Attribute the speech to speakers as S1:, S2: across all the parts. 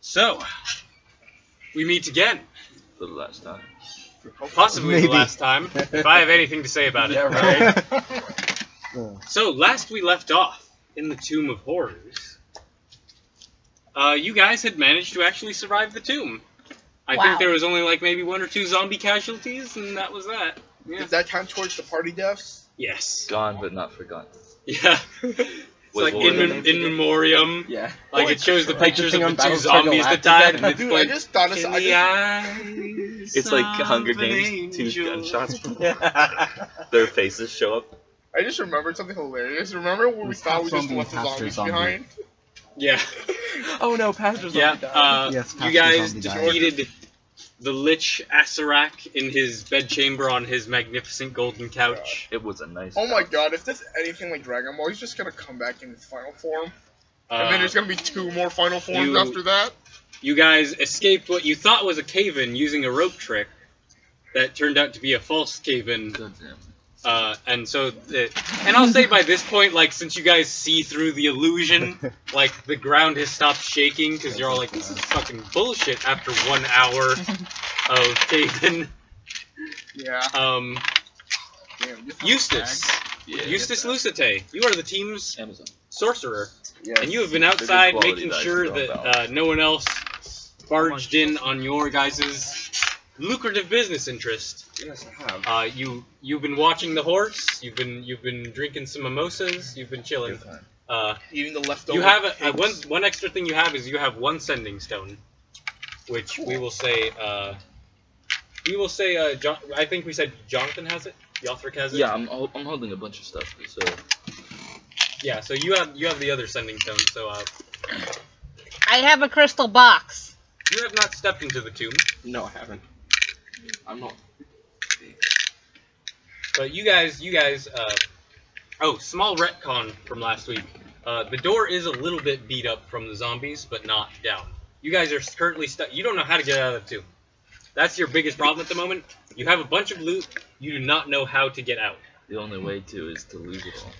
S1: So, we meet again.
S2: For the last time.
S1: Possibly
S3: Maybe.
S1: the last time, if I have anything to say about it.
S3: Yeah, right.
S1: So, last we left off in the Tomb of Horrors, you guys had managed to actually survive the tomb. I think there was only like maybe 1 or 2 zombie casualties, and that was that. Yeah.
S4: Does that count towards the party deaths?
S1: Yes.
S2: Gone but not forgotten.
S1: Yeah. It's like
S2: what were the
S1: in memoriam.
S3: Yeah.
S1: Like it shows the pictures of
S3: thing
S1: the
S3: on
S1: 2
S3: Battlestar
S1: zombies that died, and it's
S4: Dude,
S1: like
S4: I just thought
S1: in
S4: of
S1: the eyes
S2: It's like Hunger
S1: of an
S2: Games, 2
S1: angel.
S2: gunshots. Their faces show up.
S4: I just remembered something hilarious. Remember when we
S3: It's
S4: thought
S3: not
S4: we just
S3: zombie,
S4: left the
S3: Pastor
S4: zombies
S3: Zombie.
S4: behind?
S1: Yeah.
S3: Oh no, Pastor Zombie
S1: Yeah.
S3: died. Yes,
S1: You
S3: Pastor
S1: guys
S3: Zombie died.
S1: defeated the Lich Asarak in his bedchamber on his magnificent golden couch.
S2: It was a nice.
S4: Oh my god, if this is anything like Dragon Ball, he's just gonna come back in his final form. And then there's gonna be 2 more final forms
S1: you-
S4: after that.
S1: You guys escaped what you thought was a cave-in using a rope trick that turned out to be a false cave-in.
S2: Goddamn.
S1: And so, and I'll say by this point, like, since you guys see through the illusion, like, the ground has stopped shaking, because you're all like, this is fucking bullshit after 1 hour of cave-in.
S4: Yeah.
S1: Um,
S4: Damn, this is
S1: Eustace.
S2: Yeah,
S1: Eustace
S2: get
S1: Lucite, you are the team's
S2: Amazon.
S1: sorcerer,
S3: Yes.
S1: and you have been
S2: Good
S1: outside
S2: quality
S1: making
S2: dice
S1: sure
S2: to go
S1: that
S2: about.
S1: no one else barged in on your guys' lucrative business interest.
S3: Yes, I have.
S1: You've been watching the horse. You've been drinking some mimosas. You've been chilling.
S2: Good time.
S4: Eating the leftover
S1: You have
S4: pigs.
S1: one extra thing you have is you have 1 sending stone, which we will say. John, I think we said Jonathan has it. Yothric has it.
S2: Yeah, I'm holding a bunch of stuff. So
S1: Yeah. So you have the other sending stone. So
S5: I have a crystal box.
S1: you have not stepped into the tomb,
S3: No, I haven't. I'm not.
S1: but you guys. Oh, small retcon from last week. The door is a little bit beat up from the zombies, but not down. You guys are currently stuck. You don't know how to get out of the tomb. That's your biggest problem at the moment. You have a bunch of loot. You do not know how to get out.
S2: the only way to is to lose it all.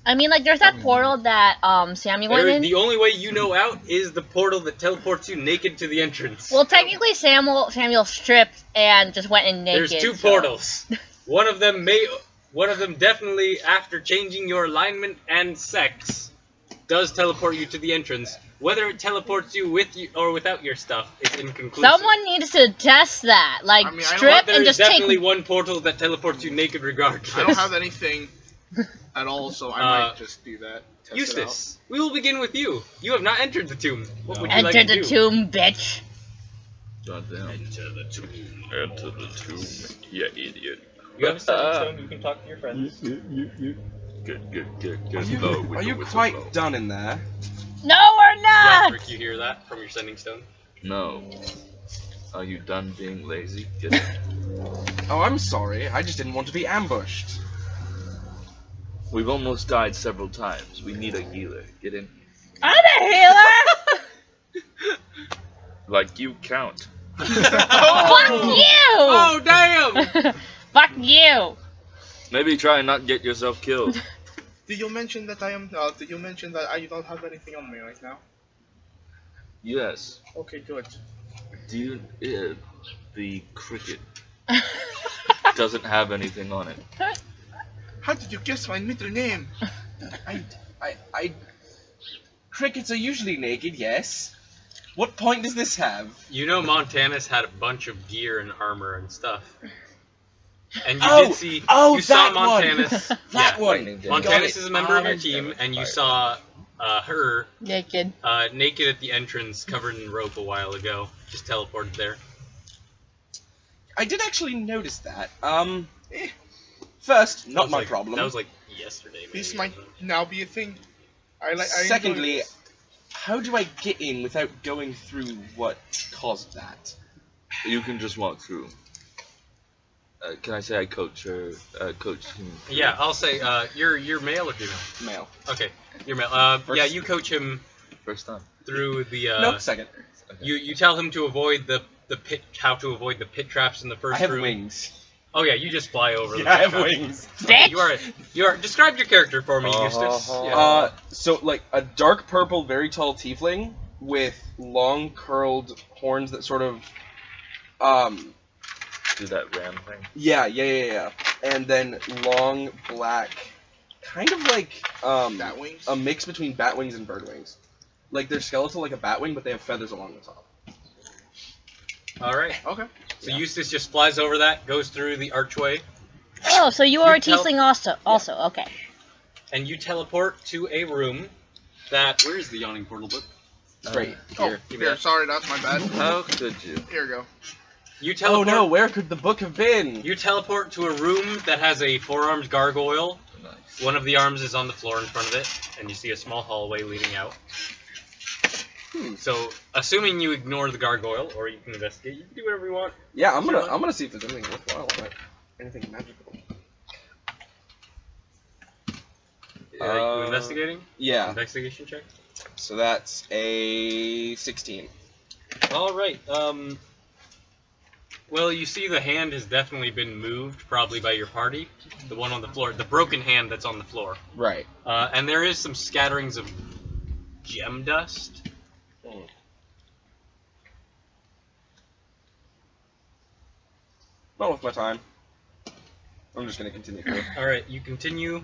S5: I mean, like, there's that portal that Sammy went in.
S1: The only way you know out is the portal that teleports you naked to the entrance.
S5: Well, technically, Samuel stripped and just went in naked.
S1: There's 2
S5: so-
S1: portals. One of them definitely, after changing your alignment and sex, does teleport you to the entrance. Whether it teleports you with you or without your stuff is inconclusive.
S5: Someone needs to test that. Like,
S4: I mean, I don't
S5: strip
S1: There
S5: and
S1: is
S5: just
S1: definitely
S5: take.
S1: one portal that teleports you naked regardless.
S4: I don't have anything at all, so I might just do that. Test
S1: Eustace, we will begin with you. You have not entered the tomb. What would you like
S5: Enter
S1: to
S5: the
S1: do?
S5: tomb, bitch.
S2: Goddamn.
S1: Enter the tomb.
S2: Enter the tomb, yeah, idiot.
S1: You have a sending stone. You can talk to your friends.
S2: Good.
S3: Are you quite done in there?
S5: No, we're not.
S1: Yothric, you hear that from your sending stone?
S2: No. Are you done being lazy? Get it?
S3: Oh, I'm sorry. I just didn't want to be ambushed.
S2: We've almost died several times. We need a healer. Get in.
S5: I'm a healer.
S2: Like you count.
S5: Fuck you.
S1: Oh, damn!
S5: Fuck you.
S2: Maybe try and not get yourself killed.
S4: Did you mention that I am? Did you mention that I don't have anything on me right now?
S2: Yes.
S4: Okay, good.
S2: Do you? The cricket doesn't have anything on it.
S4: How did you guess my middle name?
S3: I. Crickets are usually naked, yes. What point does this have?
S1: You know Montanus had a bunch of gear and armor and stuff. And you
S3: Oh,
S1: did see,
S3: oh,
S1: you saw
S3: that one.
S1: Montanus.
S3: That
S1: yeah,
S3: one. Got
S1: Montanus
S3: it.
S1: is a member of your
S3: Ah,
S1: team, and you saw her
S5: Naked.
S1: naked at the entrance, covered in rope a while ago. Just teleported there.
S3: I did actually notice that. First,
S1: That
S3: not
S1: was
S3: my
S1: like-
S3: problem.
S1: That was like yesterday. Maybe.
S4: This might now be a thing. I
S3: Secondly, how do I get in without going through what caused that?
S2: You can just walk through. Can I say I coach her? Coach him.
S1: Yeah, I'll say you're male or female.
S3: Male.
S1: Okay, you're male.
S3: First-
S1: Yeah, you coach him
S2: First time.
S1: through the.
S3: Nope, second.
S1: You tell him to avoid the pit, how to avoid the pit traps in the first
S3: I have
S1: room.
S3: wings.
S1: Oh yeah, you just fly over. the
S3: Yeah, I
S1: pit
S3: have
S1: traps.
S3: wings.
S5: Bitch.
S1: You are. Describe your character for me, Eustace. Yeah.
S3: So like a dark purple, very tall tiefling with long curled horns that sort of
S2: Do that ram thing.
S3: yeah. And then long black, kind of like
S4: Bat wings.
S3: a mix between bat wings and bird wings. Like they're skeletal like a bat wing, but they have feathers along the top.
S1: All right.
S4: Okay.
S1: So Eustace just flies over that, goes through the archway,
S5: Oh, so you are a
S1: You tell-
S5: tiefling also. Okay.
S1: and you teleport to a room that.
S6: Where is the yawning portal book?
S3: Right
S4: Oh,
S3: here.
S4: here. Sorry, that's my bad.
S2: How could you?
S4: Here we go.
S1: You
S3: Oh
S1: teleport.
S3: no, where could the book have been?
S1: You teleport to a room that has a four-armed gargoyle.
S2: Nice.
S1: One of the arms is on the floor in front of it, and you see a small hallway leading out. So, assuming you ignore the gargoyle, or you can investigate, you can do whatever you want.
S3: Yeah, I'm gonna see if there's anything worthwhile on it. Anything magical.
S1: You investigating?
S3: Yeah.
S1: Investigation check.
S3: So that's a 16.
S1: All right. Well, you see the hand has definitely been moved, probably by your party. The one on the floor, the broken hand that's on the floor.
S3: Right.
S1: And there is some scatterings of gem dust.
S3: Not worth my time. I'm just gonna continue through.
S1: All right, you continue.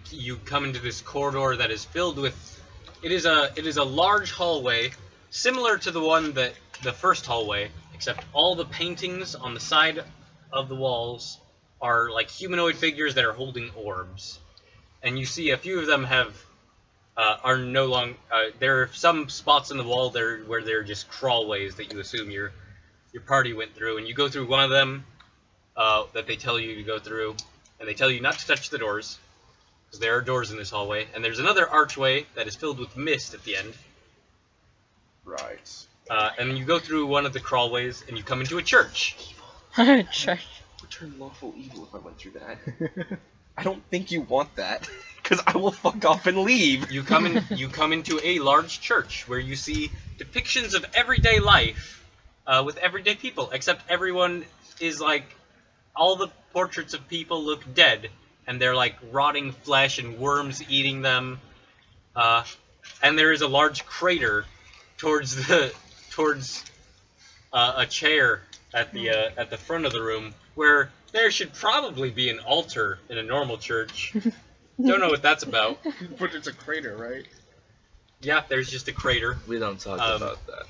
S1: You come into this corridor that is filled with. It is a large hallway, similar to the first hallway, except all the paintings on the side of the walls are like humanoid figures that are holding orbs, and you see a few of them are no longer. There are some spots in the wall there where they're just crawlways that you assume your party went through, and you go through one of them that they tell you to go through, and they tell you not to touch the doors because there are doors in this hallway, and there's another archway that is filled with mist at the end.
S3: Right.
S1: And then you go through one of the crawlways, and you come into a church.
S5: Sure.
S3: Would turn lawful evil if I went through that. I don't think you want that, because I will fuck off and leave.
S1: You come into a large church where you see depictions of everyday life with everyday people, except everyone is like, all the portraits of people look dead, and they're like rotting flesh and worms eating them. And there is a large crater towards a chair at the front of the room, where there should probably be an altar in a normal church. Don't know what that's about.
S4: But it's a crater, right?
S1: Yeah, there's just a crater.
S2: We don't talk about that.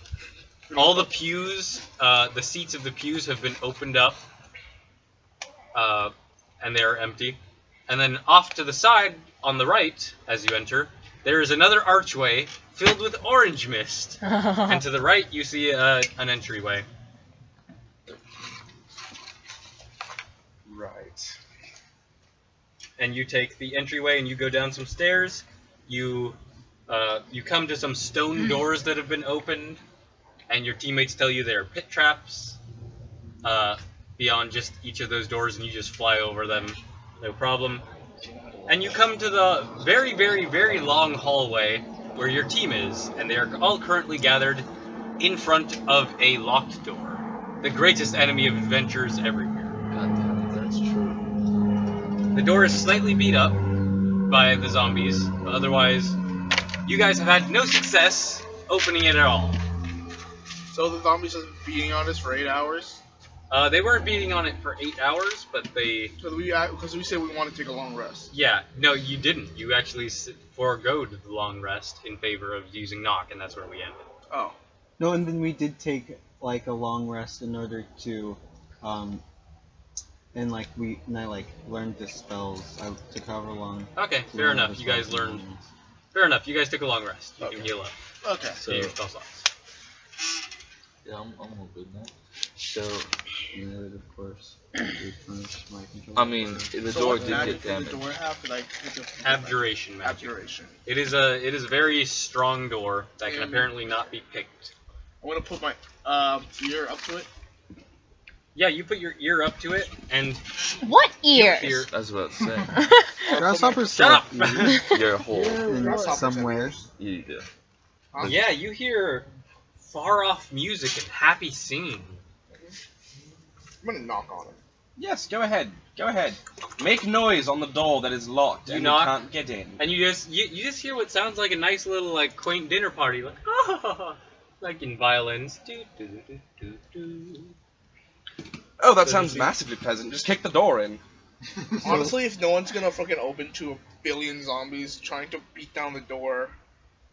S1: All the pews, the seats of the pews have been opened up, and they are empty. And then off to the side, on the right, as you enter, there is another archway filled with orange mist. And to the right, you see an entryway.
S3: Right.
S1: And you take the entryway and you go down some stairs. You come to some stone doors that have been opened, and your teammates tell you there are pit traps beyond just each of those doors, and you just fly over them, no problem. And you come to the very, very, very long hallway where your team is, and they are all currently gathered in front of a locked door. The greatest enemy of adventurers everywhere.
S2: God damn it, that's true.
S1: The door is slightly beat up by the zombies, but otherwise, you guys have had no success opening it at all.
S4: So the zombies have been beating on us for 8 hours.
S1: They weren't beating on it for 8 hours, but they...
S4: So because we said we want to take a long rest.
S1: Yeah, no, you didn't. You actually foregoed the long rest in favor of using knock, and that's where we ended.
S4: Oh.
S7: No, and then we did take like a long rest in order to, and I learned the spells. I took however long.
S1: Okay, fair enough. You guys learned. Fair enough. You guys took a long rest. You can heal up.
S4: Okay.
S1: So your spell slots.
S2: Yeah, I'm all good now. So,
S7: And of course, replenish my control.
S2: I mean, the
S4: So
S2: door
S4: what
S2: did
S4: magic
S2: get
S4: did the
S2: damaged.
S4: door have? Did I hit the
S1: Abjuration magic.
S4: Abjuration.
S1: It is a very strong door that can
S4: And-
S1: apparently not be picked.
S4: I'm gonna put my ear up to it.
S1: Yeah, you put your ear up to it, and
S5: What
S1: you
S5: ears?
S1: hear.
S2: I was about to say.
S7: Grasshoppers
S1: Shut up!
S2: You're a hole.
S4: Grasshoppers
S7: somewhere.
S2: You do.
S4: Huh?
S1: Yeah, you hear far off music and happy singing.
S4: I'm gonna knock on it.
S3: Yes, go ahead. Go ahead. Make noise on the door that is locked
S1: You
S3: and
S1: knock.
S3: you can't get in.
S1: And you just hear what sounds like a nice little like quaint dinner party, like Like in violins. Do, do, do, do, do.
S3: Oh, that sounds massively pleasant. Just kick the door in.
S4: Honestly, if no one's gonna fucking open to a billion zombies trying to beat down the door,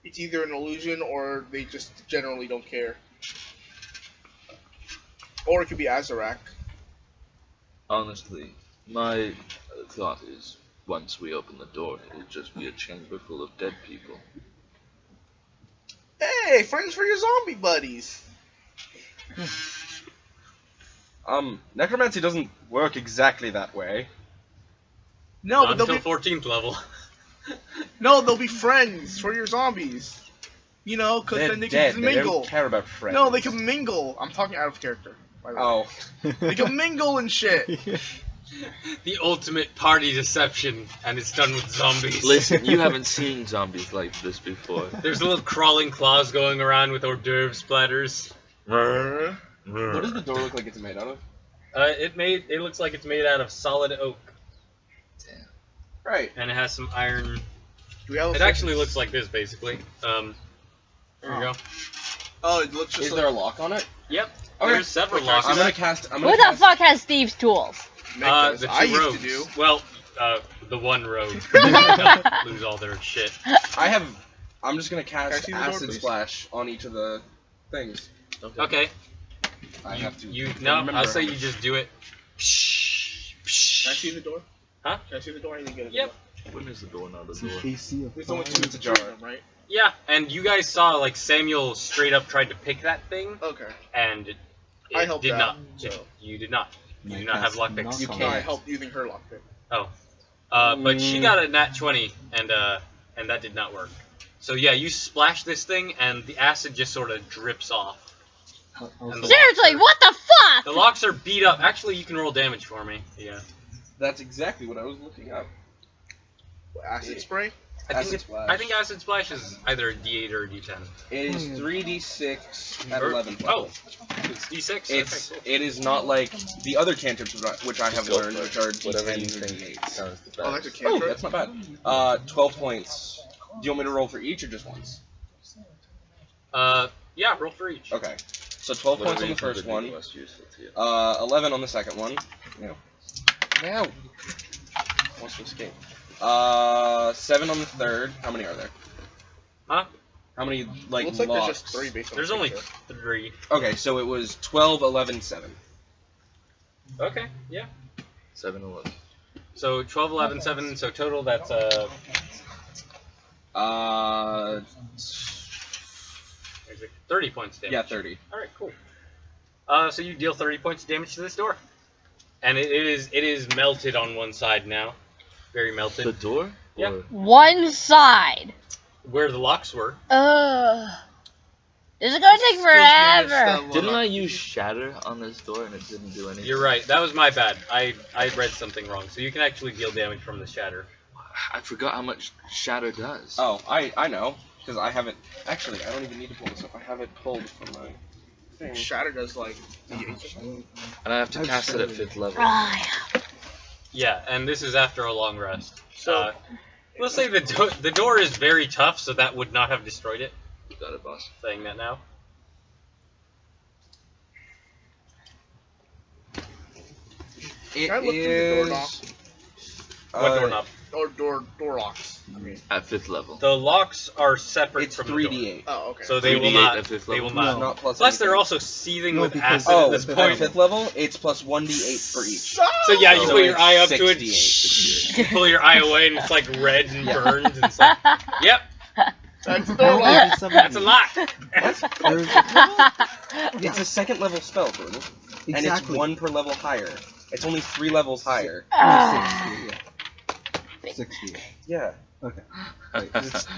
S4: it's either an illusion or they just generally don't care. Or it could be Azarak.
S2: Honestly, my thought is once we open the door, it'll just be a chamber full of dead people.
S4: Hey, friends for your zombie buddies.
S3: Necromancy doesn't work exactly that way.
S4: No,
S1: Not
S4: but they'll
S1: until
S4: be
S1: 14th level.
S4: no, they'll be friends for your zombies. You know, because
S3: They're
S4: then they
S3: dead.
S4: can
S3: They
S4: mingle.
S3: don't care about friends.
S4: No, they can mingle. I'm talking out of character. By the way.
S3: Oh.
S4: They can mingle and shit.
S1: The ultimate party deception, and it's done with zombies.
S2: Listen, you haven't seen zombies like this before.
S1: There's little crawling claws going around with hors d'oeuvre splatters.
S3: What does the door look like it's made out of?
S1: It looks like it's made out of solid oak,
S3: Right.
S1: and it has some iron.
S4: Do we have a
S1: It actually looks like this, basically. There you go.
S4: Oh, it looks just
S3: Is
S4: like
S3: there a lock on it?
S1: Yep.
S3: Okay.
S1: There's several
S4: I'm
S1: locks.
S3: I'm gonna cast.
S5: Who the fuck has thieves' tools?
S4: Megas.
S1: The two
S4: I used
S1: rogues.
S4: to do.
S1: Well, the one rogue. Don't lose all their shit.
S3: I'm just gonna
S4: Can I
S3: cast
S4: see the door,
S3: acid
S4: please?
S3: splash on each of the things.
S1: Okay.
S3: I have to.
S1: No,
S3: remember.
S1: I'll say you just do it.
S4: Can I see the door?
S1: Huh?
S4: Can I see the door? I didn't get it.
S1: Yep.
S2: When is the door not a
S7: It's
S2: door?
S7: an AC of
S4: There's only
S7: fire.
S4: two
S3: It's
S4: of
S3: ajar.
S4: them, right?
S1: Yeah, and you guys saw like Samuel straight up tried to pick that thing,
S4: Okay.
S1: and it
S4: I helped
S1: did
S4: out,
S1: not.
S4: so.
S1: You did not. You
S7: I
S1: do not have
S7: cast
S1: lockpicks.
S7: knock
S3: You
S7: on
S3: can't.
S4: No, I
S7: it.
S4: helped using her lockpick.
S1: But she got a nat 20, and that did not work. So yeah, you splash this thing, and the acid just sort of drips off. And the
S5: Seriously, what the fuck?
S1: The locks are beat up. Actually, you can roll damage for me. Yeah.
S3: That's exactly what I was looking up.
S4: Acid spray?
S3: Acid splash.
S1: I think acid splash is either a D8 or a D10.
S3: It is 3d6 at 11th
S1: Oh,
S3: level.
S1: it's D6.
S3: It's
S1: Okay,
S3: it is not like the other cantrips which I have
S2: Go
S3: learned,
S2: for
S3: which
S2: it.
S3: are
S2: Whatever you
S3: d10s or
S2: think
S3: d8s.
S2: sounds the best.
S4: Oh, that's a
S3: Oh,
S4: cantrip?
S3: that's not bad. 12 points. Do you want me to roll for each or just once?
S1: cool. Yeah, roll for each.
S3: Okay. So 12 points
S2: Whatever
S3: on
S2: you
S3: the
S2: think
S3: first
S2: would be
S3: one.
S2: most useful to you.
S3: 11 on the second one. No. Now. Wants to escape. 7 on the third. How many are there?
S1: Huh?
S3: How many like
S4: Looks like
S3: locks?
S4: there's just 3 based on
S1: There's
S4: the
S1: only
S4: picture.
S1: 3.
S3: Okay, so it was 12, 11, 7.
S1: Okay, yeah.
S2: 7-11.
S1: So 12, 11, 7. So total, that's there's like 30 points damage.
S3: Yeah, 30.
S1: All right, cool. So you deal 30 points of damage to this door, and it is melted on one side now, very melted.
S2: The door?
S1: Yeah.
S2: Or-
S5: One side.
S1: Where the locks were.
S5: This is gonna take forever.
S2: Didn't I use shatter on this door and it didn't do anything?
S1: You're right. That was my bad. I read something wrong. So you can actually deal damage from the shatter.
S2: I forgot how much shatter does.
S3: Oh, I know. Because I have it. Actually, I don't even need to pull this up. I have it pulled from my thing.
S4: Shatter does like D8.
S2: And I have to cast it at 5th level.
S5: Ah,
S1: Yeah, and this is after a long rest.
S4: So-
S1: We'll say the door is very tough, so that would not have destroyed it.
S2: Got it, boss.
S1: Saying that now.
S3: It
S4: Can I look through the doorknob?
S1: What doorknob?
S4: Or door locks. I mean.
S2: At 5th level.
S1: The locks are separate
S3: It's
S1: from the door.
S3: 3d8.
S4: Oh, okay.
S1: So they will
S2: 3d8
S1: not.
S2: at 5th
S1: They will
S2: level?
S1: not.
S3: Not plus
S1: Plus, they're
S3: anything.
S1: also seething
S7: No,
S1: with
S7: because
S1: acid
S3: Oh,
S1: at this
S3: at
S1: point.
S3: 5th level, it's plus 1d8 for each.
S1: So yeah, you
S2: So
S1: put your
S3: it's
S1: eye up to
S3: 6d8.
S1: it, you pull your eye away, and it's like red and burned, and it's like, yep,
S4: That's the door lock.
S1: that's a lot.
S3: It's a second level spell, Bruno. And it's
S7: Exactly.
S3: 1 per level higher. It's only 3 levels higher.
S7: 60.
S3: Yeah.
S7: Okay.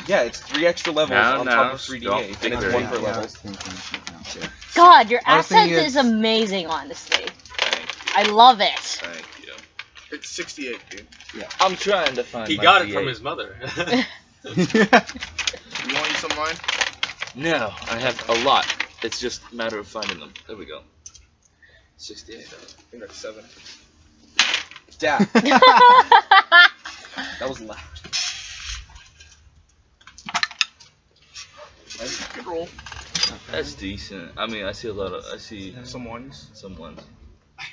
S3: Yeah, it's 3 extra levels
S2: Now,
S3: on
S2: now,
S3: top of 3d8.
S2: don't
S3: And
S2: think
S3: it's
S2: very
S3: 1 per
S2: hard.
S7: I
S3: level.
S7: was thinking,
S5: God, your
S7: I was thinking
S5: accent is
S7: it's-
S5: amazing, honestly.
S2: Thank you.
S5: I love it.
S2: Thank you.
S4: It's 68, dude.
S2: I'm trying to find
S1: He
S2: my
S1: got it
S2: D8.
S1: from his mother.
S7: yeah.
S4: You want to use some of mine?
S2: No, I have a lot. It's just a matter of finding them. There we go. 68.
S4: I think that's 7.
S3: Dad, that was loud.
S4: Good roll.
S2: That's decent. I mean, I see
S4: Some ones.
S2: some ones.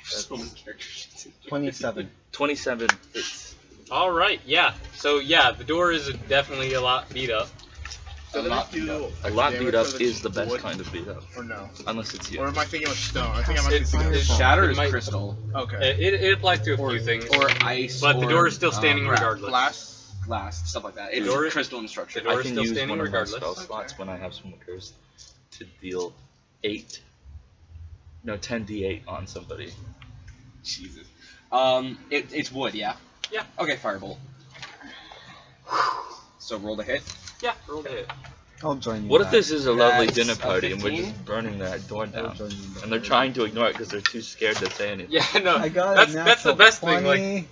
S3: So many characters.
S7: 27.
S2: 27 hits.
S1: All right, yeah. So yeah, the door is definitely a lot beat up.
S4: So
S3: A
S4: let
S3: lot
S4: me do
S2: A lot
S4: damage
S2: beat up
S4: for
S2: is the best
S4: wood,
S2: kind of beat up,
S4: Or no?
S2: unless it's you.
S4: Or am I thinking of stone? I think I might be
S1: It's-
S4: thinking of
S1: it's-
S4: stone.
S3: Shatter
S1: It
S3: is
S1: might-
S3: crystal.
S4: Okay.
S1: It applies to a
S3: Or,
S1: few things,
S3: or ice.
S1: but the
S3: or,
S1: door is still standing
S3: crap,
S1: regardless.
S4: Glass.
S3: Glass, stuff like that. It's
S1: door-
S3: crystal and structure.
S1: the door
S2: I
S1: is
S2: can
S1: still
S2: use
S1: standing
S2: one of my
S1: regardless.
S2: spell slots when I have someone cursed to deal 10d8 on somebody.
S3: Jesus. It's wood, yeah?
S1: Yeah.
S3: Okay, firebolt. So roll the hit.
S1: Yeah, roll the hit.
S7: I'll join you.
S2: What if
S7: back.
S2: this is a lovely
S3: That's
S2: dinner
S3: a
S2: party and we're
S3: 15?
S2: just burning that door
S7: I'll
S2: down?
S7: join you back.
S2: And they're trying to ignore it because they're too scared to say anything.
S1: Yeah, no,
S7: I got
S1: that's the best thing.
S7: 20.
S1: Like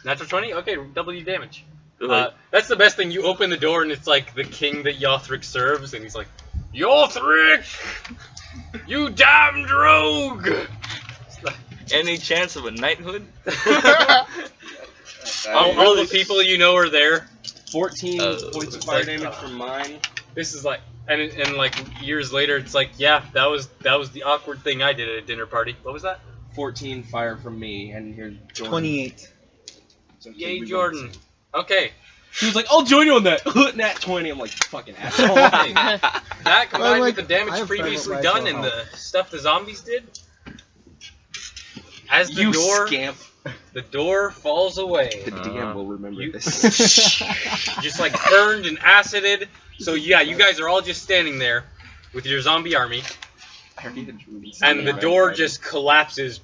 S1: natural 20. Okay, double your damage.
S2: They're like,
S1: That's the best thing. You open the door and it's like the king that Yothric serves, and he's like, "Yothric, you damned rogue!"
S2: any chance of a knighthood?
S1: all the people you know are there.
S3: 14 points of fire
S1: like,
S3: damage from mine.
S1: This is like, and like years later, it's like, yeah, that was the awkward thing I did at a dinner party. What was that?
S3: 14 fire from me, and here's Jordan.
S7: 28.
S3: So
S1: Yay,
S3: we
S1: Jordan.
S3: both-
S1: Okay,
S3: He was like, I'll join you on that. Nat 20. I'm like, fucking asshole.
S1: that combined
S7: like,
S1: with the
S7: I
S1: damage
S7: have
S1: previously
S7: private
S1: done
S7: right
S1: and
S7: to
S1: the stuff the zombies did, as the
S3: you
S1: door
S3: scamp.
S1: the door falls away.
S3: The DM will remember
S1: you-
S3: this.
S1: Just like burned and acided. So yeah, you guys are all just standing there with your zombie army, and the door just collapses,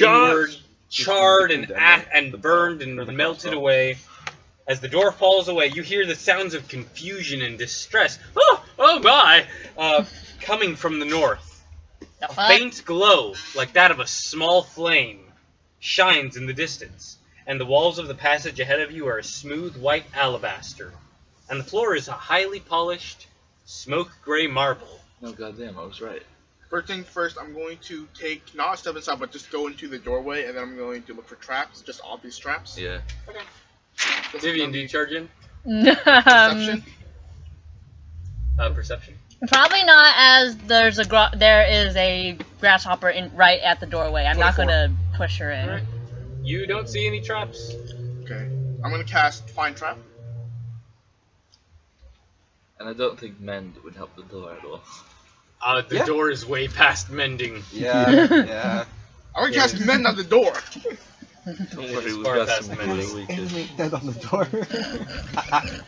S1: inward, charred and burned and melted away. As the door falls away, you hear the sounds of confusion and distress. Oh my! Coming from the north.
S5: The
S1: A
S5: fuck?
S1: faint glow, like that of a small flame, shines in the distance, and the walls of the passage ahead of you are a smooth white alabaster, and the floor is a highly polished, smoke gray marble.
S2: No, goddamn, I was right.
S4: First thing first, I'm going to take, not a step inside, but just go into the doorway, and then I'm going to look for traps, just obvious traps.
S2: Yeah.
S4: Just
S1: Vivian, do you charge in?
S4: Perception?
S1: Perception.
S5: Probably not, as there is a grasshopper right at the doorway. I'm not
S4: 24.
S5: gonna push her in.
S1: Alright. You don't see any traps.
S4: Okay. I'm going to cast Find Trap.
S2: And I don't think mend would help the door at all.
S1: The
S3: Yeah.
S1: door is way past mending.
S3: Yeah, yeah.
S4: I'm going to cast Mend on the door.
S2: Don't worry,
S1: It's
S2: we've
S1: far
S2: got
S1: past
S2: some
S1: mending.
S2: really weakest.
S7: Animate dead on the door.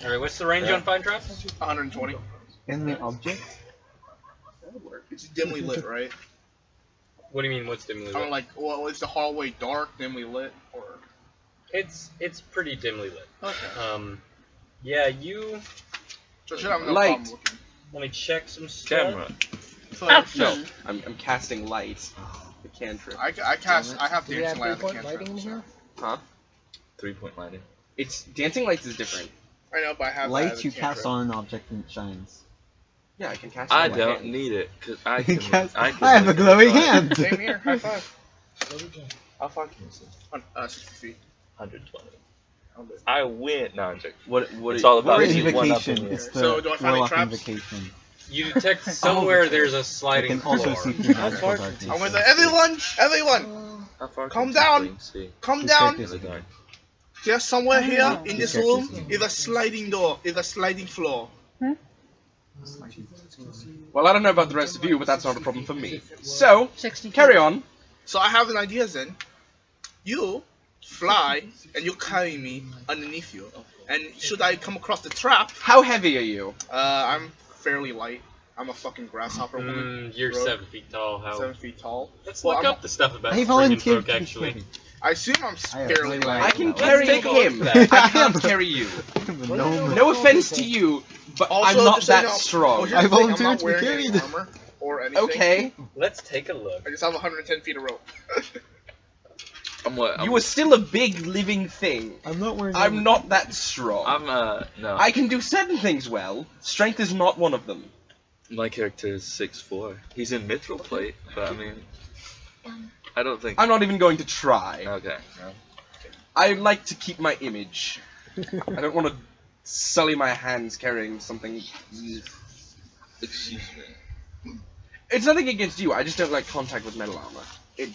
S1: Alright, what's the range
S3: Yeah.
S1: on find traps?
S4: 120.
S7: Animate object.
S4: It's dimly lit, right?
S1: What do you mean, what's dimly
S4: I'm
S1: lit?
S4: like, well, is the hallway dark, dimly lit, or...
S1: It's pretty dimly lit.
S4: Okay.
S1: Yeah, you...
S4: So should have no
S3: Light.
S4: problem looking.
S1: Let me check some stuff.
S2: Camera.
S4: So,
S5: Action.
S3: I'm casting light. The cantrip.
S4: I cast, I have
S7: Do we have
S4: dancing light on the
S7: three-point
S4: cantrip.
S7: lighting in
S4: so-
S7: here?
S3: Huh?
S2: 3-point lighting.
S3: It's dancing lights is different.
S4: I know, but I have that
S7: Light
S4: as a
S7: you cast
S4: cantrip.
S7: on an object and it shines.
S3: Yeah, I can cast it
S2: I
S3: with my
S2: don't
S3: hand.
S2: need it, because I
S7: You
S2: can.
S7: cast-
S2: I, can
S7: I have a
S2: look at
S7: glowing
S2: the
S7: hand!
S4: Same here, high five.
S2: How far can you see?
S4: 60 feet.
S2: 120. I win. No, I'm joking.
S3: What
S2: It's all about
S7: What
S2: you one up in
S7: invocation?
S2: the
S7: It's
S2: air.
S7: the
S4: So, do I find any
S7: warlock
S4: traps?
S7: invocation.
S1: You detect somewhere there's a
S7: I
S1: sliding
S7: can also
S1: floor.
S7: see through
S2: How
S7: magical
S2: far-
S7: darkness.
S4: I'm with everyone!
S2: How far
S4: Calm
S2: can
S4: down.
S2: something see
S4: Come
S7: This
S4: down!
S7: character's
S2: in the dark?
S4: There's somewhere here
S5: know.
S4: in
S7: This
S4: this room
S7: character's
S4: is a sliding door, is a sliding floor.
S3: Well, I don't know about the rest of you, but that's not a problem for me. So,
S5: 60 feet.
S3: carry on.
S4: So I have an idea then. You fly and you carry me underneath you. And should I come across the trap,
S3: How heavy are you?
S4: I'm fairly light. I'm a fucking grasshopper woman.
S1: You're
S4: Rogue.
S1: 7 feet tall. How?
S4: 7 feet tall.
S1: Let's
S4: Well,
S1: look
S4: I'm-
S1: up the stuff about
S7: I
S1: Spring and
S7: volunteered
S1: Brook,
S7: to be
S1: actually.
S7: carried.
S4: I assume I'm
S7: I have
S4: fairly
S7: really
S4: light.
S3: I can
S7: Let's
S3: carry
S1: take a look
S3: him.
S1: at that.
S3: I can't carry you.
S7: No,
S3: No offense to you, but
S4: Also,
S3: I'm not
S4: just so you
S3: that
S4: know,
S3: strong.
S4: here's
S7: I
S4: the thing, I'm
S7: volunteered
S4: not
S7: to be
S4: wearing any
S7: carried.
S4: armor or anything.
S3: Okay.
S1: Let's take a look.
S4: I just have 110 feet of rope.
S2: I'm what?
S3: You are still a big living thing.
S7: I'm not wearing.
S3: I'm not that strong.
S2: no.
S3: I can do certain things well. Strength is not one of them.
S2: My character is 6'4". He's in mithril plate, but I mean, I don't think.
S3: I'm not even going to try.
S2: Okay. No.
S3: I like to keep my image. I don't want to sully my hands carrying something.
S2: Excuse me.
S3: It's nothing against you. I just don't like contact with metal armor. It.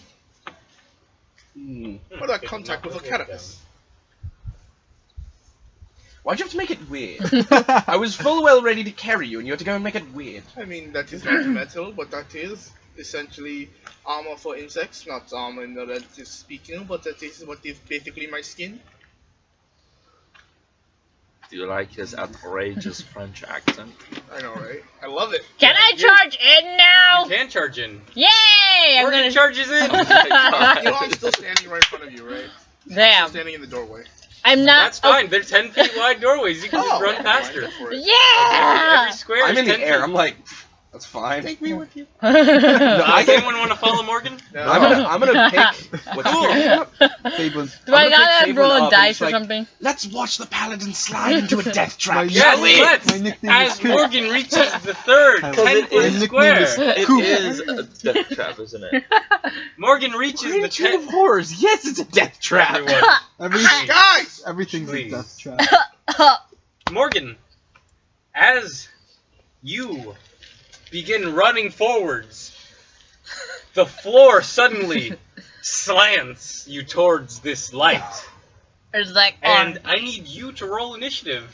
S4: What about contact with a carapace?
S3: Why'd you have to make it weird? I was full well ready to carry you, and you had to go and make it weird.
S4: I mean, that is not metal, but that is essentially armor for insects. Not armor in the relative speaking, but that is what is basically my skin.
S2: Do you like his outrageous French accent?
S4: I know, right? I love it.
S5: Can I charge in now?
S1: You can charge in.
S5: Yay! I'm
S1: Morgan
S5: gonna.
S1: charges in.
S3: Oh my God.
S4: You know I'm still standing right in front of you, right? I'm
S5: Damn.
S4: still standing in the doorway.
S5: I'm not.
S1: That's fine. They're 10 feet wide doorways. You can just run past her.
S4: Go for it.
S5: Yeah.
S1: Every square
S3: I'm
S1: is
S3: in the
S1: 10
S3: air.
S1: feet.
S3: I'm like, that's fine.
S4: Take me with you.
S3: No,
S1: Does
S3: I
S1: anyone want to follow Morgan?
S4: No.
S3: I'm gonna pick. What's
S1: Cool.
S7: Fable's
S5: Do I
S3: I'm gonna
S5: gotta
S3: pick
S5: roll
S3: Fableman
S5: a
S3: up,
S5: dice
S3: and
S5: or
S3: it's like,
S5: something?
S3: Let's watch the paladin slide into a death trap.
S7: My
S1: Yes,
S3: shall we?
S1: let's.
S7: My nickname is
S1: As
S7: Coop.
S1: Morgan reaches the third
S7: My
S1: 10-foot
S7: nickname
S1: square.
S7: is
S2: It
S7: Coop.
S2: is a death trap, isn't it?
S1: Morgan reaches the
S3: Region of
S1: 10.
S3: horrors. Yes, it's a death trap.
S1: Everyone,
S4: Guys!
S7: Everything's
S1: Please.
S7: a death trap.
S1: Morgan, as you begin running forwards, the floor suddenly slants you towards this light.
S5: There's like
S1: And I need you to roll initiative.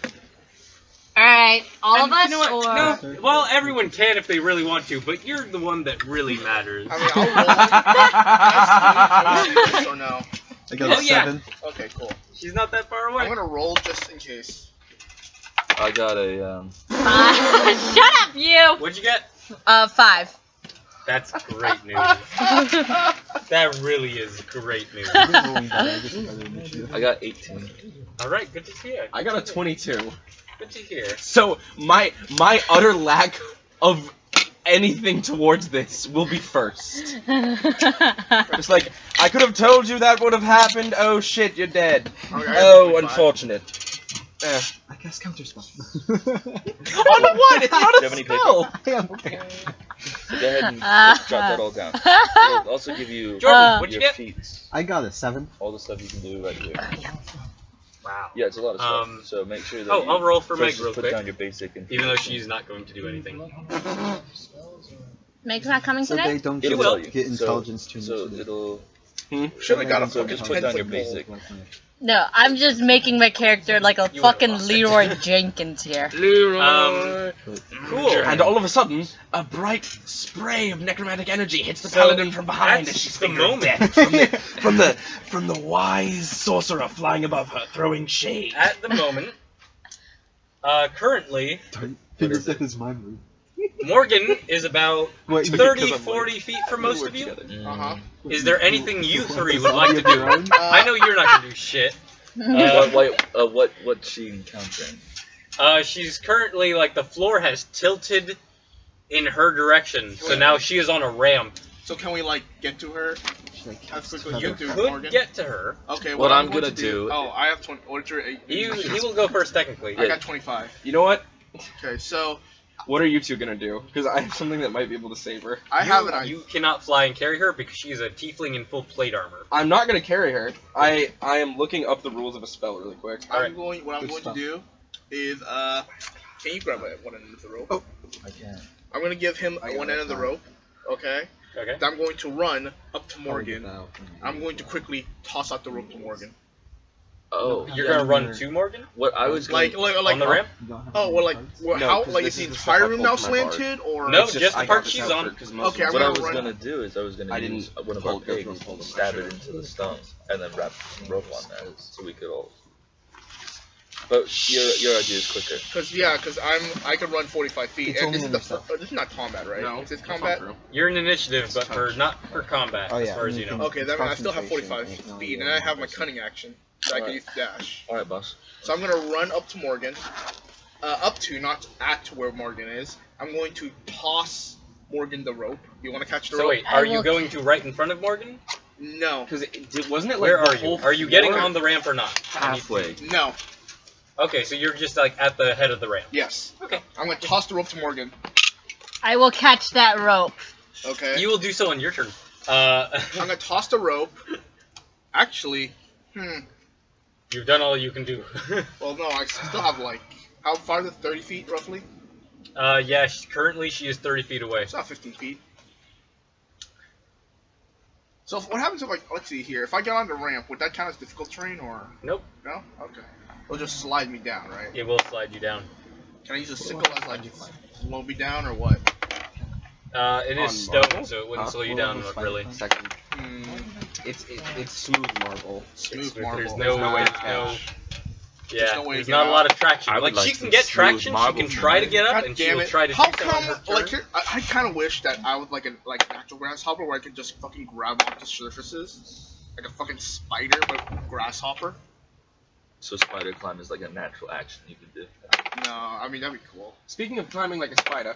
S5: Alright, all
S1: And
S5: of us
S1: you know what?
S5: or
S1: No, well, everyone can if they really want to, but you're the one that really matters.
S4: I mean, I'll roll. Yes or no?
S7: I got
S1: Oh,
S7: a
S1: yeah.
S7: 7.
S4: Okay, cool.
S1: She's not that far away.
S4: I'm gonna roll just in case.
S2: I got a
S5: Shut up, you!
S1: What'd you get?
S5: 5.
S1: That's great news. That really is great news.
S2: I got 18.
S1: All right, good to hear.
S3: I got a 22.
S1: Good to hear.
S3: So my utter lack of anything towards this will be first. Just like I could have told you that would have happened. Oh shit, you're dead.
S4: Okay,
S3: Oh,
S4: 25.
S3: unfortunate.
S7: I guess counterspell.
S3: On what? It's not
S2: Do you
S3: a
S2: have any
S3: spell.
S7: Yeah, okay.
S2: So go ahead and jot that all down. It'll also give you
S1: Jordan, what'd you
S2: your
S1: get?
S2: feats.
S7: I got a 7.
S2: All the stuff you can do right here.
S1: Wow.
S2: Yeah, it's a lot of stuff.
S1: Um,
S2: So make sure that
S1: Oh,
S2: you
S1: I'll roll for
S2: first
S1: Meg
S2: just
S1: real
S2: put
S1: quick,
S2: down your basic and
S1: even though she's not going to do anything.
S5: Meg's not coming
S7: So they
S5: today?
S7: don't
S2: It'll
S7: get,
S2: tell you.
S7: get intelligence to
S2: So
S7: initiative.
S2: it'll
S4: Should have got a
S2: So
S4: fucking
S2: just put down your
S4: 10-foot pole.
S2: basic.
S5: No, I'm just making my character like a
S1: You
S5: fucking
S1: would've lost it.
S5: Leroy Jenkins here.
S1: Cool.
S3: And all of a sudden, a bright spray of necromantic energy hits the
S1: So,
S3: paladin from behind
S1: that's
S3: as she's
S1: the
S3: fingering
S1: moment.
S3: death from the wise sorcerer flying above her, throwing shade.
S1: At the moment, currently,
S7: Figure death is my move.
S1: Morgan is about
S7: Wait,
S1: 30, 40 feet from most
S3: work
S1: of you.
S3: together.
S4: Uh-huh.
S1: Is there anything you three would like to
S7: Zombie of
S1: do?
S7: your own?
S1: I know you're not gonna do shit.
S2: What's she encountering?
S1: She's currently, like, the floor has tilted in her direction, so now she is on a ramp.
S4: So can we like get to her
S7: She's like,
S4: as quickly
S7: "Tether."
S4: as you do,
S1: Could
S4: Morgan?
S1: get to her.
S4: Okay,
S2: What I'm
S4: going
S2: gonna
S4: to
S2: do-
S4: Oh, I have 20. What's your?
S1: He will go first technically.
S4: I got 25.
S3: You know what?
S4: Okay, so
S3: What are you two gonna do? Because I have something that might be able to save her.
S4: I have an idea.
S1: You cannot fly and carry her because she is a tiefling in full plate armor.
S3: I'm not gonna carry her. I am looking up the rules of a spell really quick.
S1: Alright.
S4: What I'm
S7: Good
S4: going
S7: stuff.
S4: to do is can you grab one end of the rope?
S7: Oh.
S2: I can't.
S4: I'm gonna give him
S7: I got
S4: one
S7: it.
S4: end of the rope. Okay.
S1: Okay.
S4: Then I'm going to run up to
S7: I'll
S4: Morgan.
S7: get that.
S4: I'm going to quickly toss out the rope to Morgan.
S2: Oh,
S1: You're
S7: Yeah,
S1: gonna run
S7: you're-
S1: to Morgan
S2: what I was gonna,
S1: on the ramp?
S7: You don't have
S4: Oh,
S7: any
S4: well, like,
S7: cards?
S4: well,
S3: No,
S4: how,
S3: 'cause
S4: like,
S3: this
S4: is the
S3: is the stuff I
S4: entire room now
S3: pulled from my bard.
S4: slanted, or?
S1: No,
S3: It's
S1: just the
S3: I
S1: part
S3: got this
S1: she's
S3: out
S1: on.
S3: because most
S4: Okay,
S3: of
S4: I'm
S2: what I
S4: gonna
S2: was
S4: run-
S2: gonna do is I was gonna
S3: I
S2: use
S3: didn't
S2: one of
S3: pull
S2: our
S3: those
S2: pigs
S3: ones, pulled
S2: and
S3: them
S2: stab
S3: back.
S2: it into the stone, and then wrap some rope on there so we could all. But your idea is quicker.
S4: Because I can run 45 feet,
S7: It's
S4: and
S7: only
S4: this is
S7: on
S4: the
S7: yourself.
S4: this is not combat, right?
S3: No,
S4: Is this
S3: that's not
S4: combat?
S3: true.
S1: You're in initiative, but for not for combat,
S7: Oh,
S1: as
S7: yeah,
S1: far as you
S7: anything.
S1: know.
S4: Okay, then I still have 45
S7: Concentration,
S4: feet, and I have my cunning action, so I can use dash.
S2: All right, boss.
S4: So I'm gonna run up to Morgan, up to, not at where Morgan is. I'm going to toss Morgan the rope. You want to catch the
S1: So
S4: rope?
S1: wait, are
S5: I
S1: you
S5: will-
S1: going to right in front of Morgan?
S4: No,
S3: Because wasn't it like
S1: Where
S3: the
S1: are you?
S3: whole
S1: Are you getting
S3: floor?
S1: on the ramp or not?
S2: Halfway.
S4: no.
S1: Okay, so you're just like at the head of the ramp.
S4: Yes.
S1: Okay.
S4: I'm gonna toss the rope to Morgan.
S5: I will catch that rope.
S4: Okay.
S1: You will do so on your turn.
S4: I'm gonna toss the rope. Actually,
S1: You've done all you can do.
S4: well, no, I still have like how far is it? 30 feet roughly.
S1: Yeah, currently she is 30 feet away.
S4: It's not 15 feet. So what happens if, like, let's see here, if I get on the ramp, would that count as difficult terrain, or?
S1: Nope.
S4: No? Okay. It'll just slide me down, right?
S1: It will slide you down.
S4: Can I use a sickle as, like, slow me down, or what?
S1: It is
S3: On
S1: stone,
S3: marble?
S1: so it wouldn't
S3: Huh?
S1: slow you
S7: What
S1: down,
S7: level
S1: really.
S7: spider
S3: Second.
S4: Hmm.
S3: It's smooth marble.
S4: Smooth
S1: There's
S4: marble.
S3: no way to
S1: no.
S3: catch.
S1: Yeah,
S4: no way to
S1: there's
S4: get
S1: not a
S4: out.
S1: lot of traction.
S2: I would
S1: Like, she
S2: like
S1: can
S2: some
S1: get
S2: smooth
S1: traction, she
S2: marble
S1: can
S2: from
S1: try to
S2: her.
S1: get up,
S4: God
S1: and she
S4: damn
S1: will
S4: it.
S1: try to
S4: How
S1: do so on her
S4: come,
S1: turn.
S4: like, I kind of wish that I would, like, an actual grasshopper where I could just fucking grab onto surfaces. Like a fucking spider, but grasshopper.
S2: So spider climb is like a natural action you can do.
S4: No, I mean, that'd be cool.
S3: Speaking of climbing like a spider,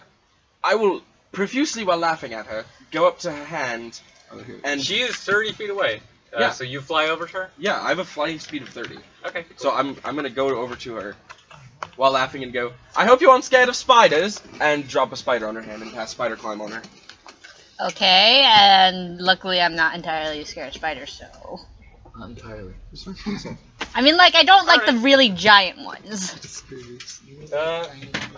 S3: I will profusely, while laughing at her, go up to her hand, and
S1: She is 30 feet away.
S3: Yeah.
S1: So you fly over to her?
S3: yeah, I have a flying speed of 30.
S1: Okay.
S3: So I'm gonna go over to her while laughing and go, I hope you aren't scared of spiders, and drop a spider on her hand and cast spider climb on her.
S5: Okay, and luckily I'm not entirely scared of spiders, so.
S2: Not entirely.
S5: I mean, like, I don't like the
S1: Alright.
S5: really giant ones.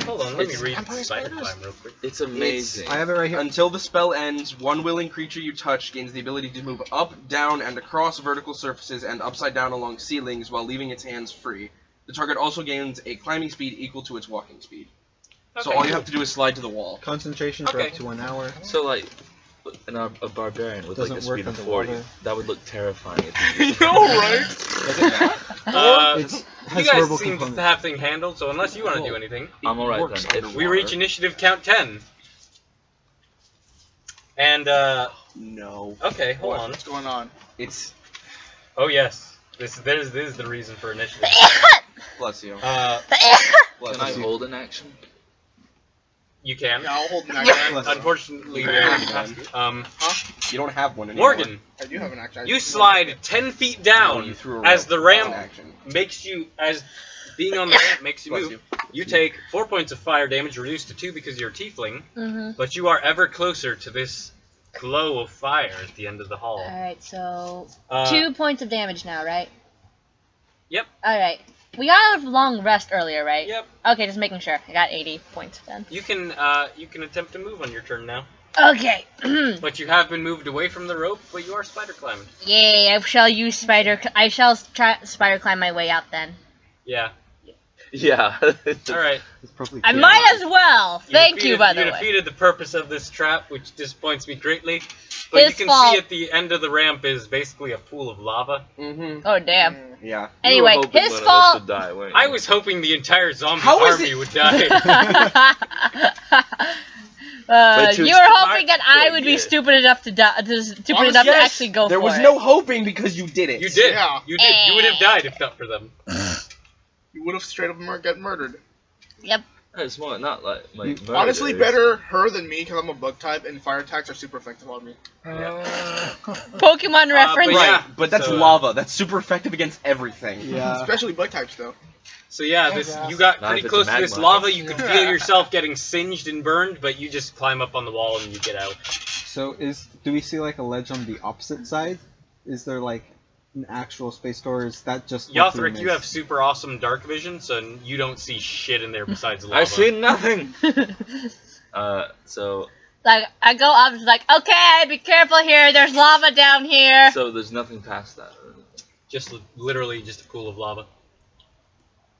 S1: Hold on, let me
S2: It's
S1: read
S2: vampire
S1: Spider
S2: spiders?
S1: Climb real quick.
S2: It's amazing.
S7: I have it right here.
S3: Until the spell ends, one willing creature you touch gains the ability to move up, down, and across vertical surfaces and upside down along ceilings while leaving its hands free. The target also gains a climbing speed equal to its walking speed. So
S1: Okay.
S3: all you have to do is slide to the wall.
S7: Concentration for
S1: Okay.
S7: up to 1 hour.
S2: So like, a barbarian with like
S7: Doesn't
S2: a
S7: work
S2: speed of
S7: underwater.
S2: 40, that would look terrifying. If you
S4: You know, right?
S3: Does it not?
S7: It's
S1: You
S7: has
S1: guys
S7: verbal
S1: seem to
S7: components.
S1: have things handled, so unless you want to do anything,
S2: I'm alright
S3: Works
S2: then. If
S3: underwater.
S1: we reach initiative count 10. And,
S3: No.
S1: okay, hold on.
S4: What's going on?
S3: It's
S1: Oh, yes. This is the reason for initiative.
S3: bless you.
S2: Can I
S3: you.
S2: hold an action?
S1: You can.
S4: Yeah, I'll hold an
S7: Bless
S4: action.
S7: you.
S1: Unfortunately,
S3: You
S1: we already
S3: have
S1: passed
S3: one.
S1: it.
S3: You don't have one anymore.
S1: Morgan,
S4: I do have an action. I
S1: you
S4: just-
S1: slide 10 feet
S3: No,
S1: down
S3: you threw a
S1: as
S3: rope.
S1: the
S3: That's
S1: ramp
S3: an action.
S1: makes you, as being on the ramp makes you
S3: Bless
S1: move.
S3: you.
S1: You take 4 points of fire damage, reduced to 2 because you're a tiefling,
S5: Mm-hmm.
S1: but you are ever closer to this glow of fire at the end of the hall.
S5: Alright, so 2
S1: Uh,
S5: points of damage now, right?
S1: Yep.
S5: Alright. We got a long rest earlier, right?
S1: Yep.
S5: Okay, just making sure. I got 80 points then.
S1: You can attempt to move on your turn now,
S5: Okay.
S1: but you have been moved away from the rope, but you are spider climbing.
S5: Yay, I shall use spider. I shall try spider climb my way out then.
S1: Yeah.
S2: Yeah.
S1: All right.
S7: It's probably
S5: I
S7: clear.
S5: might as well. Thank you,
S1: defeated-
S5: by the
S1: You
S5: way.
S1: defeated the purpose of this trap, which disappoints me greatly. But
S5: His
S1: you can
S5: fault.
S1: see at the end of the ramp is basically a pool of lava.
S3: Mm-hmm.
S5: Oh damn.
S3: Yeah.
S5: Anyway,
S2: You were hoping
S5: his
S2: one of us
S5: fault.
S2: would die, weren't
S1: I
S2: you?
S1: was hoping the entire zombie
S3: How is
S1: army
S3: it-
S1: would die.
S2: too
S5: You were hoping
S2: smart
S5: that I
S2: for
S5: would be
S2: you.
S5: stupid enough to die, stupid
S4: Honest-
S5: enough to
S3: Yes,
S5: actually go
S3: there
S5: for
S3: was
S5: it.
S3: no hoping because you did it.
S1: You did.
S4: Yeah.
S1: You did. You would have died if not for them.
S4: You would have straight up get murdered.
S2: It's more not like murder.
S4: Honestly,
S2: It's-
S4: better her than me because I'm a bug type and fire attacks are super effective on me.
S5: Pokemon reference.
S1: but
S3: Right,
S1: yeah,
S3: but that's
S1: so,
S3: lava. That's super effective against everything.
S7: Yeah.
S4: Especially bug types though.
S1: So yeah, this you got
S2: Not
S1: pretty
S2: if it's
S1: close to this
S2: magma.
S1: lava. You could feel yourself getting singed and burned, but you just climb up on the wall and you get out.
S7: So do we see like a ledge on the opposite side? Is there like an actual space door? Or is that just what we
S1: Yothric, you
S7: missed?
S1: have super awesome dark vision, so you don't see shit in there besides lava.
S2: I see nothing. So
S5: Like I go up, it's like, okay, be careful here. There's lava down here.
S2: there's nothing past that. Or anything.
S1: Just literally just a pool of lava.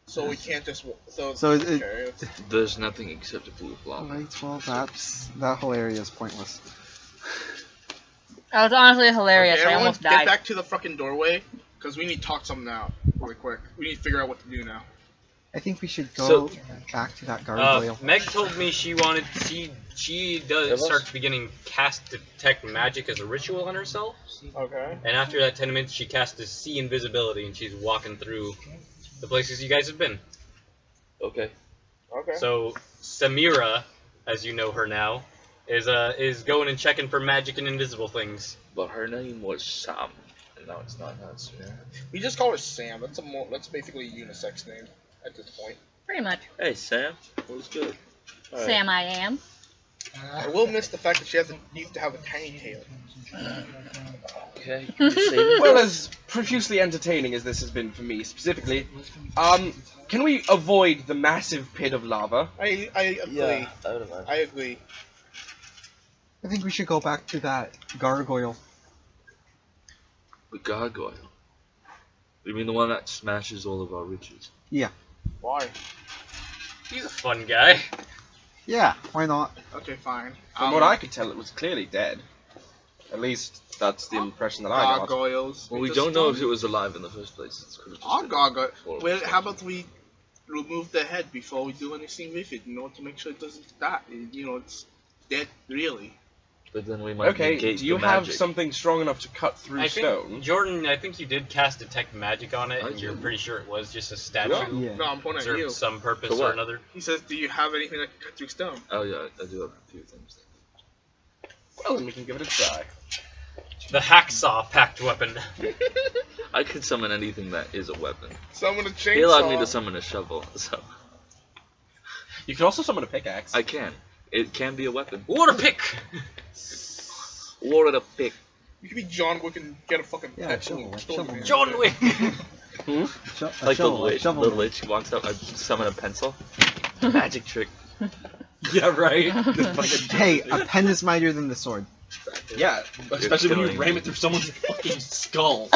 S4: So we can't just. So
S7: is it?
S4: okay.
S2: There's nothing except a pool of lava.
S7: Alright, well that whole area is pointless.
S5: That was honestly hilarious.
S4: Okay,
S5: I
S4: everyone
S5: almost
S4: get
S5: died.
S4: back to the fucking doorway because we need to talk something out really quick. We need to figure out what to do now.
S7: I think we should go back to that gargoyle.
S1: Meg told me she wanted she does start beginning cast detect magic as a ritual on herself,
S4: Okay.
S1: and after that 10 minutes she casts to see invisibility, and she's walking through the places you guys have been.
S2: Okay.
S4: Okay.
S1: So Samira, as you know her now, is going and checking for magic and invisible things.
S2: But her name was Sam. And no, it's not. That's
S4: We just call her Sam. That's basically a unisex name at this point.
S5: Pretty much.
S2: Hey, Sam. What's good? Alright.
S5: Sam, I am.
S4: I will miss the fact that she needs to have a tiny tail.
S2: Okay. You say that.
S3: Well, as profusely entertaining as this has been for me specifically, can we avoid the massive pit of lava?
S4: I agree.
S2: Yeah, I would imagine.
S4: I agree.
S7: I think we should go back to that gargoyle.
S2: The gargoyle. You mean the one that smashes all of our riches?
S4: Why?
S1: He's a fun guy.
S7: Yeah, why not?
S4: Okay, fine.
S3: From what I could tell, it was clearly dead. At least that's the impression that I got.
S4: Gargoyles.
S2: Well, we don't know if it was alive in the first place. It's could have just been
S4: Gargoyle.
S2: horrible.
S4: Well, how about we remove the head before we do anything with it, to make sure it doesn't die. It's dead, really.
S2: But then we might
S3: Okay,
S2: negate
S3: do you
S2: the
S3: have
S2: magic.
S3: something strong enough to cut through
S1: I think,
S3: stone?
S1: Jordan, I think you did cast Detect Magic on it,
S2: I
S1: and you're
S2: did.
S1: pretty sure it was just a statue.
S7: Yeah.
S4: No, I'm pointing at you.
S1: Served some purpose
S2: For
S1: or
S2: what?
S1: another.
S4: He says, do you have anything that can cut through stone?
S2: Oh yeah, I do have a few things.
S3: Well, then we can give it a try.
S1: The hacksaw packed weapon.
S2: I could summon anything that is a weapon.
S4: Summon a chainsaw.
S2: He allowed me to summon a shovel, so
S3: You can also summon a pickaxe.
S2: I can. It can be a weapon.
S1: Water pick.
S2: Or a pick.
S4: You could be John Wick and get a fucking
S7: Yeah,
S4: pet
S7: shovel,
S4: and
S7: shovel.
S4: man.
S1: John Wick.
S7: A
S2: Like
S7: shovel,
S2: the
S7: a
S2: lich.
S7: shovel.
S2: The lich walks up, I summon a pencil. Magic trick.
S3: Yeah, right. The fucking-
S7: Hey, a pen is mightier than the sword.
S3: Yeah, especially when you
S2: killing
S3: ram
S2: me.
S3: it through someone's fucking skull.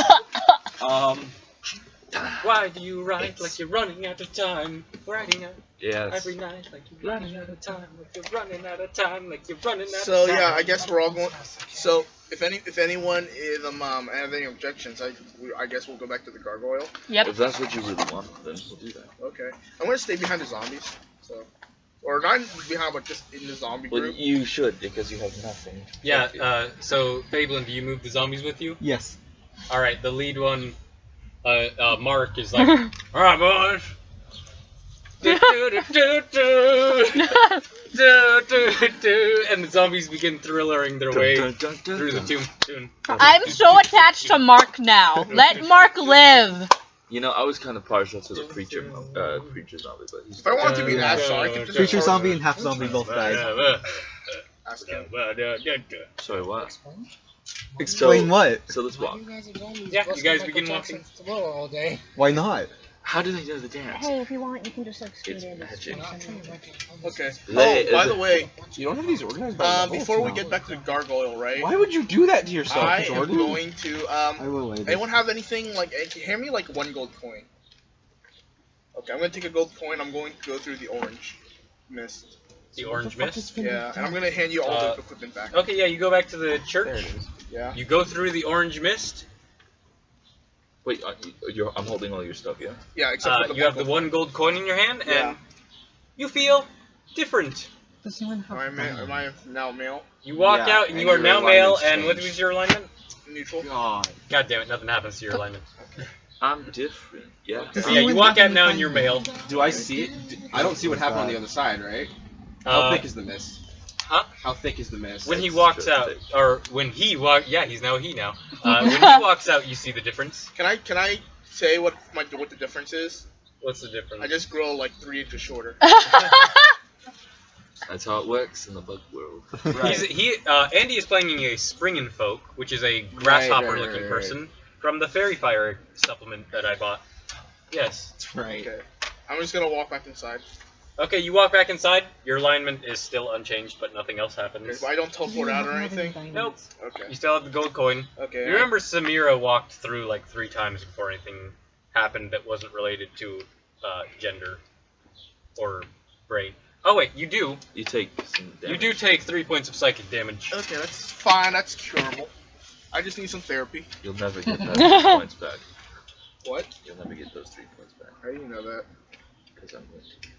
S1: Why do you write like you're running out of time? Writing out
S2: Yes.
S1: every night like you're running out of time. Like you're running out of time. Like you're running out
S4: So
S1: of time.
S4: yeah, I guess we're all going. So if anyone is have any objections, I guess we'll go back to the gargoyle.
S5: Yep.
S2: If that's what you really want, then we'll do that.
S4: Okay, I'm gonna stay behind the zombies. So, or not behind, but just in the zombie
S2: Well,
S4: group.
S2: you should, because you have nothing.
S1: Yeah. So Fablin, do you move the zombies with you?
S7: Yes.
S1: All right. The lead one, Mark, is like, all right, boys. Do, do, do, do, do, do, do, and the zombies begin thrillering their way through the tomb.
S5: I'm so attached to Mark now. Let Mark live.
S2: You know, I was kind of partial to the creature zombie, but he's.
S4: If I wanted to be an asshole, I could just
S7: Creature zombie and half zombie both died.
S4: ask him.
S2: Sorry, what?
S7: Explain what?
S2: So let's walk.
S1: Yeah, you guys begin walking.
S6: all day.
S7: Why not?
S2: How do they know the dance?
S5: Hey, if you want, you can just like
S2: It's magic.
S4: Okay.
S2: They-
S4: Oh, by the way,
S3: You don't have these organized by level?
S4: before we
S3: No.
S4: get back to the gargoyle, right?
S3: Why would you do that to yourself,
S4: I am
S3: Jordan?
S4: going to
S7: I will later.
S4: Anyone have anything like? Hand me like 1 gold coin. Okay, I'm gonna take a gold coin. I'm going to go through the orange mist.
S1: The orange mist.
S4: Yeah, and I'm gonna hand you all the equipment back.
S1: Okay, yeah, you go back to the
S3: There
S1: church.
S3: it is.
S4: Yeah.
S1: You go through the orange mist.
S2: Wait, I'm holding all your stuff, yeah?
S4: Yeah, except for the
S1: You have the
S4: gold
S1: 1 gold coin in your hand,
S4: Yeah.
S1: and you feel different.
S7: Does anyone have
S4: coin. Am I now male?
S1: You walk
S3: Yeah,
S1: out, and
S3: and
S1: you are
S3: your
S1: now male.
S3: alignment's
S1: And what
S3: changed.
S1: was your alignment?
S4: Neutral.
S3: God.
S1: God damn it, nothing happens to your alignment.
S2: I'm different. Yeah.
S7: Does
S1: So yeah, you
S7: anyone
S1: walk
S7: have
S1: out now,
S7: any
S1: and you're male.
S3: Do I see it? I don't see what happened on the other side, right? How thick is the mist?
S1: Huh?
S3: How thick is the mist?
S1: When he
S2: It's
S1: walks
S2: just
S1: out,
S2: thick.
S1: or when he yeah, he's now he now. When he walks out, you see the difference.
S4: Can I say what the difference is?
S1: What's the difference?
S4: I just grow like 3 inches shorter.
S2: That's how it works in the bug world.
S1: Andy is playing a Springin Folk, which is a grasshopper-looking
S3: right.
S1: person from the Fairy Fire supplement that I bought. Yes.
S3: That's right.
S4: Okay. I'm just gonna walk back inside.
S1: Okay, you walk back inside. Your alignment is still unchanged, but nothing else
S4: Okay,
S1: happens.
S4: but I don't teleport out or anything.
S1: Nope.
S4: Okay.
S1: You still have the gold coin.
S4: Okay.
S1: You remember Samira walked through like 3 times before anything happened that wasn't related to gender or brain. Oh wait, you do.
S2: You take some damage.
S1: You do take 3 points of psychic damage.
S4: Okay, that's fine. That's curable. I just need some therapy.
S2: You'll never get that 3 points back.
S4: What?
S2: You'll never get those 3 points back.
S4: How do you know that?
S2: Because I'm rich.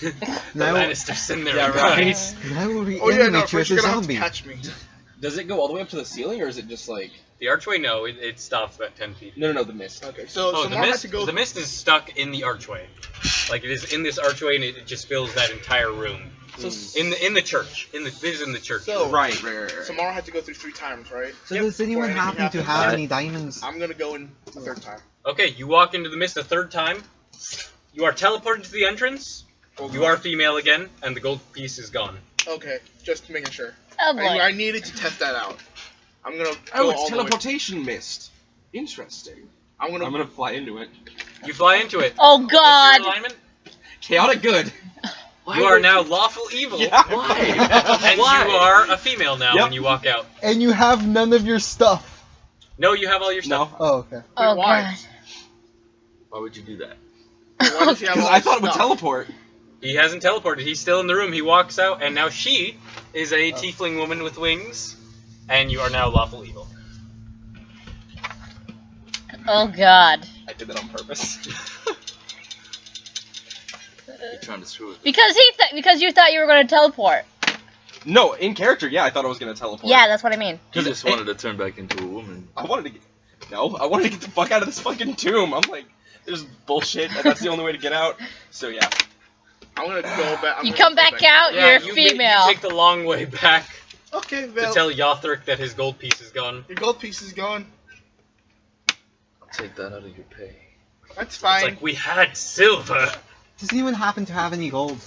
S1: The
S7: Now-
S1: Lannisters in there.
S3: Yeah, right.
S7: I will
S4: Oh yeah, no.
S7: reanimate you
S4: First
S7: as a
S4: you're gonna have to
S7: zombie.
S4: catch me.
S3: Does it go all the way up to the ceiling, or is it just like...
S1: The archway, no, it stops about 10 feet.
S3: No, the mist.
S4: Okay, so
S1: Oh,
S4: Samar had to go.
S1: the mist is stuck in the archway. Like it is in this archway, and it just fills that entire room.
S4: So,
S1: In the church. This is in the church.
S4: So-
S3: Right.
S4: Samara had to go through 3 times, right?
S7: So
S1: Yep.
S7: does anyone
S4: Before
S7: happen
S4: anything
S7: to
S4: happens.
S7: have any diamonds?
S4: I'm gonna go in the 3rd time.
S1: Okay, you walk into the mist a 3rd time. You are teleported to the entrance. You are female again, and the gold piece is gone.
S4: Okay, just making sure.
S5: Oh boy.
S4: I needed to test that out. I'm gonna.
S3: Oh,
S4: go
S3: it's
S4: all the way-
S3: teleportation mist. Interesting.
S4: I'm gonna.
S3: I'm gonna fly into it.
S1: You fly into it.
S5: Oh
S1: What's
S5: God.
S1: your alignment?
S3: Chaotic good.
S1: You are now lawful evil.
S3: Yeah.
S2: Why?
S1: And
S2: Why?
S1: you are a female now
S3: Yep.
S1: when you walk out.
S7: And you have none of your stuff.
S1: No, you have all your stuff.
S3: No,
S7: Oh, okay.
S5: Oh
S4: why?
S5: god.
S2: Why would you do that?
S4: Why does he have
S3: because
S4: all
S3: I
S4: this
S3: thought it would
S4: stuff?
S3: teleport.
S1: He hasn't teleported. He's still in the room. He walks out, and now she is a tiefling woman with wings, and you are now lawful evil.
S5: Oh god.
S3: I did that on purpose.
S2: You're trying to screw with me.
S5: Because you thought you were going to teleport.
S3: No, in character, yeah, I thought I was gonna teleport.
S5: Yeah, that's what I mean.
S2: You just wanted to turn back into a woman.
S3: I wanted to get. No, I wanted to get the fuck out of this fucking tomb. I'm like, there's bullshit, and that's the only way to get out. So yeah.
S4: I'm gonna go back.
S5: You come back out,
S1: Yeah,
S5: you're
S1: you
S5: female.
S1: take the long way back
S4: Okay,
S1: to
S4: Val.
S1: tell Yothric that his gold piece is gone.
S4: Your gold piece is gone.
S2: I'll take that out of your pay.
S4: That's
S1: It's
S4: fine.
S1: like, we had silver.
S7: Does anyone happen to have any gold?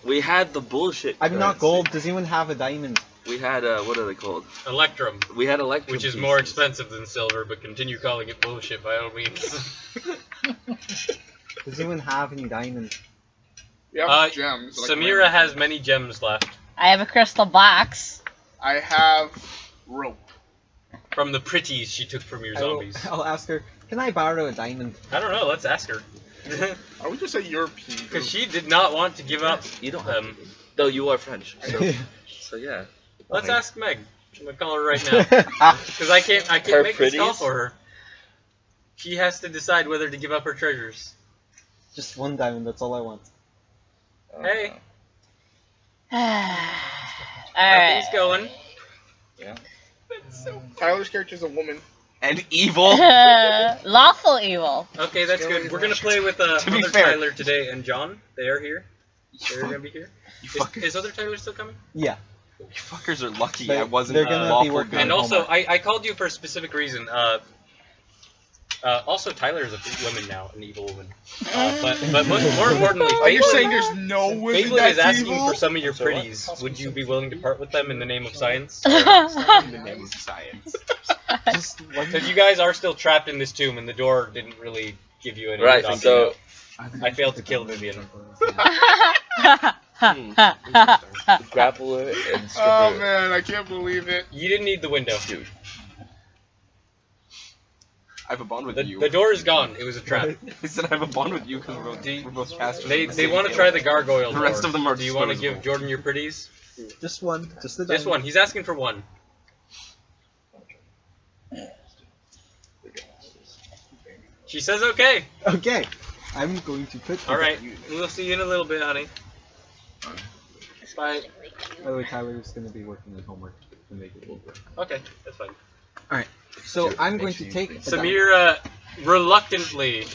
S2: We had the bullshit.
S7: I'm not
S2: currency.
S7: gold. Does anyone have a diamond?
S2: We had what are they called?
S1: Electrum,
S2: We had electrum
S1: which is
S2: pieces.
S1: more expensive than silver, but continue calling it bullshit by all means.
S7: Does anyone have any diamonds?
S4: We have
S1: Uh,
S4: gems. like
S1: Samira
S4: random
S1: has
S4: gems.
S1: many gems left.
S5: I have a crystal box.
S4: I have rope.
S1: From the pretties she took from your zombies.
S7: I'll ask her. Can I borrow a diamond?
S1: I don't know, let's ask her.
S4: Are we just a European group?
S1: Because she did not want to give up
S2: You don't
S1: them.
S2: have to. Though you are French. So yeah.
S1: Let's
S2: Okay.
S1: ask Meg. I'm gonna call her right now. Because I can't
S2: Her
S1: make this call
S2: pretties?
S1: for her. She has to decide whether to give up her treasures.
S7: Just one diamond. That's all I want.
S1: Hey.
S5: Alright.
S1: Nothing's going.
S4: Tyler's character's a woman.
S3: And evil.
S5: Lawful evil.
S1: Okay, that's good. We're gonna play with
S3: To be
S1: other
S3: fair.
S1: Tyler today and John. They are here. They're gonna be here.
S3: You
S1: Is,
S3: fuckers.
S1: is other Tyler still coming?
S7: Yeah.
S3: You fuckers are lucky
S7: They-
S3: I wasn't
S7: they're gonna be
S3: lawful
S7: working
S3: good.
S1: And
S7: on
S1: also,
S7: homework.
S1: I called you for a specific reason. Also, Tyler is a woman now, an evil woman. But more importantly,
S4: Are you
S1: Fabelin-
S4: saying there's no women
S1: Fabelin
S4: that's
S1: is asking
S4: evil?
S1: for some of your
S2: So what?
S1: pretties. Would you be willing to part with them in the name of science?
S3: In the name of science.
S7: Just one.
S1: Because you guys are still trapped in this tomb, and the door didn't really give you any.
S2: Right.
S1: option.
S2: So
S1: I failed to kill Vivian.
S2: grapple her and strip
S4: Oh
S2: her.
S4: man, I can't believe it.
S1: You didn't need the window.
S2: Dude.
S3: I have a bond with
S1: The,
S3: you.
S1: the door is gone. It was a trap.
S3: I said I have a bond with you because we're both casters.
S1: They want to try the gargoyle
S3: The
S1: door.
S3: rest of them are
S1: Do you want to
S3: disposable.
S1: give Jordan your pretties?
S7: Just one. Just the
S1: This one. He's asking for one. She says okay.
S7: Okay. I'm going to put.
S1: All right. We'll see you in a little bit, honey. Bye.
S7: By the way, Tyler's going to be working on homework to make it work.
S1: Okay, that's fine.
S7: So
S2: Sure,
S7: I'm
S2: make
S7: going
S2: sure
S7: to
S2: you
S7: take.
S2: think-
S7: a diamond.
S1: Samira reluctantly,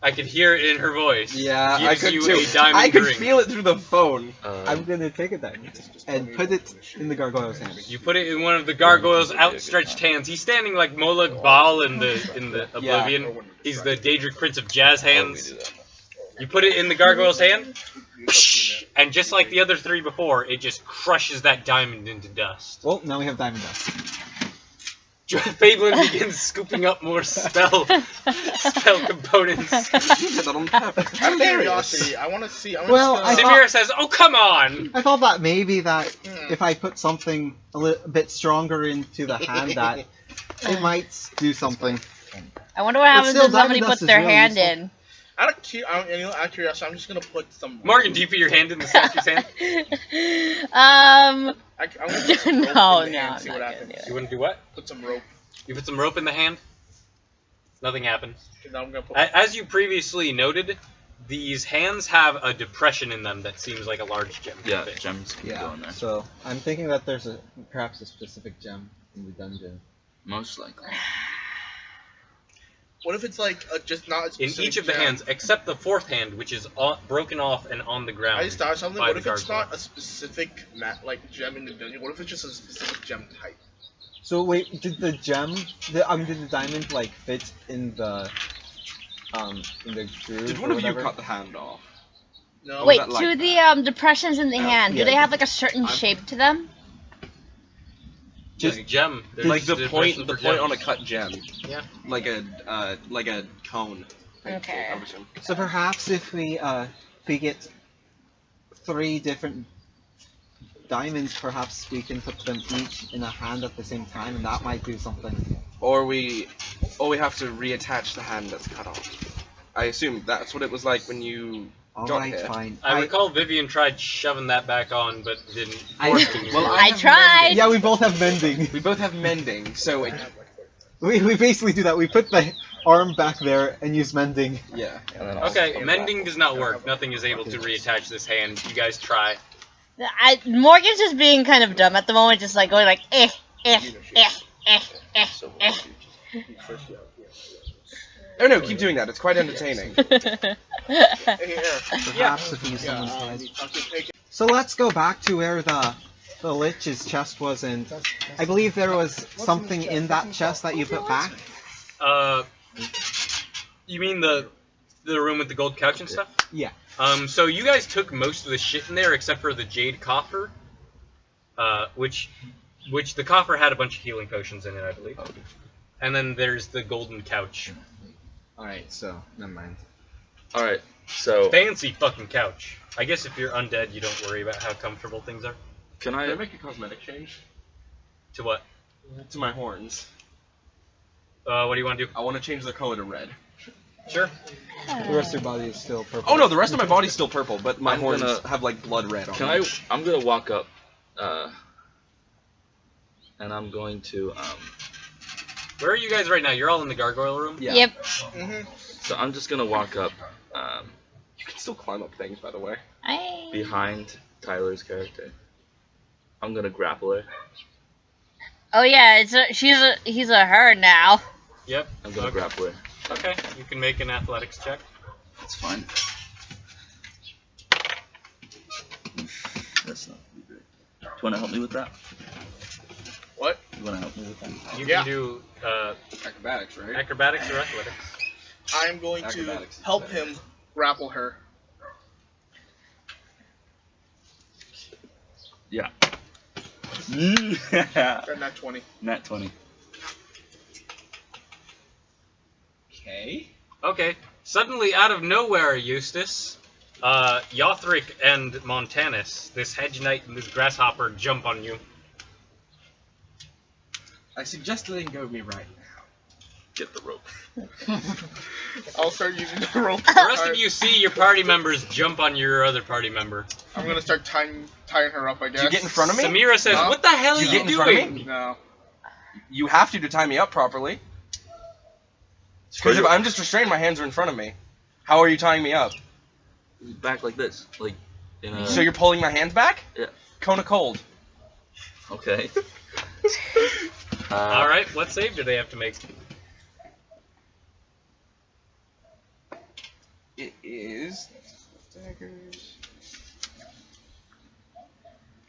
S1: I could hear it in her voice.
S3: Yeah, I
S1: gives
S3: could
S1: you
S3: too.
S1: a diamond
S3: I could
S1: ring.
S3: feel it through the phone.
S7: I'm going to take a diamond and put it in the gargoyle's hand.
S1: You put it in one of the gargoyle's outstretched hands. He's standing like Molag Bal in the Oblivion. He's the Daedric Prince of Jazz hands. You put it in the gargoyle's hand, and just like the other three before, it just crushes that diamond into dust.
S7: Well, now we have diamond dust.
S1: Fabelin begins scooping up more spell components.
S3: You did that on purpose.
S4: Out of
S3: Hilarious.
S4: curiosity, I want to see. I'm
S7: Well,
S4: just
S7: I
S4: gonna,
S1: Samira says, "Oh come on!"
S7: I thought that maybe that if I put something a bit stronger into the hand, that it might do something.
S5: I wonder what happens
S7: still,
S5: if somebody
S7: diamond
S5: puts
S7: dust is
S5: their
S7: really
S5: hand
S7: useful.
S5: in.
S4: out of curiosity, I'm just gonna put some.
S1: Morgan, do you put your hand in the statue's hand?
S4: I'm gonna put some rope
S5: No,
S4: in the
S5: no,
S4: hand,
S5: I'm
S4: see
S5: not
S4: what
S5: gonna
S4: happens.
S5: do
S1: You wouldn't do what?
S4: Put some rope.
S1: You put some rope in the hand. Nothing happens.
S4: And now I'm gonna put.
S1: As you previously noted, these hands have a depression in them that seems like a large gem.
S2: Yeah, gems can go
S7: Yeah.
S2: in there.
S7: So I'm thinking that there's perhaps a specific gem in the dungeon.
S2: Most likely.
S4: What if it's like just not a
S1: In
S4: specific
S1: each of the
S4: gem?
S1: hands, except the fourth hand, which is broken off and on the ground.
S4: I just thought of something.
S1: by
S4: What
S1: the
S4: if it's
S1: gargoyle.
S4: not a specific gem in the dungeon? What if it's just a specific gem type?
S7: So wait, did the gem, did the diamond like fit in the groove?
S3: Did one
S7: or
S3: of you
S7: whatever?
S3: cut the hand off?
S4: No.
S5: Wait,
S3: that like
S5: to the depressions in the hand,
S7: yeah.
S5: do they have like a certain
S4: I'm-
S5: shape to them?
S1: Just gem. There's
S3: Like the point,
S1: depressions
S3: the
S1: for
S3: point
S1: gems.
S3: on a cut gem.
S1: Yeah.
S3: Like a cone.
S5: Okay.
S3: I would assume.
S7: So perhaps if we get 3 different diamonds, perhaps we can put them each in a hand at the same time, and that might do something.
S3: Or we have to reattach the hand that's cut off. I assume that's what it was like when you got
S7: Alright,
S3: hit.
S7: fine.
S1: I recall Vivian tried shoving that back on, but didn't.
S7: I-
S1: work anymore.
S3: Well,
S5: I
S3: have
S5: tried.
S3: mending.
S7: Yeah, we both have mending.
S3: We both have mending, so it,
S7: We basically do that. We put the arm back there and use mending.
S3: yeah.
S2: And then I'll
S1: Okay,
S2: come
S1: mending
S2: back.
S1: does not work. Nothing is able to reattach this hand. You guys try.
S5: Morgan's just being kind of dumb at the moment, just like going like
S2: So
S3: Oh no, keep doing that. It's quite entertaining.
S7: Perhaps if we use someone's head. So let's go back to where the Lich's chest was, and I believe there was something in that chest that you put back.
S1: You mean the room with the gold couch and stuff?
S7: Yeah.
S1: So you guys took most of the shit in there except for the jade coffer, which the coffer had a bunch of healing potions in it, I believe. And then there's the golden couch.
S7: Alright, so, never mind.
S2: Alright, so
S1: Fancy fucking couch. I guess if you're undead, you don't worry about how comfortable things are.
S2: can
S3: Can I
S2: I
S3: make a cosmetic change?
S1: To what?
S3: To my horns.
S1: What do you want to do?
S3: I want to change the color to red.
S1: Sure.
S7: The rest of your body is still purple.
S3: Oh no, the rest of my body's still purple, but my
S2: I'm
S3: horns
S2: gonna-
S3: have like blood red on
S2: can
S3: them.
S2: I'm gonna walk up and I'm going to
S1: Where are you guys right now? You're all in the gargoyle room?
S3: Yeah.
S5: Yep.
S2: so I'm just gonna walk up
S3: You can still climb up things, by the way.
S2: behind Tyler's character. I'm gonna grapple her.
S5: Oh yeah, he's a her now.
S1: Yep.
S2: I'm gonna
S1: Okay.
S2: grapple her.
S1: Okay, you can make an athletics check.
S2: That's fine. That's not great. Do you wanna help me with that?
S4: What?
S2: You wanna help me with that?
S1: You
S4: Yeah.
S1: can do
S3: Acrobatics, right?
S1: acrobatics or athletics.
S4: I'm going to
S3: Acrobatics is
S4: help
S3: better.
S4: him grapple her.
S2: Yeah.
S4: Got that 20.
S2: Nat 20.
S3: Okay.
S1: Okay. Suddenly, out of nowhere, Eustace, Yothric and Montanus, this hedge knight and this grasshopper, jump on you.
S3: I suggest letting go of me right now.
S2: Get the rope.
S4: I'll start using the rope.
S1: The rest of you see your party members jump on your other party member.
S4: I'm gonna start tying her up, I guess.
S3: Do you get in front of me?
S1: Samira says,
S4: No.
S1: "What the hell are
S3: You
S1: you
S3: get in front of
S1: doing?"
S3: me?
S4: No.
S3: You have to tie me up properly. Because if I'm just restrained, my hands are in front of me. How are you tying me up?
S2: Back like this. Like in a
S3: So you're pulling my hands back?
S2: Yeah.
S3: Cone of cold.
S2: Okay.
S1: All right, what save do they have to make?
S3: It is. Daggers.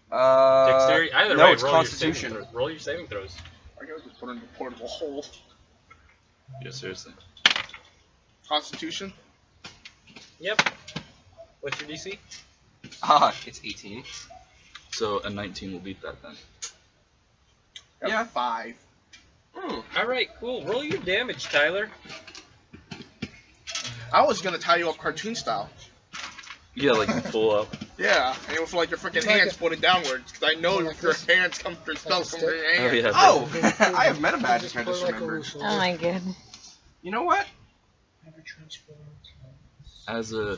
S1: Dexterity? Either
S3: no,
S1: way,
S3: it's
S1: roll
S3: Constitution.
S1: roll your saving throws.
S4: I gotta just put her in the portable hole.
S2: Yeah, seriously.
S4: Constitution?
S1: Yep. What's your DC?
S3: It's 18.
S2: So a 19 will beat that then.
S4: Got
S3: Yeah.
S4: 5.
S1: All right, cool. Roll your damage, Tyler.
S4: I was gonna tie you up cartoon style.
S2: Yeah, like full up.
S4: Yeah, and with like your freaking hands pointed downwards, because I know your hands come through spells from your
S2: Oh
S4: hands.
S2: yeah.
S3: Oh! I have meta magic, I just remembered.
S5: Oh my god.
S3: You know what?
S2: As a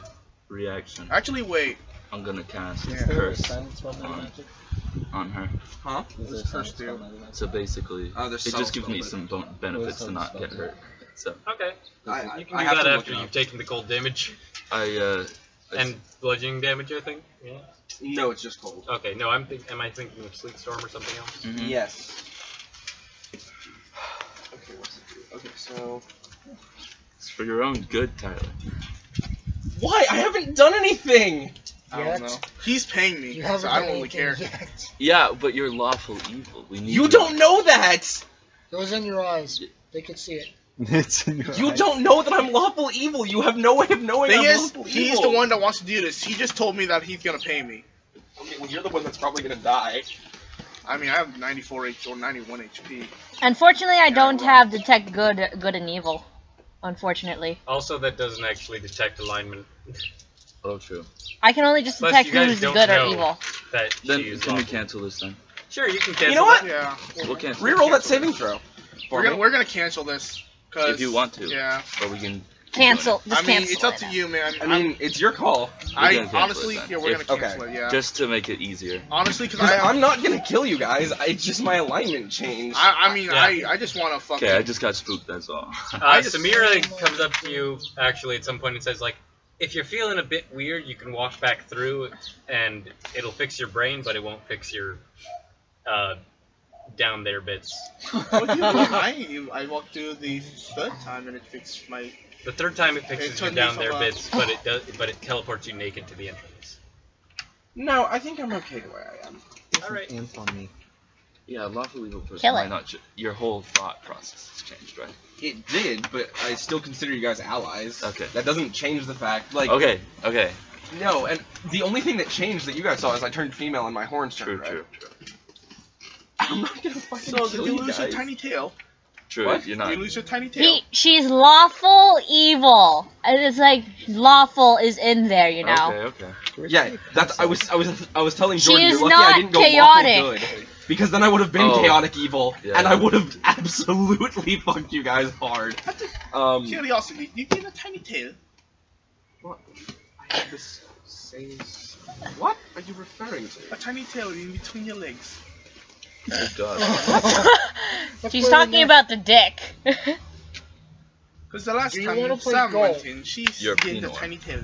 S2: reaction,
S4: Actually, wait.
S2: I'm gonna cast
S4: Yeah.
S2: curse on her.
S3: Huh?
S4: What does curse do?
S2: So basically,
S3: Oh, there's
S2: it
S3: some
S2: just gives me
S3: spell,
S2: some benefits to not get hurt. So
S1: Okay.
S3: I
S1: You can
S3: I
S1: do
S3: have
S1: that
S3: to look
S1: after
S3: it
S1: you've
S3: up.
S1: taken the cold damage.
S2: I
S1: And bludgeoning damage, I think. Yeah.
S3: No, it's just cold.
S1: Okay, no, am I thinking of Sleet Storm or something else?
S2: mhm.
S3: Yes. Okay, what's it do? Okay, so.
S2: It's for your own good, Tyler.
S3: Why? I haven't done anything!
S4: I don't know. He's paying me,
S6: You
S4: so
S6: haven't
S4: I
S6: done
S4: don't really care.
S6: anything yet.
S2: Yeah, but you're lawful evil. We need
S3: You don't know that!
S6: It was in your eyes. They could see it.
S7: It's in your
S3: You
S7: eyes.
S3: don't know that I'm lawful evil. You have no way of knowing
S4: Thing
S3: I'm
S4: is,
S3: lawful
S4: he's
S3: evil.
S4: the one that wants to do this. He just told me that he's gonna pay me.
S3: Okay, well, you're the one that's probably gonna die.
S4: I mean, I have 94 HP or 91 HP.
S5: Unfortunately, I don't have detect good and evil. Unfortunately.
S1: Also, that doesn't actually detect alignment.
S2: Oh, true.
S5: I can only just
S1: Plus,
S5: detect
S1: you guys
S5: who's
S1: don't
S5: good or
S1: know.
S5: evil.
S1: That
S2: Then
S1: she is
S2: can we
S1: lawful.
S2: cancel this then?
S1: Sure, you can cancel
S3: You know what?
S4: Yeah.
S2: We'll cancel.
S3: Reroll that saving throw.
S4: We're gonna cancel this. Cause,
S2: If you want to.
S4: Yeah.
S2: Or we can.
S5: Cancel. Just
S4: I mean,
S5: cancel
S4: it's up
S5: it.
S4: to you, man.
S3: I mean, it's your call.
S4: I
S2: gonna cancel
S4: honestly,
S2: it then.
S4: yeah, we're
S2: If-
S4: gonna cancel it. Yeah.
S2: Just to make it easier.
S4: Honestly, because
S3: Because I'm not gonna kill you guys. It's just my alignment changed.
S4: I mean,
S1: Yeah.
S4: I just want to fucking.
S2: Okay, I just got spooked. That's all.
S1: Samira comes up to you actually at some point and says like, if you're feeling a bit weird, you can walk back through and it'll fix your brain, but it won't fix your down there bits.
S4: I walked through the third time and it fixed my.
S1: The third time it
S4: It
S1: fixes your
S4: turned me
S1: down
S4: from
S1: there
S4: a-
S1: bits, but it teleports you naked to the entrance.
S3: No, I think I'm okay the way I am.
S1: Alright.
S7: Ants on me.
S2: Yeah, lawful evil person
S5: Kill
S2: might
S5: it.
S2: not. Your whole thought process has changed, right?
S3: It did, but I still consider you guys allies.
S2: Okay.
S3: That doesn't change the fact. Like,
S2: Okay. Okay.
S3: no, and the only thing that changed that you guys saw is I turned female and my horns turned
S2: True.
S3: red.
S2: True. True.
S3: I'm not gonna fucking
S4: So
S3: kill
S4: you
S3: you
S4: lose your
S3: guys.
S4: tiny tail.
S2: True.
S3: What?
S2: You're not.
S4: You lose your tiny tail.
S5: She's lawful evil. And it's like lawful is in there, you know.
S2: Okay. Okay.
S3: Yeah, that's I was telling
S5: She
S3: Jordan
S5: is
S3: you're lucky
S5: not
S3: I didn't go
S5: chaotic.
S3: lawful good. Because then I would have been
S2: Oh.
S3: chaotic evil,
S2: Yeah.
S3: and I would have absolutely fucked you guys hard.
S4: Curiosity, you get a tiny tail.
S3: What? I have this same. What are you referring to?
S4: A tiny tail in between your legs.
S2: Oh God.
S5: She's talking about the dick.
S4: Because the last
S6: Do you
S4: time
S6: wanna play
S4: Sam
S6: golf?
S4: went in, she
S2: You're
S4: gained a
S2: penal.
S4: tiny tail.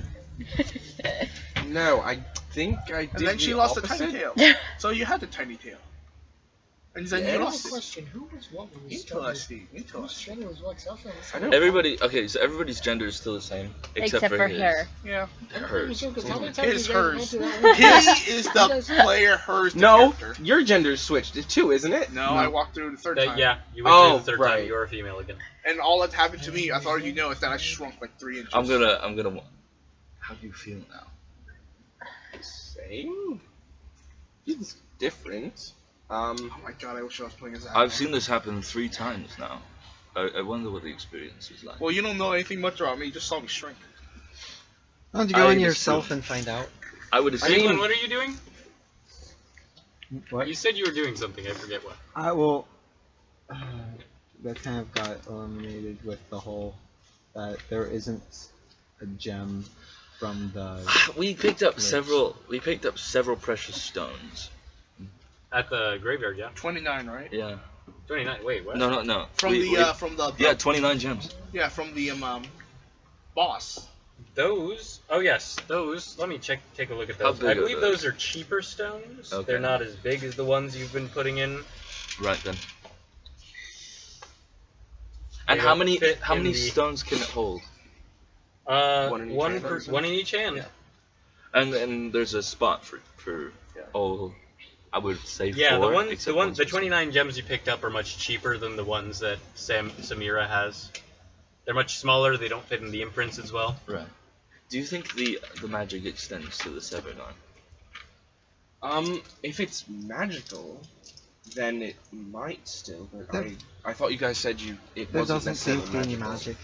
S3: No, I think I did.
S4: And then she
S3: the
S4: lost a
S3: opposite.
S4: tiny tail. So you had a tiny tail. And then
S3: Yeah,
S6: I
S4: you
S6: have
S4: lost
S6: a
S4: it.
S6: question. Who was what when we started?
S4: Interesting.
S6: Whose
S4: Interesting.
S6: gender was what? 'Cause I was
S3: I
S6: trying
S3: know.
S2: Everybody. Okay. So everybody's gender is still the same, except,
S5: Except for
S2: his.
S5: her.
S4: Yeah.
S2: Hers.
S6: Because how many
S4: It
S6: times
S4: is
S6: you guys
S4: hers.
S6: went through that one?
S4: His is the player, hers the
S3: No,
S4: character.
S3: your gender's switched too, isn't it?
S4: No, I walked through the third time.
S1: Yeah, you went
S3: Oh,
S1: through the third time.
S3: right.
S1: You're a female again.
S4: And all that happened to me, I thought you know, is that I shrunk like 3 inches.
S2: I'm gonna. How do you feel now?
S3: Same. It's different.
S4: Oh my god, I wish I was playing as that.
S2: I've seen this happen 3 times now. I wonder what the experience is like.
S4: Well, you don't know anything much about me, you just saw me shrink.
S7: Why don't you go
S2: I
S7: in
S2: was
S7: yourself
S2: too.
S7: and find out?
S2: I would
S3: I
S2: assume.
S3: mean-
S1: Caitlin, what are you doing?
S7: What?
S1: You said you were doing something. I forget what.
S7: I will. That kind of got eliminated with the whole that there isn't a gem from the.
S2: We picked up
S7: Lich.
S2: several. We picked up several precious stones.
S1: At the graveyard, yeah.
S4: 29, right?
S2: Yeah.
S1: 29. Wait, what?
S2: No.
S4: From
S2: We-
S4: from the
S2: Yeah, 29 gems.
S4: yeah, from the boss.
S1: Those. Oh yes, those. Let me take a look at
S2: How
S1: those.
S2: big
S1: I
S2: are
S1: believe
S2: those?
S1: those are cheaper stones.
S2: Okay.
S1: They're not as big as the ones you've been putting in.
S2: Right then. And
S1: They
S2: how
S1: don't
S2: many
S1: fit
S2: how
S1: in
S2: many
S1: the-
S2: stones can it hold?
S3: One in each hand,
S1: per,
S3: isn't it?
S1: one in each hand.
S2: Yeah. And there's a spot for
S3: Yeah.
S2: all. I would say
S1: Yeah,
S2: 4.
S1: the ones,
S2: except
S1: the
S2: specific.
S1: 29 gems you picked up are much cheaper than the ones that Samira has. They're much smaller. They don't fit in the imprints as well.
S2: Right. Do you think the magic extends to the severed arm?
S3: If it's magical, then it might still. But
S7: There-
S3: I thought you guys said it
S7: There
S3: wasn't
S7: doesn't seem
S3: necessarily
S7: to be any magic.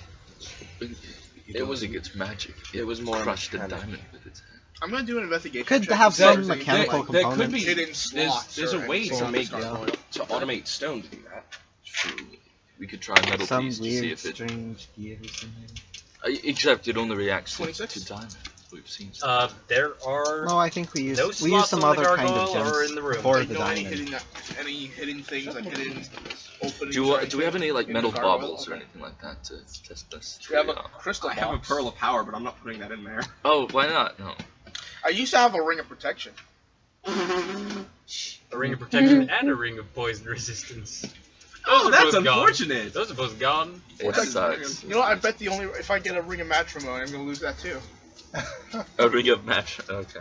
S2: It was against magic.
S3: it was more
S2: crushed a
S3: mechanic.
S2: diamond with its hand.
S4: I'm gonna do an investigation.
S7: Could
S4: check
S7: have
S4: to see if
S7: some
S4: there's anything
S7: mechanical
S4: like
S3: there could
S7: components.
S3: be-
S4: hidden slots.
S3: There's
S4: or
S3: a way
S4: anything
S3: to
S4: like
S3: make
S4: that.
S3: to automate stone to do that.
S2: True. We could try metal
S7: Some
S2: piece to see
S7: weird,
S2: if it.
S7: strange gears in there.
S2: Except it only reacts to
S4: 26?
S2: diamond. We've seen.
S1: There are
S7: No, I think we used
S1: no
S7: we used
S1: slots
S7: some
S1: on the
S7: other kind of
S1: gargoyle or
S7: gems
S1: in the room.
S7: for
S4: Like,
S7: the
S4: know any
S7: diamond.
S4: hidden things like hidden openings?
S2: Do
S4: or
S2: we have any like
S4: anything
S2: metal
S4: in the gargoyle?
S2: baubles or
S4: Okay.
S2: anything like that to test this?
S4: Do you have a
S2: theory out?
S4: crystal
S3: I have a
S4: box?
S3: pearl of power, but I'm not putting that in there.
S2: Oh, why not? No.
S4: I used to have a ring of protection.
S1: a ring of protection and a ring of poison resistance. Those
S3: Oh,
S1: are
S3: that's
S1: both gone.
S3: unfortunate.
S1: Those are both gone.
S2: It sucks.
S4: You know what? I bet if I get a ring of matrimony, I'm gonna lose that too.
S2: A ring of match. Okay.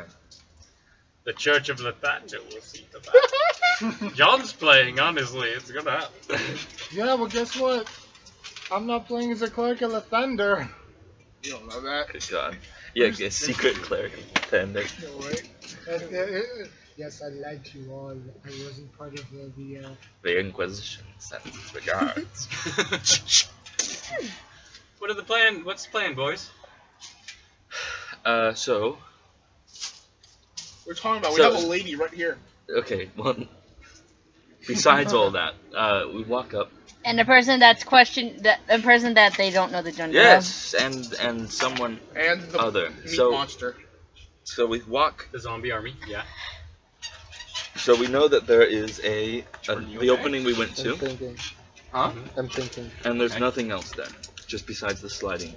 S1: The Church of Lathander will see to that. John's playing, honestly. It's gonna happen.
S6: Yeah, well, guess what? I'm not playing as a cleric of the thunder.
S4: You don't know that.
S2: Good God. Yeah, a secret cleric. Tender.
S6: No, right? Yes, I lied to you all. I wasn't part of the
S2: The Inquisition sends its regards.
S1: What's the plan, boys?
S2: So
S4: We're talking about. We
S2: So-
S4: have a lady right here.
S2: Okay, well, besides all that, we walk up.
S5: And the person that's the person that they don't know the gender
S2: Yes, and someone
S4: And the
S2: other.
S4: meat
S2: So
S4: monster.
S2: we walk.
S1: The zombie army. Yeah.
S2: So we know that there is the
S3: okay?
S2: opening we went
S6: I'm
S2: to,
S6: thinking.
S3: Huh?
S6: I'm thinking.
S2: and there's
S3: Okay.
S2: nothing else there, just besides the sliding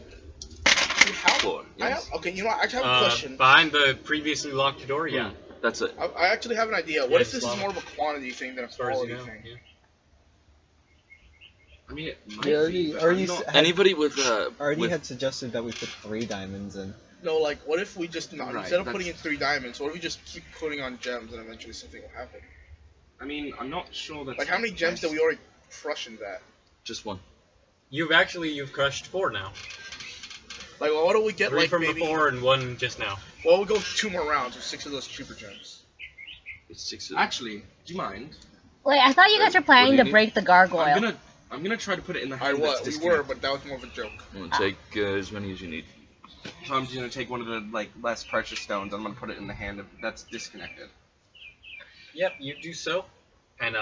S4: How?
S2: floor. Yes,
S4: Okay, you know what? I have a question.
S1: Behind the previously locked door. Yeah.
S2: that's it.
S4: I actually have an idea. What if
S1: Yes,
S4: this is
S1: lava.
S4: more of a quantity thing than a
S1: As far as you
S4: quality
S1: know.
S4: thing?
S1: Yeah.
S3: I mean, it might
S6: We already,
S3: be, but
S6: already,
S3: I'm not-
S2: Anybody with
S7: Already
S2: with
S7: had suggested that we put 3 diamonds in.
S4: No, like, what if we just not
S3: Right,
S4: instead of
S3: that's-
S4: putting in 3 diamonds, what if we just keep putting on gems and eventually something will happen?
S3: I mean, I'm not sure that's.
S4: Like, how many gems did we already crush in that?
S2: just one.
S1: You've crushed 4 now.
S4: Like, well, what do we get?
S1: 3
S4: Like
S1: from
S4: maybe.
S1: before and 1 just now.
S4: Well, we'll go 2 more rounds with 6 of those super gems.
S2: It's 6.
S3: Actually, do you mind?
S5: Wait, I thought you guys were
S2: What
S5: planning
S2: do
S5: to
S2: you
S5: break the gargoyle.
S3: I'm gonna try to put it in the
S4: I
S3: hand that's
S4: was. We were,
S3: disconnected.
S4: but that was more of a joke.
S2: I'm gonna take as many as you need.
S3: So I'm just gonna take one of the like less precious stones. I'm gonna put it in the hand that's disconnected.
S1: Yep, you do so, and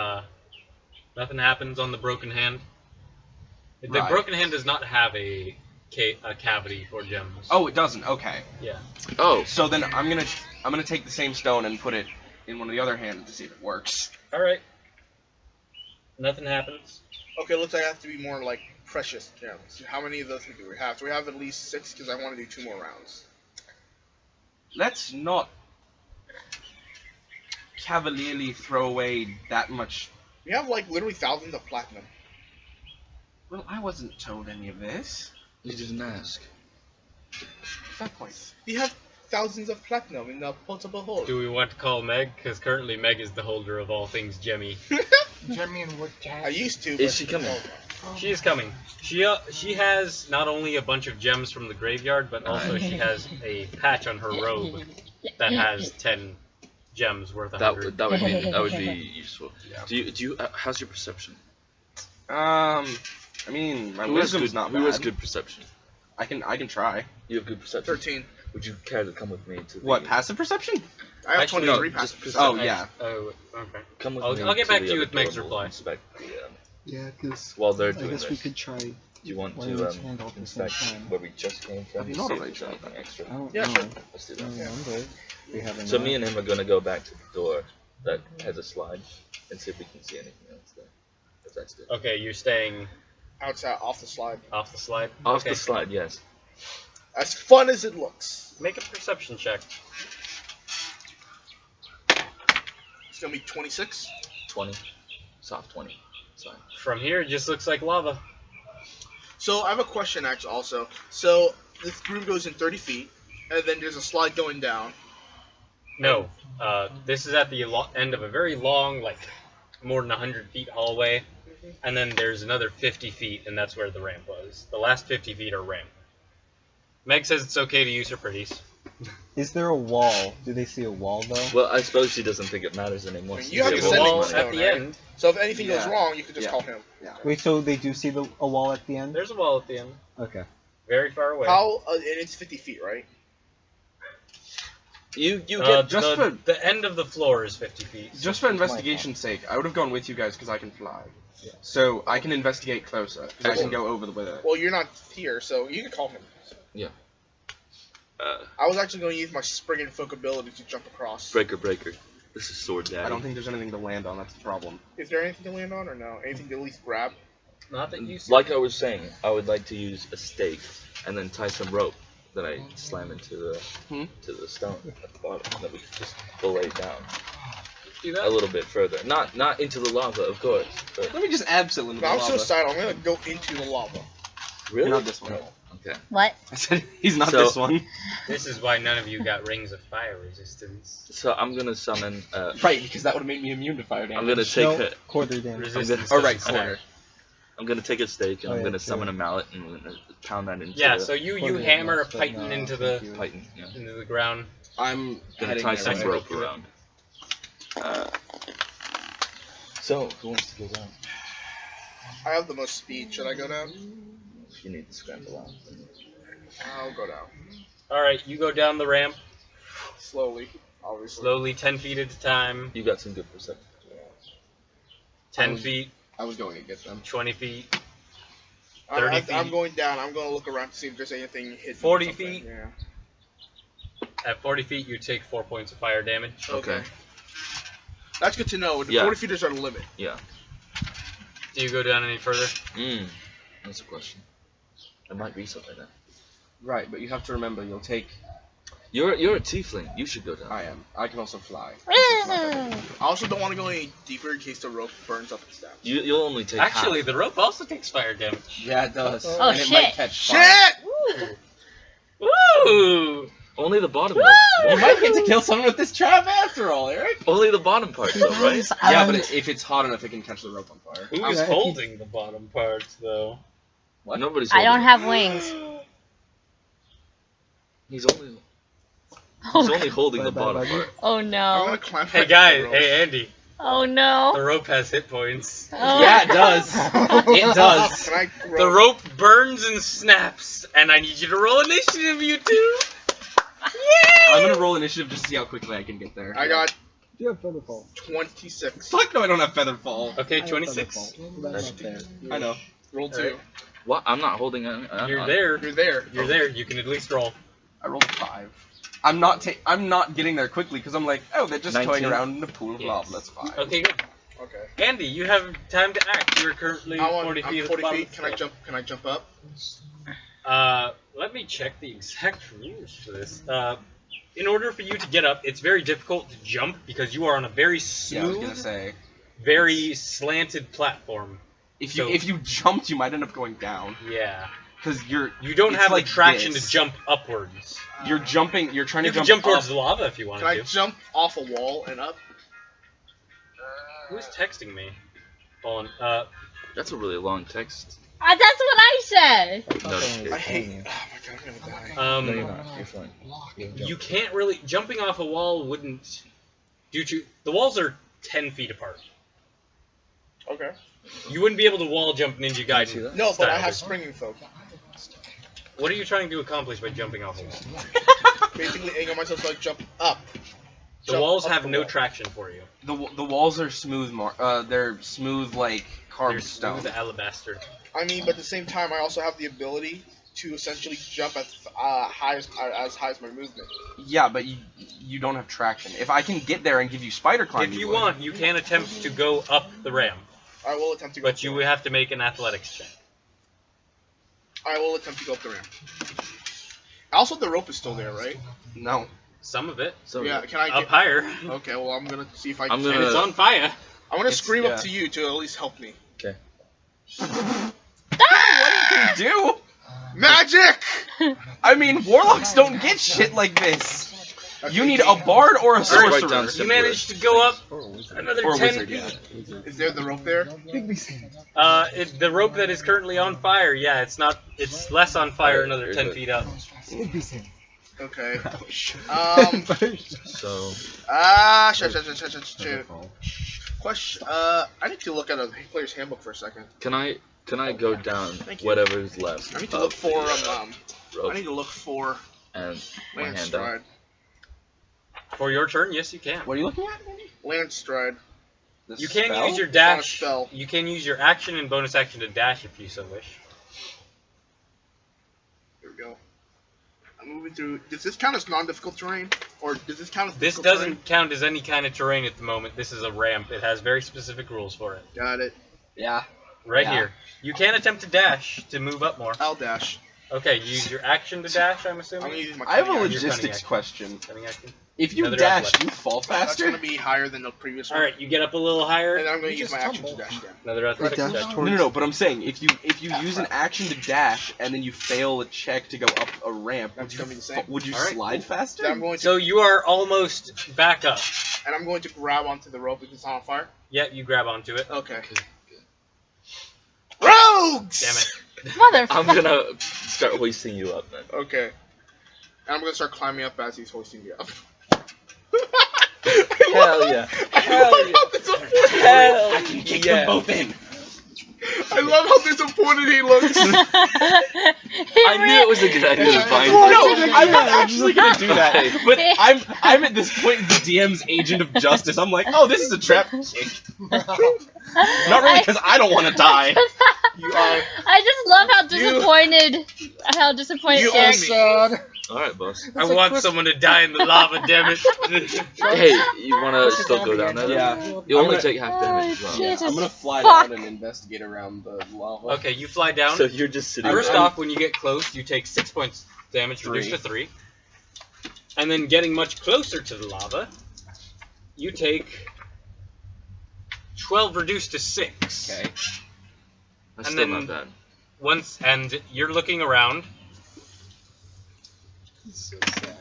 S1: nothing happens on the broken hand. The
S3: Right.
S1: broken hand does not have a cavity for gems.
S3: Oh, it doesn't. Okay.
S1: Yeah.
S2: Oh,
S3: So then I'm gonna take the same stone and put it in one of the other hands to see if it works.
S1: All right. Nothing happens.
S4: Okay, looks like I have to be more like precious gems. How many of those do we have? Do we have at least 6? Because I want to do 2 more rounds.
S3: Let's not cavalierly throw away that much.
S4: We have like literally thousands of platinum.
S3: Well, I wasn't told any of this.
S2: you didn't ask.
S3: Fair point.
S4: We have thousands of platinum in the portable hole.
S1: Do we want to call Meg? Because currently Meg is the holder of all things gemmy.
S6: Jemmy and wood cat.
S4: I used to.
S2: Is
S4: but
S2: she coming?
S4: no.
S1: She is coming. She has not only a bunch of gems from the graveyard, but also she has a patch on her robe that has 10 gems worth 100.
S2: That would be useful.
S3: Yeah.
S2: Do you how's your perception?
S3: I mean, my
S2: Who has
S3: wisdom's
S2: good,
S3: not
S2: who
S3: bad.
S2: has good perception?
S3: I can try.
S2: You have good perception.
S4: 13.
S2: Would you care to come with me to the
S3: What, passive perception?
S4: I have
S1: Actually,
S4: 23
S2: no,
S4: passive
S2: just
S4: perception.
S3: Oh, yeah.
S1: Oh, okay.
S2: Come with
S1: I'll-
S2: me
S1: I'll get
S2: to
S1: back
S2: the
S1: to you
S2: other
S1: with Meg's
S2: door, we'll
S1: reply.
S2: inspect
S6: Yeah, because
S2: while they're
S6: I
S2: doing
S6: guess
S2: this.
S6: we could try.
S2: Do you want
S6: Why don't
S2: to
S6: we handle it at the same
S2: inspect
S6: time?
S2: where we just came from?
S3: Have you
S2: to
S3: not
S2: see if
S3: already
S2: there's
S3: tried
S2: anything
S3: that?
S2: extra?
S6: I don't
S4: Yeah,
S6: know.
S4: sure.
S2: Let's do
S6: I don't
S2: that.
S6: remember. We haven't.
S2: So me and him are gonna go back to the door that has a slide and see if we can see anything else there. If that's good.
S1: Okay, you're staying
S4: Outside, off the slide.
S1: off the slide.
S2: Off
S1: Okay.
S2: the slide, yes.
S4: As fun as it looks.
S1: Make a perception check.
S4: It's gonna be 26.
S2: 20. Soft 20. Sorry.
S1: From here, it just looks like lava.
S4: So I have a question actually also. So this groove goes in 30 feet, and then there's a slide going down.
S1: No, this is at the end of a very long, like more than 100 feet hallway, and then there's another 50 feet, and that's where the ramp was. The last 50 feet are ramp. Meg says it's okay to use her pretties.
S7: Is there a wall? Do they see a wall though?
S2: Well, I suppose she doesn't think it matters anymore.
S4: I mean,
S2: since
S4: you have
S2: they
S4: to
S1: There's a
S2: won't
S4: send
S2: make
S1: wall
S4: it
S2: money.
S1: at the
S4: right?
S1: end.
S4: So if anything goes
S3: Yeah.
S4: wrong, you can just
S3: Yeah.
S4: call him.
S7: Wait, so they do see a wall at the end?
S1: There's a wall at the end,
S7: Okay.
S1: very far away.
S4: How? And it's 50 feet, right?
S2: You
S1: Just
S3: just
S1: the,
S3: for-
S1: the end of the floor is 50 feet.
S3: Just for investigation's sake, I would have gone with you guys because I can fly. So I can investigate closer because I can go over with it.
S4: Well, you're not here, so you can call him. I was actually going to use my spring and folk ability to jump across.
S2: breaker. This is sword daddy.
S3: I don't think there's anything to land on. That's the problem.
S4: Is there anything to land on or no? Anything to at least grab?
S1: Not that you see.
S2: Like I was saying, I would like to use a stake and then tie some rope that I slam into the stone at the bottom. That we could just fillet down
S1: do
S2: a
S1: that.
S2: little bit further. Not into the lava, of course. But
S3: Let me just abseil into the
S4: No, I'm
S3: lava.
S4: suicidal. I'm going to go into the lava.
S2: really,
S3: Not this one.
S2: No. Okay.
S5: What?
S3: I said he's not
S2: So-
S3: this one.
S1: This is why none of you got rings of fire resistance.
S2: So I'm gonna summon.
S3: Right, because that would have made me immune to fire damage.
S2: I'm gonna take
S7: No,
S2: a.
S7: quarter damage.
S1: Resistance.
S3: Oh, right,
S1: doesn't
S3: quarter.
S1: matter.
S2: I'm gonna take a stake and
S7: Oh,
S2: I'm
S7: yeah,
S2: gonna
S7: true.
S2: summon a mallet and I'm gonna pound that into
S1: Yeah,
S2: the
S1: so you
S7: Quarter
S1: hammer a
S7: damage, but
S1: python
S7: no,
S1: into
S7: thank
S1: the
S7: you.
S2: python. Yeah.
S1: into the ground.
S3: I'm
S2: Gonna
S3: heading
S2: tie
S3: there
S2: some
S3: right
S2: rope
S1: now.
S2: around. So who wants to go down?
S4: I have the most speed. Should I go down?
S2: You need to scramble out.
S4: I'll go down.
S1: All right, you go down the ramp.
S4: Slowly. obviously.
S1: Slowly, 10 feet at a time.
S2: You got some good perception.
S1: 10 feet,
S3: I was going to get them.
S1: 20 feet,
S4: I'm
S1: 30
S4: I'm
S1: feet.
S4: going down. I'm going to look around to see if there's anything hidden.
S1: 40
S4: or something.
S1: feet.
S4: Yeah.
S1: At 40 feet, you take 4 points of fire damage.
S2: Okay.
S4: That's good to know. The
S2: Yeah.
S4: 40 feet is our limit.
S2: Yeah.
S1: Do you go down any further?
S2: That's a question. There might be something there.
S3: Right, but you have to remember, you'll take.
S2: You're a tiefling. You should go down.
S3: I am. I can also fly.
S4: I also don't want to go any deeper in case the rope burns up its stabs.
S2: You'll only take
S1: Actually,
S2: half.
S1: the rope also takes fire damage.
S3: Yeah, it does.
S5: Oh,
S3: and it might
S5: shit.
S3: catch fire.
S4: Shit!
S1: Woo!
S2: Only the bottom
S5: Woo!
S2: part.
S3: You might get to kill someone with this trap after all, Eric.
S2: Only the bottom part, though, right?
S3: Yeah, but if it's hot enough, it can catch the rope on fire.
S1: Who is holding the bottom parts, though?
S3: What?
S2: Nobody's
S5: I don't
S2: holding
S5: have wings.
S2: it. He's only holding the bottom part.
S5: Oh
S4: I'm
S5: no.
S4: gonna climb
S1: Hey
S4: back
S1: guys,
S4: to the rope.
S1: hey Andy,
S5: Oh
S1: the
S5: no.
S1: rope has hit points.
S5: Oh.
S3: Yeah, it does. It does.
S4: Can I
S1: The
S4: grow?
S1: rope burns and snaps, and I need you to roll initiative, you two.
S3: I'm gonna roll initiative just to see how quickly I can get there.
S4: I got
S6: Do you have Featherfall?
S4: 26.
S3: Fuck no, I don't have Featherfall.
S1: Okay,
S6: I have
S1: 26.
S6: Featherfall. That's not fair.
S3: I know.
S4: Roll 2.
S1: Alright.
S2: What? I'm not holding it.
S1: You're there.
S4: You're there.
S1: You're there. You can at least roll.
S3: I rolled a 5. I'm not getting there quickly because I'm like, oh, they're just
S2: 19.
S3: toying around in a pool of
S1: Yes.
S3: lava. That's 5.
S1: Okay, good.
S4: Okay.
S1: Andy, you have time to act. You're currently
S4: I'm
S1: 40 feet at
S4: 40
S1: the bottom.
S4: feet. Can I jump up?
S1: Let me check the exact rules for this. In order for you to get up, it's very difficult to jump because you are on a very
S3: Yeah, I was
S1: smooth,
S3: gonna say,
S1: very slanted platform.
S3: if
S1: So-
S3: you jumped, you might end up going down
S1: Yeah.
S3: because
S1: You don't
S3: It's
S1: have
S3: like
S1: the traction
S3: this.
S1: to jump upwards.
S3: you're jumping. You're trying
S1: You
S3: to
S1: can
S3: jump
S1: jump towards
S3: up.
S1: the lava if you wanted
S4: Can I
S1: to.
S4: jump off a wall and up?
S1: Who's texting me? Hold on.
S2: That's a really long text.
S5: That's what I said.
S2: No, just kidding.
S4: I hate. Oh my god, I'm gonna die.
S2: No, you're not. You're fine.
S1: You can't really jumping off a wall wouldn't due to the walls are 10 feet apart.
S4: Okay.
S1: You wouldn't be able to wall jump Ninja
S2: see
S1: Gaiden.
S2: that?
S4: No, but I
S1: style.
S4: have springing folk.
S1: What are you trying to accomplish by jumping off a wall?
S4: Basically, aiming myself so I jump up.
S1: The
S4: Jump
S1: walls
S4: up
S1: have
S4: the
S1: no
S4: wall.
S1: traction for you.
S3: The walls are smooth. They're smooth like carved
S1: They're
S3: stone.
S1: smooth alabaster.
S4: I mean, but at the same time, I also have the ability to essentially jump as high as my movement.
S3: Yeah, but you don't have traction. If I can get there and give you spider climb,
S1: If you
S3: would.
S1: want, you can attempt to go up the ramp,
S4: I will attempt to go.
S1: but you would have to make an athletics check.
S4: I will attempt to go up the ramp. Also, the rope is still there, right?
S3: No.
S1: Some of it.
S2: So
S4: Yeah. Can I
S1: Up
S4: get?
S1: higher.
S4: Okay. Well, I'm gonna see if I
S2: I'm
S4: can.
S1: And it's on fire.
S4: I want to
S3: It's-
S4: scream
S3: yeah.
S4: up to you to at least help me.
S3: What do you do?
S4: Magic!
S3: I mean, warlocks don't get shit like this. You need a bard or a
S2: Write down
S3: sorcerer.
S2: simple.
S1: You managed to go up another
S3: Or a
S1: 10
S3: wizard,
S1: feet.
S3: yeah.
S4: Is there the rope there?
S1: The rope that is currently on fire, yeah, it's not. It's less on fire.
S2: Alright,
S1: Another
S2: here's
S1: 10
S2: it.
S1: feet up.
S4: Okay.
S2: So
S4: Shoot. Question. I need to look at a player's handbook for a second.
S2: can I go down
S4: Thank you.
S2: whatever is left?
S4: I need to
S2: of
S4: look for
S2: the, rope
S4: I need to look for
S2: and my
S4: Lance
S2: hand
S4: Stride.
S2: up.
S1: For your turn, yes, you can.
S3: What are you looking at?
S4: Lance Stride.
S3: The
S1: You can
S3: spell?
S1: use your
S4: It's not a
S1: dash.
S4: spell.
S1: You can use your action and bonus action to dash if you so wish.
S4: Here we go. I'm moving through. Does this count as non-difficult terrain, or does this count as
S1: This
S4: difficult
S1: doesn't count as any kind of terrain at the moment. This is a ramp. It has very specific rules for it.
S4: terrain? Got it.
S3: Yeah.
S1: Right
S3: Yeah.
S1: here. You can attempt to dash to move up more.
S4: I'll dash.
S1: Okay, use your action to dash, I'm
S4: I'm
S1: assuming?
S4: gonna use my.
S3: I have a
S4: cunning action.
S1: Your cunning
S3: logistics
S1: action.
S3: question.
S1: Cunning action.
S3: If you
S1: Another
S3: dash,
S1: athletic.
S3: you fall
S4: That's
S3: faster?
S4: gonna be higher than the previous one.
S1: Alright, you get up a little higher.
S4: And I'm gonna
S6: You
S4: use
S6: just
S4: my action to
S6: tumble.
S4: dash again.
S1: Another athletics
S6: dash
S1: check.
S3: No, but I'm saying if you use an action to dash and then you fail a check to go up a ramp,
S4: That's gonna be the same.
S3: would you
S1: Alright,
S3: slide faster?
S4: Then I'm going to,
S1: So you are almost back up.
S4: and I'm going to grab onto the rope if it's on fire.
S1: Yeah, you grab onto it.
S4: Okay. Rogues!
S1: Damn it.
S5: Mother.
S2: I'm gonna start hoisting you up then.
S4: Okay. And I'm gonna start climbing up as he's hoisting me up.
S2: Hell yeah.
S4: I
S2: Hell
S4: love
S2: yeah.
S4: how this unfolds.
S2: Hell
S3: I can kick
S2: yeah.
S3: them both in.
S4: I love how disappointed he looks.
S2: I knew it was a good idea to find
S3: No,
S2: it.
S3: I'm not actually gonna do that.
S2: Okay.
S3: But I'm at this point the DM's agent of justice. I'm like, oh, this is a trap. Not really, because I don't want to die.
S4: You are.
S5: I just love how disappointed
S4: You
S5: Eric.
S6: Sad.
S2: Alright, boss.
S1: I want someone to die in the lava, damn it.
S2: Hey, you wanna still go down there?
S3: Yeah.
S2: You only
S3: gonna-
S2: take half damage as well.
S5: Jesus.
S3: I'm gonna fly
S5: Fuck.
S3: down and investigate around the lava.
S1: Okay, you fly down.
S2: So you're just sitting
S1: First
S2: there.
S1: off, when you get close, you take 6 points damage, reduced to 3. And then getting much closer to the lava, you take 12 reduced to 6.
S3: Okay.
S2: That's
S1: and
S2: still
S1: then-
S2: not bad.
S1: And you're looking around,
S6: So sad.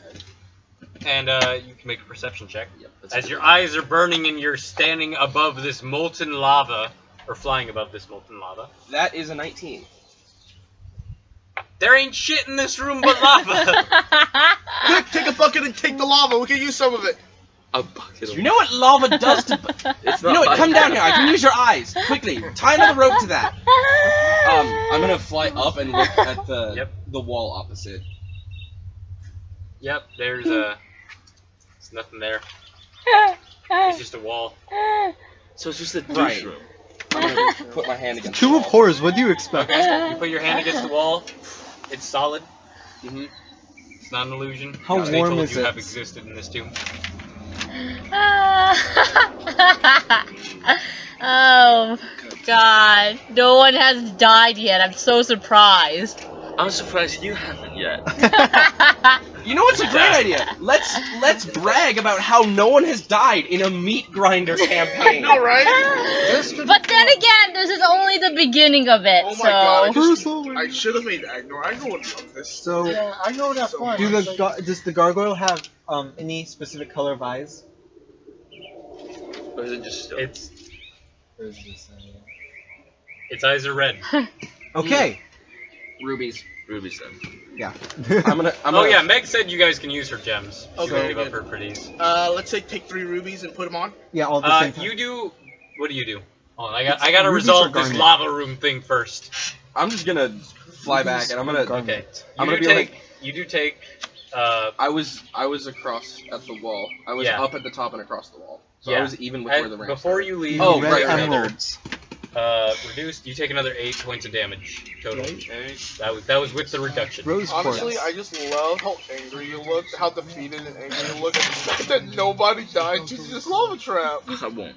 S1: and you can make a perception check.
S2: Yep, that's
S1: As
S2: good.
S1: your eyes are burning and you're standing above this molten lava, or flying above this molten lava.
S3: That is a 19.
S1: There ain't shit in this room but lava!
S4: Quick, take a bucket and take the lava. We can use some of it.
S2: A bucket of
S3: You know what lava does to...
S2: It's
S3: You
S2: not
S3: know what?
S2: like
S3: Come
S2: that.
S3: down here. I can use your eyes. Quickly. Tie another rope to that. I'm gonna fly up and look at the wall opposite.
S1: Yep, there's nothing there. It's just a wall.
S2: So it's just a douche
S3: Right.
S2: room.
S3: I'm gonna put my hand against
S7: Two
S3: the
S7: of
S3: wall.
S7: horrors. What do you expect?
S1: Okay, you put your hand against the wall. It's solid.
S3: Mhm.
S1: It's not an illusion.
S7: How
S1: They
S7: warm
S1: told
S7: is
S1: you
S7: it?
S1: have existed in this tomb.
S5: Oh God! No one has died yet. I'm so surprised.
S2: I'm surprised you haven't yet.
S3: You know what's a great idea? Let's brag about how no one has died in a meat grinder campaign.
S4: All right.
S5: But then again, this is only the beginning of it.
S4: Oh my
S5: so.
S4: god!
S7: Brutal.
S4: I should have made Agnar. Agnar would love this.
S7: So,
S6: Yeah, I know that part.
S7: do
S6: It's like-
S7: does the gargoyle have any specific color of eyes?
S2: Or is it just still?
S1: Its eyes are red.
S7: Okay.
S3: Rubies.
S2: Ruby's then.
S7: Yeah.
S3: I'm gonna.
S1: Oh yeah, Meg said you guys can use her gems. She
S4: Okay,
S1: will give up
S4: good.
S1: her pretties.
S4: Let's say take 3 rubies and put them on.
S7: Yeah, all at the same time.
S1: You do. What do you do? Oh, I gotta
S7: rubies
S1: resolve
S7: or
S1: this
S7: garnet?
S1: lava room thing first.
S3: I'm just gonna fly back and I'm gonna.
S1: Okay.
S3: I'm
S1: You
S3: gonna
S1: do
S3: be
S1: take.
S3: like.
S1: You do take.
S3: I was across at the wall. I was
S1: Yeah.
S3: up at the top and across the wall. So
S1: Yeah.
S3: I was even with where the ramp
S1: Before
S3: started.
S1: you leave,
S3: Oh,
S1: you
S7: Red
S3: right,
S1: take
S3: right.
S1: another,
S7: emeralds.
S1: reduced. You take another 8 points of damage total.
S3: Okay.
S1: That was with the reduction.
S7: Rose
S4: Honestly,
S7: quartz.
S4: I just love how angry you look, how defeated and angry you look, and the fact that nobody died due to this lava trap.
S2: I won't.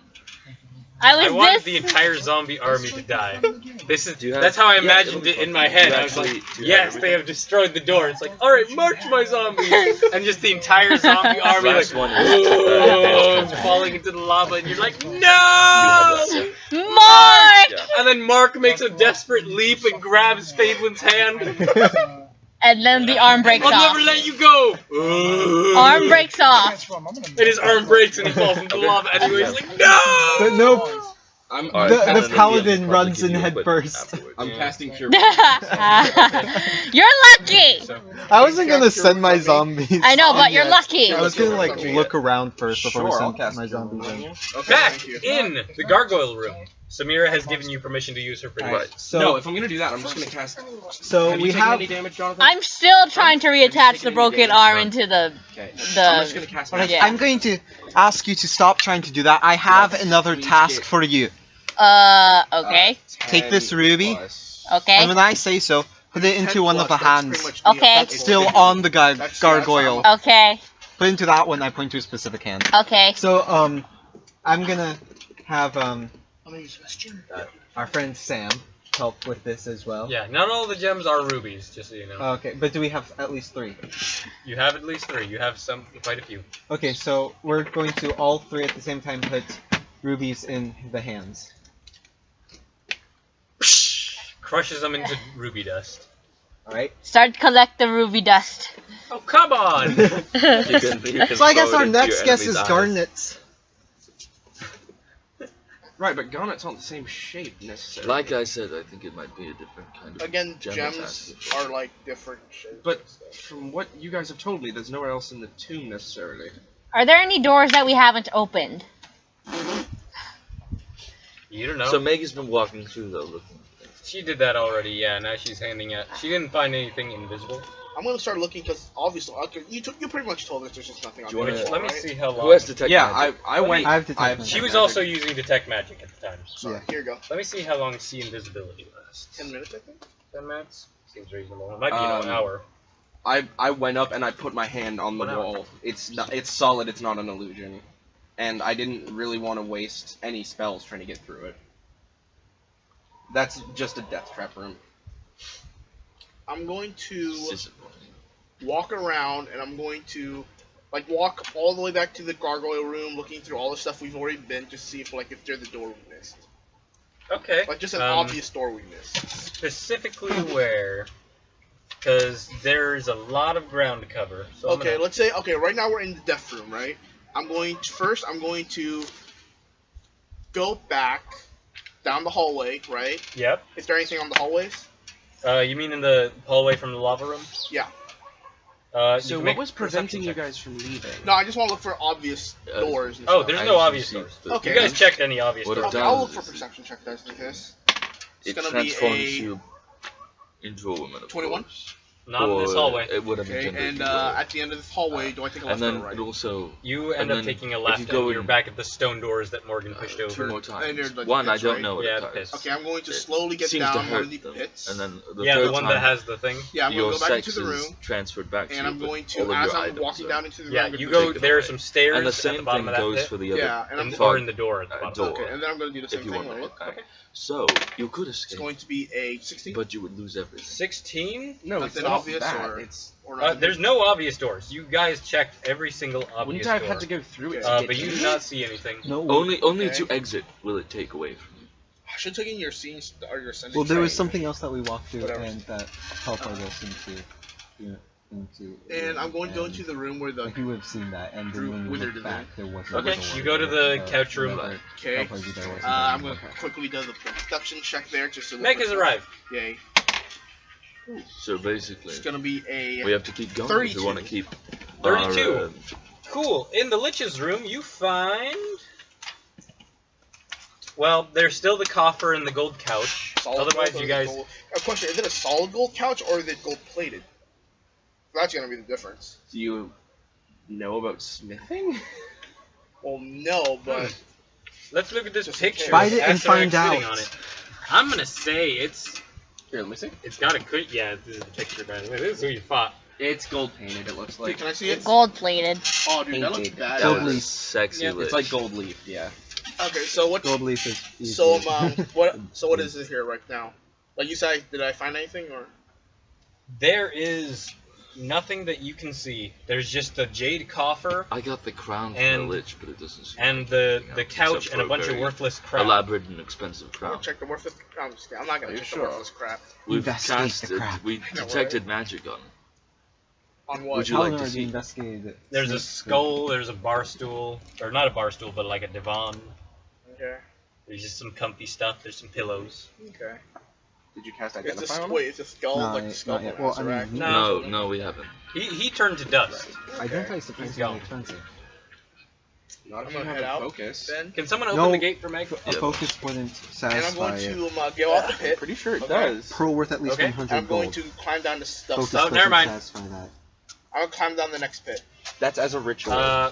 S1: I wanted
S5: this.
S1: the entire zombie army to die. This is
S2: Do you have-
S1: that's how I
S2: yeah,
S1: imagined
S2: it'll be
S1: it in
S2: fun.
S1: my
S2: Do
S1: head.
S2: you
S1: I was
S2: actually-
S1: like,
S2: do you
S1: yes,
S2: have
S1: they have destroyed the door. It's like, all right, march my zombies, and just the entire zombie army
S2: Last
S1: like,
S2: one is,
S1: whoa, it's falling into the lava, and you're like, no!
S5: Mark!
S2: Yeah.
S1: And then Mark makes a desperate leap and grabs Fadewin's hand.
S5: And then the arm breaks
S1: I'll
S5: off.
S1: never let you go.
S5: Arm breaks off.
S6: Transform. I'm gonna
S1: And his arm breaks and he falls into the lava anyway. He's like, no!
S7: But no,
S3: I'm
S2: Alright,
S7: The-
S2: and
S7: the
S2: then
S7: paladin
S2: probably
S7: runs
S2: give
S7: in
S2: you a
S7: head
S2: whip
S7: first.
S2: afterwards.
S3: I'm
S1: Yeah.
S3: casting cure.
S5: You're lucky.
S1: So,
S7: I wasn't gonna send my zombies.
S5: I know, but
S7: on
S5: you're
S7: yet.
S5: lucky.
S7: I was gonna like
S4: Okay.
S7: look around first before
S3: Sure,
S7: I
S3: I'll
S7: sent
S3: cast
S7: my
S3: cure
S7: zombies
S3: on
S7: in.
S3: you.
S4: Okay,
S1: back
S4: thank you.
S1: in the gargoyle room. Samira has given you permission to use her pretty
S2: Right.
S7: So,
S3: No, if I'm gonna do that, I'm just gonna cast.
S7: so
S3: Have
S7: we
S3: you taken
S7: have.
S3: any damage, Jonathan?
S5: I'm still trying to reattach the
S3: taken any
S5: broken
S3: damage?
S5: arm
S3: None.
S5: into the.
S3: Okay.
S5: The-
S3: I'm just gonna cast.
S7: Alright,
S5: Yeah.
S7: I'm going to ask you to stop trying to do that. I have another
S3: please
S7: task
S3: get-
S7: for you.
S5: Okay.
S7: Take this ruby.
S3: Plus-
S5: Okay.
S7: And when I say so, put it into
S4: 10
S7: one of the
S4: plus, that's
S7: hands.
S4: pretty much the
S5: Okay.
S7: That's still on the
S4: That's-
S7: gargoyle.
S5: Okay.
S7: Put into that one. I point to a specific hand.
S5: Okay.
S7: So I'm gonna have
S4: I'm gonna use Bastion.
S7: our friend Sam help with this as well.
S1: Yeah, not all the gems are rubies, just so you know.
S7: Okay, but do we have at least 3?
S1: You have at least 3. You have quite a few.
S7: Okay, so we're going to all 3 at the same time put rubies in the hands.
S1: Crushes them into ruby dust.
S7: Alright?
S5: Start collect the ruby dust.
S1: Oh, come on!
S2: You can
S7: So I guess
S2: throw it
S7: our
S2: into
S7: next
S2: your
S7: guess
S2: enemy's
S7: is
S2: eyes.
S7: garnets.
S3: Right, but garnet's not the same shape necessarily.
S2: Like I said, I think it might be a different kind of
S4: Again,
S2: gem
S4: gems
S2: attachment.
S4: are like different shapes.
S3: But from what you guys have told me, there's nowhere else in the tomb necessarily.
S5: Are there any doors that we haven't opened?
S1: You don't know.
S2: So Meg has been walking through though, looking.
S1: She did that already, yeah. Now she's handing out. She didn't find anything invisible.
S4: I'm gonna start looking because obviously, okay, you pretty much told us there's just nothing on
S2: Do you
S4: the
S2: wanna-
S4: wall,
S1: Let me
S4: right?
S1: see how long.
S2: Who has detect
S3: Yeah,
S2: magic?
S3: I went.
S7: I have detect
S3: I've-
S7: magic.
S1: She was also using detect magic at the time.
S4: Sorry,
S7: Yeah.
S4: here you go.
S1: Let me see how long sea invisibility lasts.
S4: 10 minutes, I think.
S1: 10 minutes? Seems reasonable. It might be an
S3: Um,
S1: hour.
S3: I went up and I put my hand on the
S1: 1 hour.
S3: wall. It's solid. It's not an illusion, and I didn't really want to waste any spells trying to get through it. That's just a death trap room.
S4: I'm going to
S2: Disappointing.
S4: walk around and I'm going to like walk all the way back to the gargoyle room, looking through all the stuff we've already been, just to see if there's the door we missed.
S1: Okay.
S4: Like just an obvious door we missed.
S1: Specifically where? Because there's a lot of ground to cover. So I'm
S4: Okay,
S1: gonna-
S4: let's say right now we're in the death room, right? I'm going to go back down the hallway, right?
S1: Yep.
S4: Is there anything on the hallways?
S1: You mean in the hallway from the lava room?
S4: Yeah.
S1: You
S3: So
S1: can
S3: what
S1: make
S3: was
S1: a
S3: preventing
S1: perception
S3: you
S1: check.
S3: guys from leaving?
S4: No, I just want to look for obvious doors. And
S1: Oh,
S4: stuff.
S1: there's
S2: I
S1: no
S2: just
S1: obvious
S2: received
S1: doors.
S2: the-
S4: Okay.
S1: You guys checked any obvious
S2: What
S1: doors?
S2: it
S4: Okay,
S2: does
S4: I'll look for
S2: is-
S4: perception check dice like this.
S2: It
S4: gonna be
S2: transforms
S4: a
S2: you into a woman. Of
S4: 21?
S2: course.
S1: Not in this
S2: Or
S1: hallway.
S2: It would have
S4: Okay,
S2: been
S4: and at the end of this hallway, do I take a left
S2: and then
S4: or a right?
S2: it also
S1: You end
S2: and
S1: up
S2: then
S1: taking a
S2: if
S1: left
S2: you go
S1: and you're
S2: in-
S1: back at the stone doors that Morgan pushed over.
S2: 2 more
S4: And
S2: times.
S4: there's, like,
S2: One, I
S4: pits,
S2: don't
S4: right?
S2: know what
S1: Yeah,
S2: it
S1: the
S2: does.
S1: pits.
S4: Okay, I'm going to
S2: It
S4: slowly get
S2: seems
S4: down
S2: to
S4: one
S2: hurt
S4: of the
S2: them.
S4: pits.
S2: And then the
S1: Yeah,
S2: third
S1: the one
S2: time,
S1: that has the thing.
S4: Yeah, I'm
S2: your
S4: going to go back
S2: sex
S4: into the
S2: is
S4: room,
S2: transferred back to
S4: and
S2: you.
S4: I'm
S2: but
S4: going
S2: all
S4: to,
S2: of
S4: as
S2: your
S4: I'm
S2: items
S4: walking
S2: are-
S4: down into the room,
S1: Yeah,
S4: I'm
S1: you
S4: gonna
S1: go.
S2: take them
S1: There are
S2: away.
S1: some stairs
S2: And the
S1: at the
S2: same
S1: bottom
S2: thing
S1: of that
S2: goes
S1: pit.
S2: for the other.
S4: Yeah, and I'm
S1: Or in the door at the bottom.
S2: door.
S4: Okay, and then I'm going to do the same
S2: If you
S4: thing.
S2: want
S4: Right?
S2: to.
S1: Okay.
S2: So you could
S4: It's
S2: escape,
S4: going to be a 16
S2: but you would lose everything.
S1: 16?
S3: No,
S4: Nothing
S3: it's not
S4: obvious,
S3: that.
S4: or-
S3: It's
S4: or not.
S1: There's no obvious doors. You guys checked every single obvious
S3: wouldn't I have
S1: door.
S3: had to go through it? to
S4: Uh,
S3: get
S1: But you
S3: to
S1: do
S3: it?
S1: not see anything.
S7: No.
S2: Only
S4: Okay.
S2: to exit will it take away from you.
S4: I should have taken your scenes or your sending.
S7: Well, there was
S4: train.
S7: something else that we walked through
S4: Whatever.
S7: and that teleported us into.
S4: And I'm going to go
S7: and
S4: into the room where the.
S7: Like you would have seen that, and
S4: Drew
S7: then when you
S4: withered
S7: look
S4: in
S7: back, there wasn't.
S1: Okay,
S7: a door
S1: you go to
S7: there.
S1: the couch room.
S7: whatever
S4: Okay.
S7: teleported you there wasn't
S4: I'm
S7: there.
S4: going to quickly do the perception check there just to. look
S1: Meg
S4: for
S1: has
S4: stuff.
S1: arrived.
S4: Yay.
S2: So basically,
S4: It's going to be a.
S2: we have to keep going if
S4: 32.
S2: we want to keep.
S1: 32.
S2: Our,
S1: Cool. In the Lich's room, you find. Well, there's still the coffer and the gold couch.
S4: Solid
S1: Otherwise,
S4: gold or
S1: you
S4: is it
S1: guys.
S4: gold? A question: is it a solid gold couch or is it gold plated? That's gonna be the difference.
S3: Do you know about smithing?
S4: Well, no, but
S1: Let's look at this
S4: Just in
S1: picture.
S4: case.
S7: Find it and
S1: Asterix
S7: find
S1: sitting
S7: out.
S1: on it. I'm gonna say it's
S3: Here, let me see.
S1: got a good. Yeah, this is the picture, by the way. This is who you fought.
S3: It's gold painted. It looks
S4: dude,
S3: like.
S4: can I see it?
S5: Gold plated.
S4: Oh, dude, that looks
S3: painted.
S4: bad.
S2: that
S7: Gold
S2: was a
S7: leaf.
S2: sexy
S1: Yeah,
S2: lich.
S3: It's like gold leaf. Yeah.
S4: Okay, so what?
S7: Gold leaf is easy.
S4: So what is it here right now? Like you said, did I find anything or?
S1: There is nothing that you can see. There's just the jade coffer
S2: I got the crown from
S1: And-
S2: the lich, but it doesn't. seem
S1: and
S2: to
S1: the
S2: be
S1: the
S2: except
S1: couch
S2: for
S1: and a bunch of
S2: very
S1: worthless crap.
S2: elaborate and expensive
S4: I'm
S2: crown.
S4: gonna check the worthless. I'm not gonna
S3: Are you
S4: check
S3: sure?
S4: the worthless crap.
S2: We've
S7: Investigate the
S2: casted.
S7: crap.
S2: We
S4: know,
S2: detected magic on it.
S4: On what?
S2: Would you
S7: How
S2: like
S7: long
S2: to
S7: are
S2: see?
S7: you investigating it?
S1: There's a
S7: Snakes,
S1: skull. There's a bar stool, or not a bar stool, but like a divan.
S4: Okay.
S1: There's just some comfy stuff. There's some pillows.
S4: Okay.
S3: Did you cast
S4: It's
S3: identify
S4: a
S3: on it?
S4: wait. It's a skull,
S7: No,
S4: like the skull
S7: not yet.
S4: from
S7: Well, I mean,
S4: Azarac.
S1: No.
S2: No, we haven't.
S1: He turned to dust.
S7: Identify is
S1: He's
S7: surprisingly
S1: gone.
S7: expensive.
S3: Not if
S4: I'm
S3: you
S4: gonna
S3: have
S4: head
S3: a
S4: out.
S3: focus.
S4: Then,
S1: Can someone open
S7: No.
S1: the gate for Meg?
S7: A
S2: Yeah.
S7: focus wouldn't
S4: and I'm
S7: satisfy
S4: going
S7: it.
S4: to get off the
S3: I'm
S4: pit.
S3: pretty sure it
S4: Okay.
S3: does.
S7: Pearl worth at least
S1: Okay.
S7: 100
S4: I'm going
S7: gold.
S4: to climb down the stuff.
S7: Focus
S1: Oh, never
S7: doesn't
S1: mind.
S7: satisfy that.
S4: I'll climb down the next pit.
S3: That's as a ritual.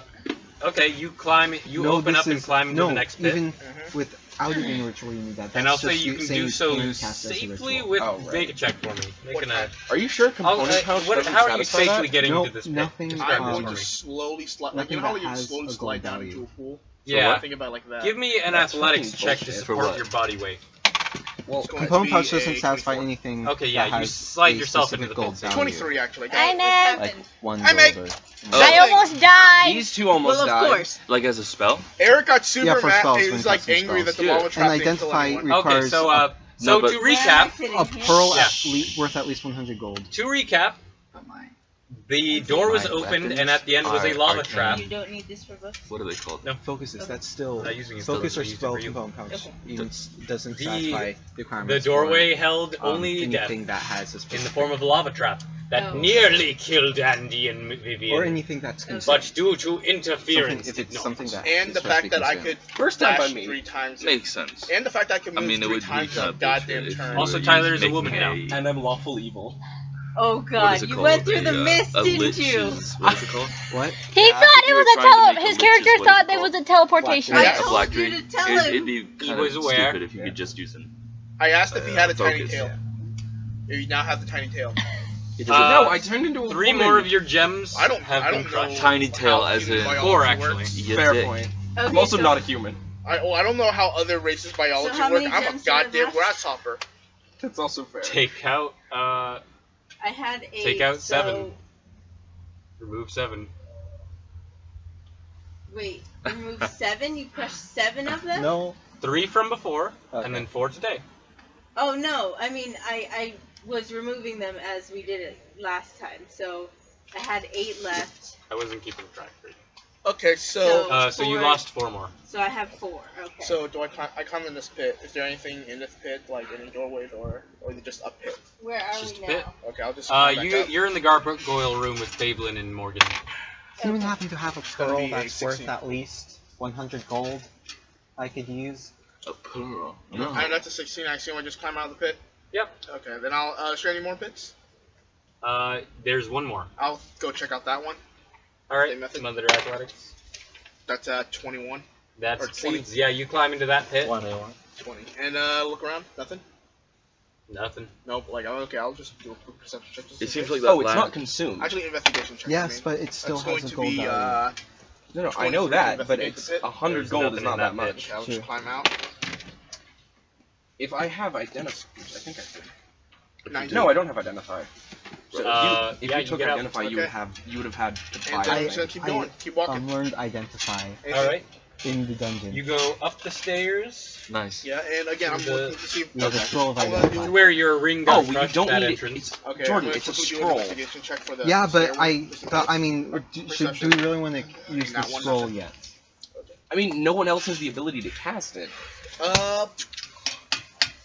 S1: Okay, you climb it. You
S7: No,
S1: open
S7: this
S1: up and
S7: is-
S1: climb to
S7: no,
S1: the next pit.
S7: even
S4: Mhm.
S7: without even ritual, you need that.
S1: And
S7: That's
S1: I'll say
S7: just
S1: you can
S7: saying
S1: do so
S7: can cast as a
S1: safely
S7: ritual.
S1: with
S3: Oh, right.
S1: make a check for me.
S4: What kind?
S3: Are you sure component pouch doesn't
S1: how are you
S3: satisfy
S1: safely
S3: that?
S1: getting
S7: Nope,
S1: to this pit?
S7: nothing,
S1: Describe
S4: I'm
S1: this
S4: going
S1: for
S4: to
S1: me.
S4: slowly slide. Like,
S7: Nothing
S4: you know how
S7: that
S4: you
S7: has
S4: slowly
S7: a
S4: slide
S7: gold
S4: down
S7: value.
S4: into a pool?
S1: Yeah.
S4: Think about it like that.
S1: Give me an
S3: That's
S1: athletics
S3: fucking
S1: check to
S3: bullshit.
S2: For
S1: support
S2: what?
S1: your body weight.
S3: Well,
S4: It's going to
S7: Component
S4: be
S7: pouch doesn't
S4: a
S7: satisfy
S4: 24.
S7: anything.
S1: Okay, yeah,
S7: that
S1: you
S7: has
S1: slide
S7: a
S1: yourself
S7: specific
S1: into the
S7: gold
S1: pit.
S7: value.
S4: 23 actually.
S5: Hi,
S4: Guys.
S5: Meg.
S7: Like one
S4: Hi, Meg.
S7: gold or-
S2: Oh.
S5: I almost died.
S3: these two almost
S5: well, of
S3: died.
S5: course.
S2: Like as a spell?
S4: Eric got super
S7: Yeah, for
S4: mad.
S7: spells,
S4: He
S7: when
S4: was like
S7: casting
S4: angry that
S7: spells.
S4: the lava
S2: Yeah.
S4: trap
S7: And
S4: didn't kill
S7: identify
S4: anyone.
S1: Okay,
S7: requires
S1: so
S7: a
S2: No, but-
S1: to recap,
S7: a pearl
S1: Yeah.
S7: worth at least 100 gold.
S1: to recap, the door was
S2: My
S1: opened
S2: weapons
S1: and at the end was a
S2: are
S1: lava
S2: arcane.
S1: trap.
S5: You don't need this for books.
S2: What are they called?
S1: No.
S7: Focuses, that's still
S1: Not using it,
S7: focus
S1: still
S7: or
S1: using it
S7: spell
S1: for you.
S7: component pouch.
S5: Okay.
S7: Even doesn't
S1: The-
S7: satisfy the
S1: The
S7: requirements.
S1: doorway held
S7: for,
S1: only death
S7: anything that has a
S1: in the
S7: specific
S1: form of a lava trap. that
S5: Oh.
S1: nearly killed Andy and Vivian.
S7: Or anything that's
S5: Okay.
S7: consumed.
S1: But due to interference,
S7: If
S1: did
S7: it's
S1: not.
S7: something that
S4: And the
S7: especially
S4: fact that I
S7: consumed.
S4: could
S3: First time by
S4: dash
S3: me.
S4: 3 times.
S2: Makes sense.
S4: And the fact that I could move
S2: I mean, it
S4: 3
S2: would be
S4: times in
S2: kind
S4: a
S2: of
S4: goddamn
S2: bullshit if
S4: turn.
S2: you
S1: Also,
S2: were
S1: Tyler is a
S2: making
S1: woman now.
S3: And I'm lawful evil.
S5: Oh
S2: what
S5: god,
S2: is it
S5: you
S2: called?
S5: went through the
S2: A,
S5: mist,
S2: a
S5: didn't
S2: lich's-
S5: you?
S2: What is it called?
S7: What?
S5: He
S2: Yeah,
S5: thought
S2: if
S5: it
S2: you
S5: was
S2: were
S5: a
S2: trying to make a
S5: his
S2: lich's,
S5: character
S2: what is
S5: thought
S2: it
S5: there was
S2: called?
S5: a teleportation.
S4: I
S2: Yeah,
S4: told
S2: a black
S5: you
S2: dream.
S5: to tell him.
S2: It'd be
S1: He
S2: kind
S1: was
S2: of
S1: aware.
S2: stupid if you could just use an.
S4: I asked if he had a tiny
S2: focus.
S4: tail. You now have the tiny tail.
S2: He
S1: Uh,
S2: doesn't
S3: No, I turned into a
S1: 3
S3: woman.
S1: more of your gems
S4: I don't
S1: have been
S4: know.
S1: crushed.
S2: Tiny tail
S4: how
S2: as
S4: human
S2: in-
S4: biology
S1: 4 actually.
S4: works.
S2: You
S3: Fair
S2: dick.
S3: point.
S5: Okay,
S3: I'm also
S5: so-
S3: not a human.
S4: I don't know how other races' biology
S8: So how
S4: work.
S8: many
S4: I'm a
S8: gems do I have
S4: goddamn
S8: left?
S4: grasshopper.
S3: That's also fair.
S1: Take out,
S8: I had 8.
S1: Take out
S8: so...
S1: 7. remove 7.
S8: Wait, remove 7? You crushed 7 of them?
S7: No.
S1: 3 from before,
S7: Okay.
S1: and then 4 today.
S8: Oh no, I mean I was removing them as we did it last time, so I had 8 left.
S1: I wasn't keeping track for you.
S4: Okay, so
S1: So you
S8: 4.
S1: lost 4 more.
S8: So I have 4. Okay.
S4: so do I climb in this pit? Is there anything in this pit, like any doorways, or is it just a pit?
S8: where are
S1: Just
S8: we
S1: a bit.
S8: now?
S4: Okay, I'll just. climb back up.
S1: You're in the gargoyle room with Fablin and Morgan.
S7: Do you happen to have a
S4: gonna
S7: pearl
S4: be a
S7: that's worth
S4: 16.
S7: at least 100 gold I could use?
S2: A pearl. No.
S4: I'm at the 16. I assume I just climb out of the pit.
S1: Yep.
S4: Okay, then I'll. Is there any more pits?
S1: There's 1 more.
S4: I'll go check out that one.
S1: Alright,
S4: Same method.
S1: Mother Athletics.
S4: That's 21.
S1: That
S4: Or 20.
S1: succeeds. Yeah, you climb into that pit.
S4: 20. And look around. Nothing.
S1: Nothing.
S4: Nope. Like okay, I'll just do a quick perception check. Just
S2: It
S4: in
S2: seems
S4: case.
S2: like that
S3: Oh, it's
S2: last.
S3: not consumed.
S4: Actually, investigation check.
S7: Yes,
S4: I
S7: but it still
S4: that's going
S7: has a
S4: to
S7: gold
S4: be
S7: value.
S3: No, I know
S4: 23
S3: that, but
S4: investigate
S3: it's
S4: the pit.
S3: 100
S1: There's
S3: gold
S1: nothing
S3: is not
S1: in
S3: that
S1: that pit.
S3: much.
S4: Okay, I'll
S7: Sure.
S4: just climb out.
S3: If I have identify, I think I do.
S4: 19.
S3: No, I don't have identify. So if
S1: yeah,
S3: you
S1: you
S3: took
S1: get out.
S3: identify, you would have had to
S4: And
S3: buy.
S4: then I'm
S3: it.
S4: just gonna keep going. Keep walking.
S7: Learned identify
S1: Alright.
S7: in the dungeon.
S1: You go up the stairs
S2: Nice.
S4: Yeah, and again, I'm
S1: The-
S4: looking to see.
S7: With a scroll of
S4: I'm gonna
S7: identify.
S1: to where your ring got
S3: Oh, well, you
S1: crushed
S3: don't
S1: that
S3: need it.
S1: entrance.
S3: It's,
S4: Okay,
S3: Jordan,
S4: I'm
S3: it's a
S4: quickly do an
S3: scroll.
S4: investigation check for the
S7: Yeah, but
S4: stairway, just in case.
S7: I mean, do
S4: Perception.
S7: we really want to use the
S4: Not one,
S7: scroll
S4: nothing.
S7: yet?
S3: I mean, no one else has the ability to cast it.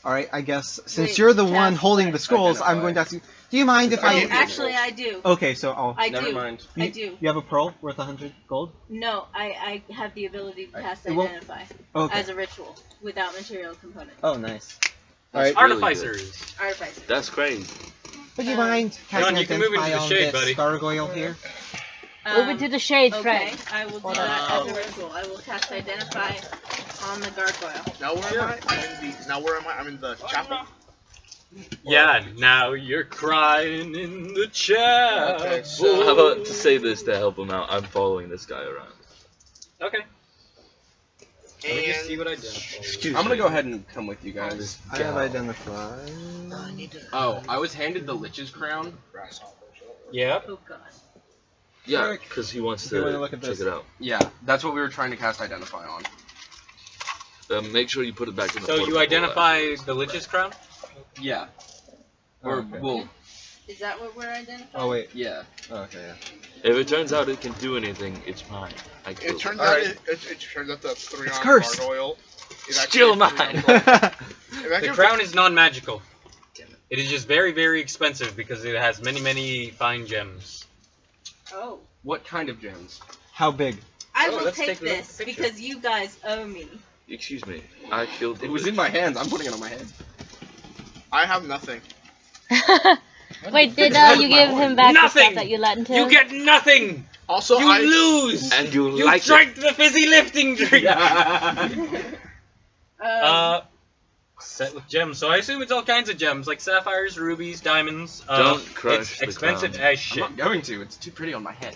S7: Alright, I guess, since
S8: Wait,
S7: you're the
S8: cast
S7: one holding the
S8: what?
S7: scrolls, I'm going to ask you, do you mind if
S8: Oh,
S7: I...
S8: actually, I do.
S7: Okay, so I'll...
S8: I
S3: Never
S8: do.
S3: mind.
S8: I do.
S7: You have a pearl worth 100 gold?
S8: No, I have the ability to cast
S7: It won't-
S8: identify
S7: Okay.
S8: as a ritual without material component.
S7: Oh, nice.
S2: That's
S7: Alright,
S2: really
S1: Artificers.
S8: Artificer.
S2: That's crazy.
S7: would you mind casting
S1: you can move into
S7: identify
S1: the
S7: on
S1: shade,
S7: this
S1: buddy.
S7: gargoyle here?
S5: Move into the shade,
S8: Okay,
S5: Fred.
S8: I will do that as a ritual. I will cast identify on the gargoyle.
S4: Now where am I? I'm in the chapel.
S1: Yeah, now you're crying in the chapel.
S4: Okay, so-
S2: How about to say this to help him out? I'm following this guy around.
S1: Okay. Let me just see
S4: And
S1: what I did.
S3: I'm gonna go ahead and come with you guys.
S7: I have identify.
S3: Oh, I was handed the Lich's crown.
S1: Yeah.
S8: Oh god.
S2: Yeah,
S7: Eric,
S2: because he wants
S7: you
S2: to
S7: wanna look at
S2: check
S7: this?
S2: it out.
S3: Yeah, that's what we were trying to cast identify on.
S2: Make sure you put it back in the
S1: So you
S2: portable
S1: identify
S2: afterwards.
S1: the Lich's crown?
S3: Yeah. Or
S7: Okay.
S3: well,
S8: Is that what we're identifying?
S7: Oh, wait.
S3: yeah.
S7: Okay, yeah.
S2: If it turns out it can do anything, it's mine. I
S4: it
S2: killed
S4: turns
S2: it.
S4: out
S7: Alright.
S4: it turns out the 3-armed
S7: cursed.
S4: gargoyle is
S2: Still
S4: actually a
S2: mine.
S4: 3-armed gargoyle.
S1: The crown is non-magical. It is just very, very expensive because it has many, many fine gems.
S8: Oh.
S3: What kind of gems?
S7: How big?
S8: I
S1: Oh,
S8: will
S1: let's
S8: take
S1: take a look at
S8: this
S1: the picture.
S8: because you guys owe me.
S2: Excuse me. I killed the
S3: It was
S2: Lich.
S3: in my hands. I'm putting it on my head.
S4: I have nothing.
S5: Wait, did
S3: Fix
S5: you
S3: my
S5: give
S3: horn.
S5: him back the
S1: Nothing!
S5: stuff that you let into
S1: You
S5: him?
S1: get nothing!
S4: Also,
S1: You
S4: I
S1: lose!
S2: And you
S1: You
S2: like it.
S1: drank the fizzy lifting drink! Set with gems. So I assume it's all kinds of gems, like sapphires, rubies, diamonds.
S2: Don't crush
S1: It's
S2: the
S1: expensive
S2: crown.
S1: as
S3: I'm
S1: shit.
S3: not going to. It's too pretty on my head.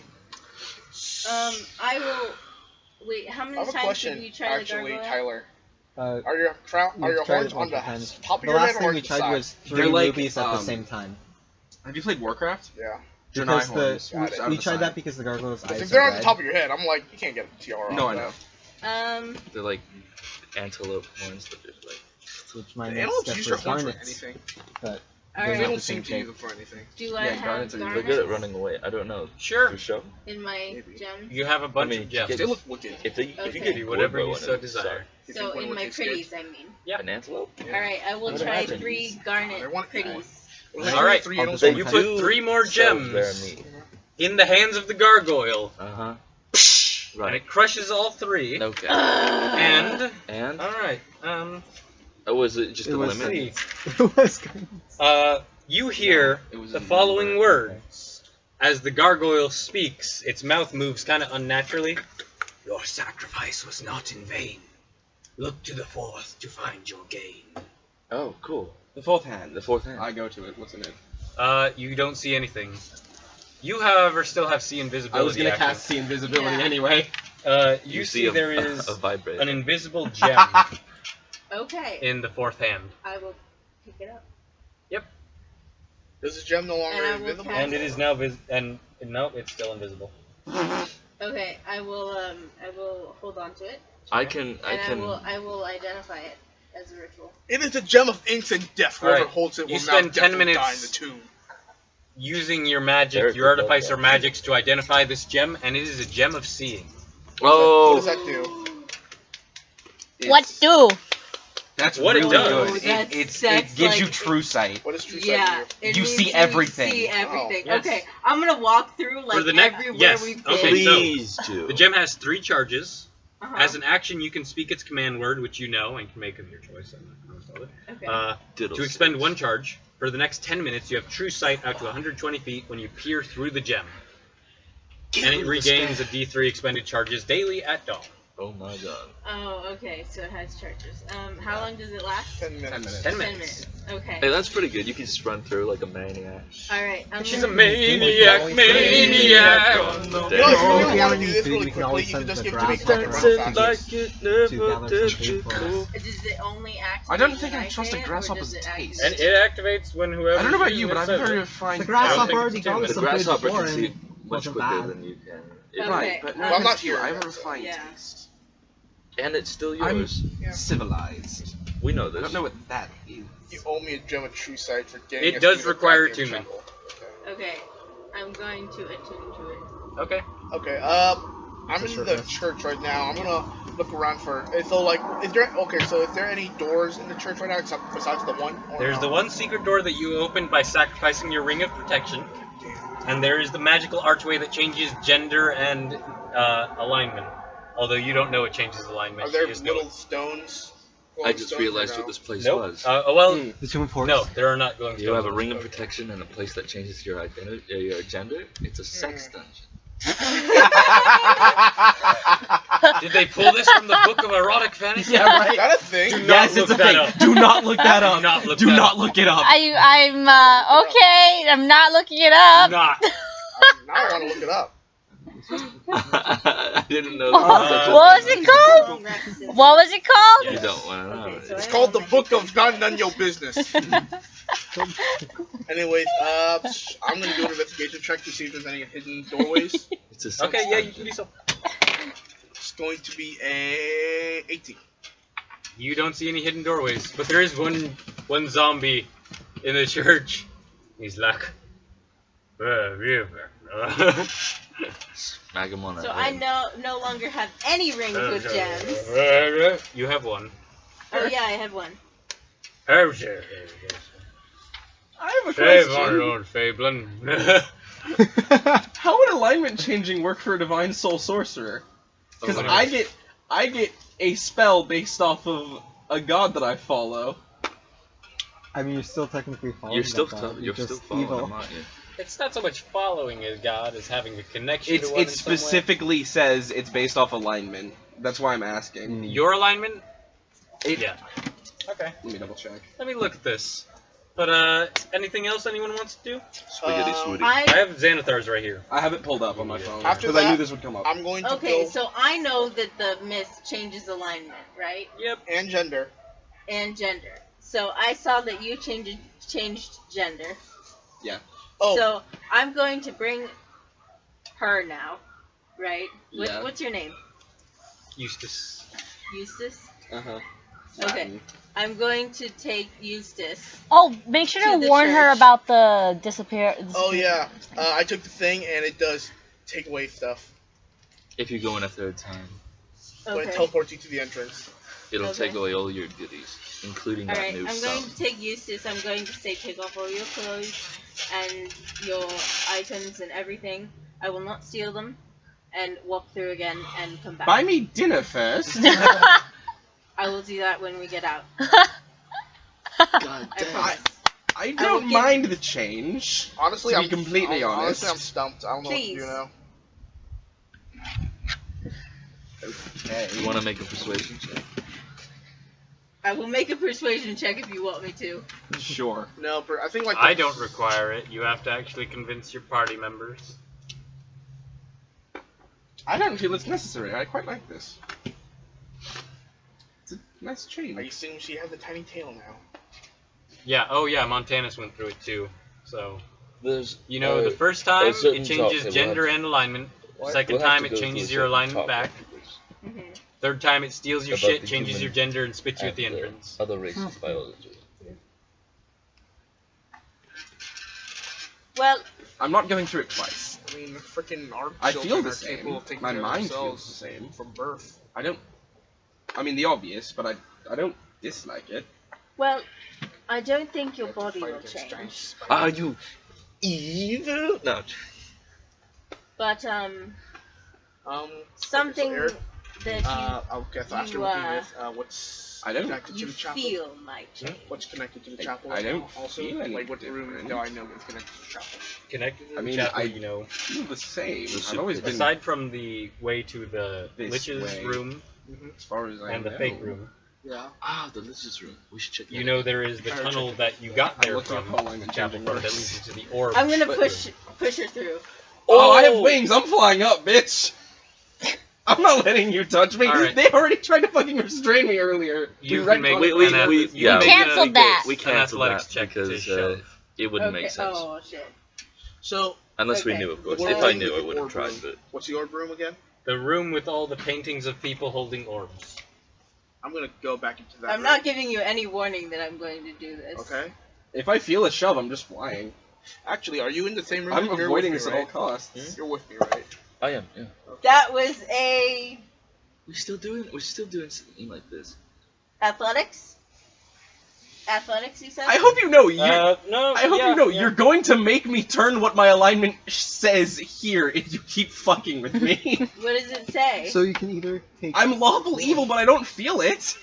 S8: I will. Wait, how
S4: I
S8: many
S4: have a
S8: times
S4: question,
S8: did we try
S4: actually,
S8: the gargoyle?
S4: Tyler.
S7: Uh,
S4: Are your
S7: we've tried
S4: horns
S7: it
S4: on the
S7: multiple times.
S4: top of
S7: The
S4: your
S7: last
S4: head
S7: thing
S4: or
S7: we
S4: the
S7: tried
S4: side?
S7: was 3
S3: They're like,
S7: rubies at the same time.
S3: Have you played Warcraft?
S4: Yeah.
S3: Draenei
S7: Because
S3: horns.
S4: Got it.
S3: out of
S7: we
S3: the
S7: tried
S3: side.
S7: that because the gargoyle's eyes
S4: If they're
S7: are
S4: on the
S7: red.
S4: top of your head, I'm like, you can't get a tiara.
S3: No,
S4: off
S3: I
S4: that.
S3: know.
S2: They're like antelope horns that are like.
S7: Which my
S4: The
S7: next
S4: antelopes
S7: step
S4: use your
S7: was
S4: horns for
S7: garnets.
S4: anything.
S7: But
S4: They
S7: Alright.
S4: don't
S7: the
S4: seem
S7: same
S4: to
S7: shape.
S4: use them for anything.
S8: Do I
S3: Yeah,
S8: have
S3: garnets are-
S2: They're
S8: garnets
S2: good at running away. I don't know.
S1: Sure.
S2: For show.
S8: in my
S4: Maybe.
S8: gems?
S1: You have a bunch
S2: I mean,
S1: of gems.
S2: get-
S3: They look wicked.
S2: If you
S8: Okay.
S2: get
S1: Do
S2: a
S1: whatever
S2: bow
S1: you
S2: and
S1: so
S2: a
S1: desire.
S2: sword.
S4: You
S8: So
S4: think one
S8: in
S4: would
S8: my
S4: taste good?
S8: pretties, I mean.
S1: Yeah.
S2: An antelope?
S8: Alright, I will
S2: What
S8: try
S2: happened?
S8: 3
S4: I
S8: garnet
S4: want
S8: pretties.
S1: All right.
S4: Three, and
S2: They
S1: You
S4: also-
S1: put 3 more
S2: serve their
S1: gems
S2: meat.
S1: in the hands of the gargoyle,
S2: Uh-huh.
S1: and
S2: Right.
S1: it crushes all 3.
S2: Okay.
S1: And
S2: And?
S1: all right,
S2: Oh, was it just
S7: It
S2: a
S7: was
S2: limit?
S1: see.
S7: It was good.
S1: You hear
S3: It was
S1: the
S3: a
S1: following
S3: number.
S1: words as the gargoyle speaks. Its mouth moves kind of unnaturally. Your sacrifice was not in vain. Look to the 4th to find your gain.
S2: Oh, cool.
S3: The 4th hand.
S2: The 4th hand.
S3: I go to it. What's in it?
S1: You don't see anything. You, however, still have see invisibility.
S3: I was gonna
S1: action.
S3: cast see invisibility
S8: Yeah.
S3: anyway.
S1: You see there is
S2: a vibrator.
S1: an invisible gem
S8: Okay.
S1: in the 4th hand,
S8: I will pick it up.
S4: Does the gem no longer
S8: And I will
S4: invisible?
S8: cast-
S1: and it is now and no, it's still invisible.
S8: Okay, I will hold on to it,
S2: I can.
S8: and I will identify it as a ritual.
S4: It is a gem of inks and death. Whoever
S1: Alright,
S4: holds it
S1: you
S4: will
S1: spend
S4: now
S1: 10
S4: definitely
S1: minutes-
S4: die in the tomb.
S1: Using your magic,
S2: Very
S1: your
S2: good,
S1: artificer
S2: okay.
S1: magics to identify this gem, and it is a gem of seeing.
S4: What
S2: Oh.
S4: does that do?
S5: What do?
S3: That's
S1: What it
S3: really
S1: does.
S3: good.
S8: That's
S3: It gives you
S8: like-
S3: true sight.
S4: What does true sight
S8: Yeah,
S4: do?
S8: it
S3: You
S8: means
S3: see everything.
S8: See everything.
S1: Oh, yes.
S8: Okay, I'm gonna walk through like
S1: For the next-
S8: everywhere
S1: yes,
S8: we've been.
S1: okay.
S2: Please do.
S1: The gem has 3 charges.
S8: Uh-huh.
S1: As an action, you can speak its command word, which you know and can make of your choice. I'm not going to tell it.
S8: Okay.
S1: To expend 1 charge, for the next 10 minutes, you have true sight out to 120 feet when you peer through the gem. And it regains a D3 expended charges daily at dawn.
S2: Oh my god.
S8: Oh, okay. So it has charges. How long does it last?
S4: 10 minutes.
S3: 10 minutes.
S1: 10
S8: 10
S1: minutes.
S8: Okay.
S2: Hey, that's pretty good. You can just run through like a maniac.
S8: All right.
S1: She's
S8: gonna-
S1: a maniac, maniac.
S4: You know, if you
S7: If
S4: really
S7: we
S4: want
S7: have
S4: to
S7: any
S4: do this
S7: food,
S4: really
S7: we can always
S4: quickly, you can
S7: send
S4: just
S7: the
S4: give it to me
S7: grasshopper
S4: quick
S7: out
S4: run
S7: to
S4: fast.
S2: it
S7: to gather some food for us.
S8: Does it only activate?
S3: I don't think
S8: when
S3: I trust
S8: say
S3: a
S8: it, or
S3: grasshopper's
S8: does it
S3: taste.
S1: And
S8: activate?
S1: it activates when whoever.
S3: I don't know about you,
S1: uses
S3: but
S1: it
S3: I've
S1: says
S3: heard
S1: it.
S3: of fine.
S7: The
S1: I don't
S7: grasshopper
S1: think
S7: already
S1: it's
S7: got
S1: too
S7: us
S2: The
S7: some food
S2: grasshopper
S7: before
S2: can see
S7: and
S2: much
S7: wasn't
S2: quicker
S7: bad.
S2: than you can.
S8: Okay.
S3: Right, but no
S4: Well, I'm not
S3: offense to you,
S4: here,
S3: I have a
S4: so-
S3: refined
S8: Yeah.
S3: taste.
S2: And it's still
S3: I'm
S2: yours.
S3: civilized.
S2: We know
S3: I
S2: this.
S3: don't know what that is.
S4: You owe me a gem of true sight for getting
S1: It
S4: us
S1: does
S4: through the
S1: require
S4: goddamn
S1: attunement.
S4: jungle.
S8: Okay. I'm going to attune to it.
S1: Okay.
S4: Okay, I'm in the church right now. I'm gonna look around for. So, like, is there any doors in the church right now except besides the one? Or
S1: There's
S4: no?
S1: the one secret door that you opened by sacrificing your ring of protection, and there is the magical archway that changes gender and alignment. Although you don't know it changes alignment.
S4: Are there
S1: You just know
S4: little
S1: it.
S4: stones?
S2: I
S4: glowing
S2: just
S4: stones,
S2: realized
S4: or
S2: what
S4: no?
S2: this place
S1: Nope.
S2: was.
S1: Well,
S7: The Tomb of Horrors.
S1: no, there are not glowing
S2: You have a
S1: stones.
S2: ring of protection and a place that changes your identity, your gender. It's a sex dungeon.
S1: Did they pull this from the book of erotic fantasy?
S3: Yeah,
S4: Is
S3: right.
S4: that a thing?
S1: Do not
S3: Yes,
S1: look
S3: it's a
S1: that
S3: thing.
S1: up.
S3: Do not look that up.
S1: Do not look
S3: Do
S1: that
S3: not
S1: up.
S3: look it up.
S5: I'm okay. I'm not looking it up.
S1: Not.
S4: Now I want to look it up.
S2: I didn't know.
S5: What
S2: that
S5: was it called? What was it called?
S2: You don't want to know.
S8: Okay, so
S4: It's
S8: I
S4: called the
S8: know
S4: Book of None Your Business. Anyways, I'm gonna do an investigation check to see if there's any hidden doorways.
S2: It's a sex
S1: Okay, yeah, you
S2: dungeon.
S1: can do so.
S4: It's going to be a 18.
S1: You don't see any hidden doorways, but there is one zombie in the church. He's like,
S2: Smack him on the
S8: So
S2: head.
S8: I no longer have any rings with gems.
S1: You have one.
S8: Oh yeah, I had one.
S3: I have a
S1: Save our
S3: question.
S1: Lord Fablin.
S3: How would alignment changing work for a divine soul sorcerer? Because
S1: Oh,
S3: I get a spell based off of a god that I follow.
S7: I mean, you're still technically following
S2: You're still,
S7: that god.
S2: you're
S7: just
S2: still following
S7: evil.
S2: him, aren't you?
S1: It's not so much following a god as having a connection
S3: It's
S1: to one
S3: it
S1: in some way.
S3: specifically says it's based off alignment. That's why I'm asking.
S7: Mm.
S1: Your alignment?
S3: It,
S1: Yeah. Okay.
S3: Let me double check.
S1: Let me look at this. But, anything else anyone wants to do?
S2: Spaghetti swooty.
S1: I
S8: I
S1: have Xanathar's right here.
S3: I have it pulled up on my phone
S4: After
S3: because I knew
S4: that,
S3: this would come up.
S4: I'm going to
S8: okay,
S4: go
S8: so I know that the mist changes alignment, right?
S1: Yep.
S4: and gender.
S8: And gender. So I saw that you changed gender.
S4: Oh,
S8: So I'm going to bring her now, right?
S3: Yeah.
S8: What's your name?
S1: Eustace.
S8: Eustace?
S3: Uh-huh.
S8: Okay. I'm going to take Eustace.
S5: Oh, make sure
S8: To
S5: to
S8: the
S5: warn her
S8: church.
S5: about the disappear.
S4: oh yeah. I took the thing and it does take away stuff,
S2: If you go in a third time.
S4: but it
S8: Okay.
S4: teleports you to the entrance.
S2: It'll
S8: Okay.
S2: take away all your goodies, including that
S8: Alright,
S2: new
S8: I'm
S2: stone.
S8: going to take Eustace. I'm going to say take off all your clothes and your items and everything. I will not steal them and walk through again and come back.
S3: Buy me dinner first.
S8: I will do that when we get out.
S2: God
S8: I
S2: damn.
S8: promise.
S3: I
S8: will
S3: don't
S8: give-
S3: mind the change.
S4: Honestly,
S3: To be
S4: I'm
S3: completely honest.
S4: Honestly, I'm stumped. I don't know
S8: Please.
S4: what to do now.
S3: Okay.
S2: You want to make a persuasion check?
S8: I will make a persuasion check if you want me to.
S3: Sure.
S4: No, but I think like
S1: I don't require it. You have to actually convince your party members.
S3: I don't feel it's necessary. I quite like this. It's a nice
S4: I
S3: change.
S4: assume she has a tiny tail now.
S1: Yeah. Oh yeah. Montanus went through it too. So
S2: There's,
S1: you know, the first time
S2: certain
S1: it changes
S2: top-
S1: gender and alignment. Second
S2: we'll have
S1: time
S2: to
S1: it
S2: go through
S1: changes
S2: a
S1: your
S2: certain
S1: alignment
S2: top
S1: back.
S2: attributes
S8: Mm-hmm.
S1: Third time it steals your
S2: about
S1: shit,
S2: the
S1: changes
S2: human
S1: your gender, and spits you at the
S2: and
S1: entrance.
S2: Other races' biology.
S8: Well,
S3: I'm not going through it twice.
S4: I mean, freaking our
S3: I
S4: children
S3: feel the
S4: are
S3: same.
S4: capable of taking
S3: My
S4: care of
S3: mind
S4: themselves
S3: feels the same.
S4: from birth.
S3: I don't. I mean the obvious, but I don't dislike it.
S8: well, I don't think your
S4: Have to
S8: body
S4: fight
S8: will
S4: against giant
S8: change.
S4: spiders.
S2: Are you evil? No.
S8: But
S4: So
S8: something
S4: Eric,
S8: that
S4: I guess after
S8: you,
S4: looking with what's
S3: I don't-
S4: connected to
S8: you
S4: the chapel.
S8: feel might change.
S4: What's connected to the
S3: I-
S4: chapel?
S3: I don't
S4: also
S3: feel any
S4: like what room
S3: different.
S4: do I know is connected to the chapel?
S1: Connected to
S3: I
S1: the
S3: mean,
S1: chapel,
S3: I-
S1: you know.
S3: Feel the same.
S2: The
S3: I've always been,
S1: Aside from the way to the
S3: This
S1: Lich's
S3: way.
S1: room
S3: as far as I
S1: and the
S3: know.
S1: fake room,
S4: Yeah.
S2: Ah, the Lich's room. We should check that
S1: you know there is the
S4: Alright,
S1: tunnel
S4: check
S1: that you got
S3: I
S1: there
S3: looked
S1: from
S3: at Pauline
S1: the
S3: and
S1: chapel
S3: changed
S1: part that
S3: words.
S1: leads you to the orb.
S8: I'm gonna
S3: But-
S8: push her through.
S3: Oh, I have wings. I'm flying up, bitch. I'm not letting you touch me.
S1: Alright.
S3: They already tried to fucking restrain me earlier.
S1: You
S3: We
S1: can make
S3: retconned
S2: we-
S3: it.
S1: an
S2: we-
S1: ath-
S2: yeah,
S1: you can
S2: we
S1: make
S5: canceled
S1: an-
S5: that.
S2: We
S1: an
S2: canceled
S1: athletics
S2: that
S1: check to
S2: because
S1: shove.
S2: it wouldn't
S8: Okay.
S2: make sense.
S8: Oh shit.
S4: So
S2: Unless we
S8: Okay.
S2: knew, of course.
S4: What
S2: If
S4: are
S2: I
S4: we
S2: knew, I
S4: with
S2: would
S4: the
S2: have
S4: orb
S2: tried,
S4: room?
S2: but...
S4: What's the orb room again?
S1: The room with all the paintings of people holding orbs.
S4: I'm gonna go back into that.
S8: I'm
S4: room.
S8: not giving you any warning that I'm going to do this.
S4: Okay.
S3: If I feel a shove, I'm just flying.
S4: Actually, are you in the same room?
S3: I'm
S4: You're
S3: avoiding
S4: with
S3: this
S4: me,
S3: at all
S4: right?
S3: costs.
S4: You're with me, right?
S2: I am, yeah.
S8: That was a
S2: We're still doing something like this.
S8: athletics. Athletics, you said.
S3: I hope you know.
S1: No.
S3: I hope you know. You're going to make me turn what my alignment says here if you keep fucking with me.
S8: What does it say?
S7: So you can either take.
S3: I'm lawful evil, but I don't feel it.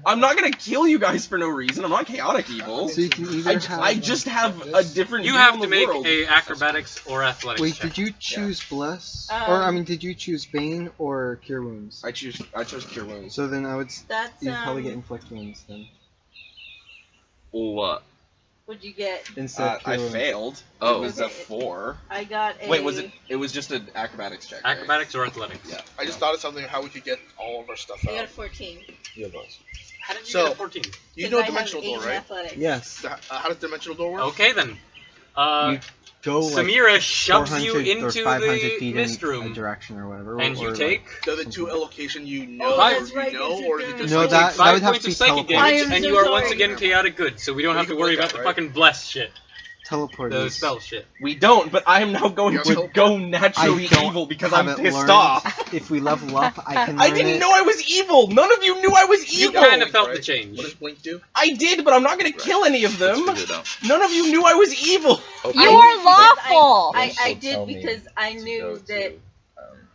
S3: I'm not gonna kill you guys for no reason. I'm not chaotic evil.
S7: So you can either have.
S3: I just have a different
S1: You
S3: view
S1: have
S3: on
S1: to
S3: the
S1: make
S3: world.
S1: a acrobatics or athletics
S7: Wait,
S1: check.
S7: did you choose Bless?
S8: Um,
S7: Or, I mean, did you choose Bane or Cure Wounds?
S3: I chose Cure Wounds.
S7: So then I would.
S8: That's
S7: You'd probably get Inflict Wounds then.
S2: What?
S8: What'd you get?
S7: Instead of Cure
S3: I
S7: Wounds.
S3: failed.
S2: Oh.
S3: It was a 4.
S8: I got a.
S3: Wait, was it? It was just an acrobatics check. right?
S1: Acrobatics or athletics?
S3: Yeah.
S4: I just thought of something how we could get all of our stuff
S8: I got a
S4: out.
S8: 14.
S2: Yeah, boss.
S1: How did you
S4: So-
S1: get a 14?
S4: You
S8: 'Cause
S4: know
S8: I have
S4: dimensional
S8: 8
S4: door,
S8: in
S4: right?
S8: Athletics.
S7: Yes.
S4: How does dimensional door work?
S1: Okay then.
S7: You go like
S1: Samira shoves you
S7: 400 or
S1: into
S7: 500
S1: the
S7: feet
S1: mist
S7: in a
S1: room,
S7: direction or whatever.
S1: and
S7: or
S1: you
S7: like-
S1: take
S4: Does it to a location you know,
S8: Oh,
S4: or
S8: that's
S4: you
S8: right,
S4: know,
S8: yes,
S4: or
S8: it
S4: is it
S8: does.
S4: just
S7: No,
S4: like
S7: that-
S1: 5
S7: would have
S1: points
S7: to
S1: of
S7: be
S1: psychic
S7: teleport.
S8: I
S1: damage,
S8: am
S1: and
S8: so
S1: you are once
S8: sorry.
S1: again chaotic good, so we don't
S4: You
S1: have to
S4: can
S1: worry
S4: work
S1: about
S4: out,
S1: the
S4: right?
S1: fucking bless shit,
S7: teleport
S1: the
S7: is-
S1: spell shit.
S3: We don't, but I am now going
S4: Yeah,
S3: to
S4: so-
S3: go naturally
S7: I don't
S3: evil because
S7: have
S3: I'm
S7: it
S3: pissed
S7: learned.
S3: off.
S7: If we level up, I can learn
S3: I didn't
S7: it.
S3: know I was evil. None of you knew I was
S1: You
S3: evil.
S1: kind of felt the
S4: Right?
S1: change.
S4: What does Blink do?
S3: I did, but I'm not gonna kill any of them.
S2: Let's figure it out.
S3: None of you knew I was evil.
S2: Okay.
S5: You
S8: I
S5: are
S8: did
S5: lawful.
S8: because I
S2: Also
S8: did
S2: tell me
S8: because I
S2: to
S8: knew
S2: go
S8: that
S2: to,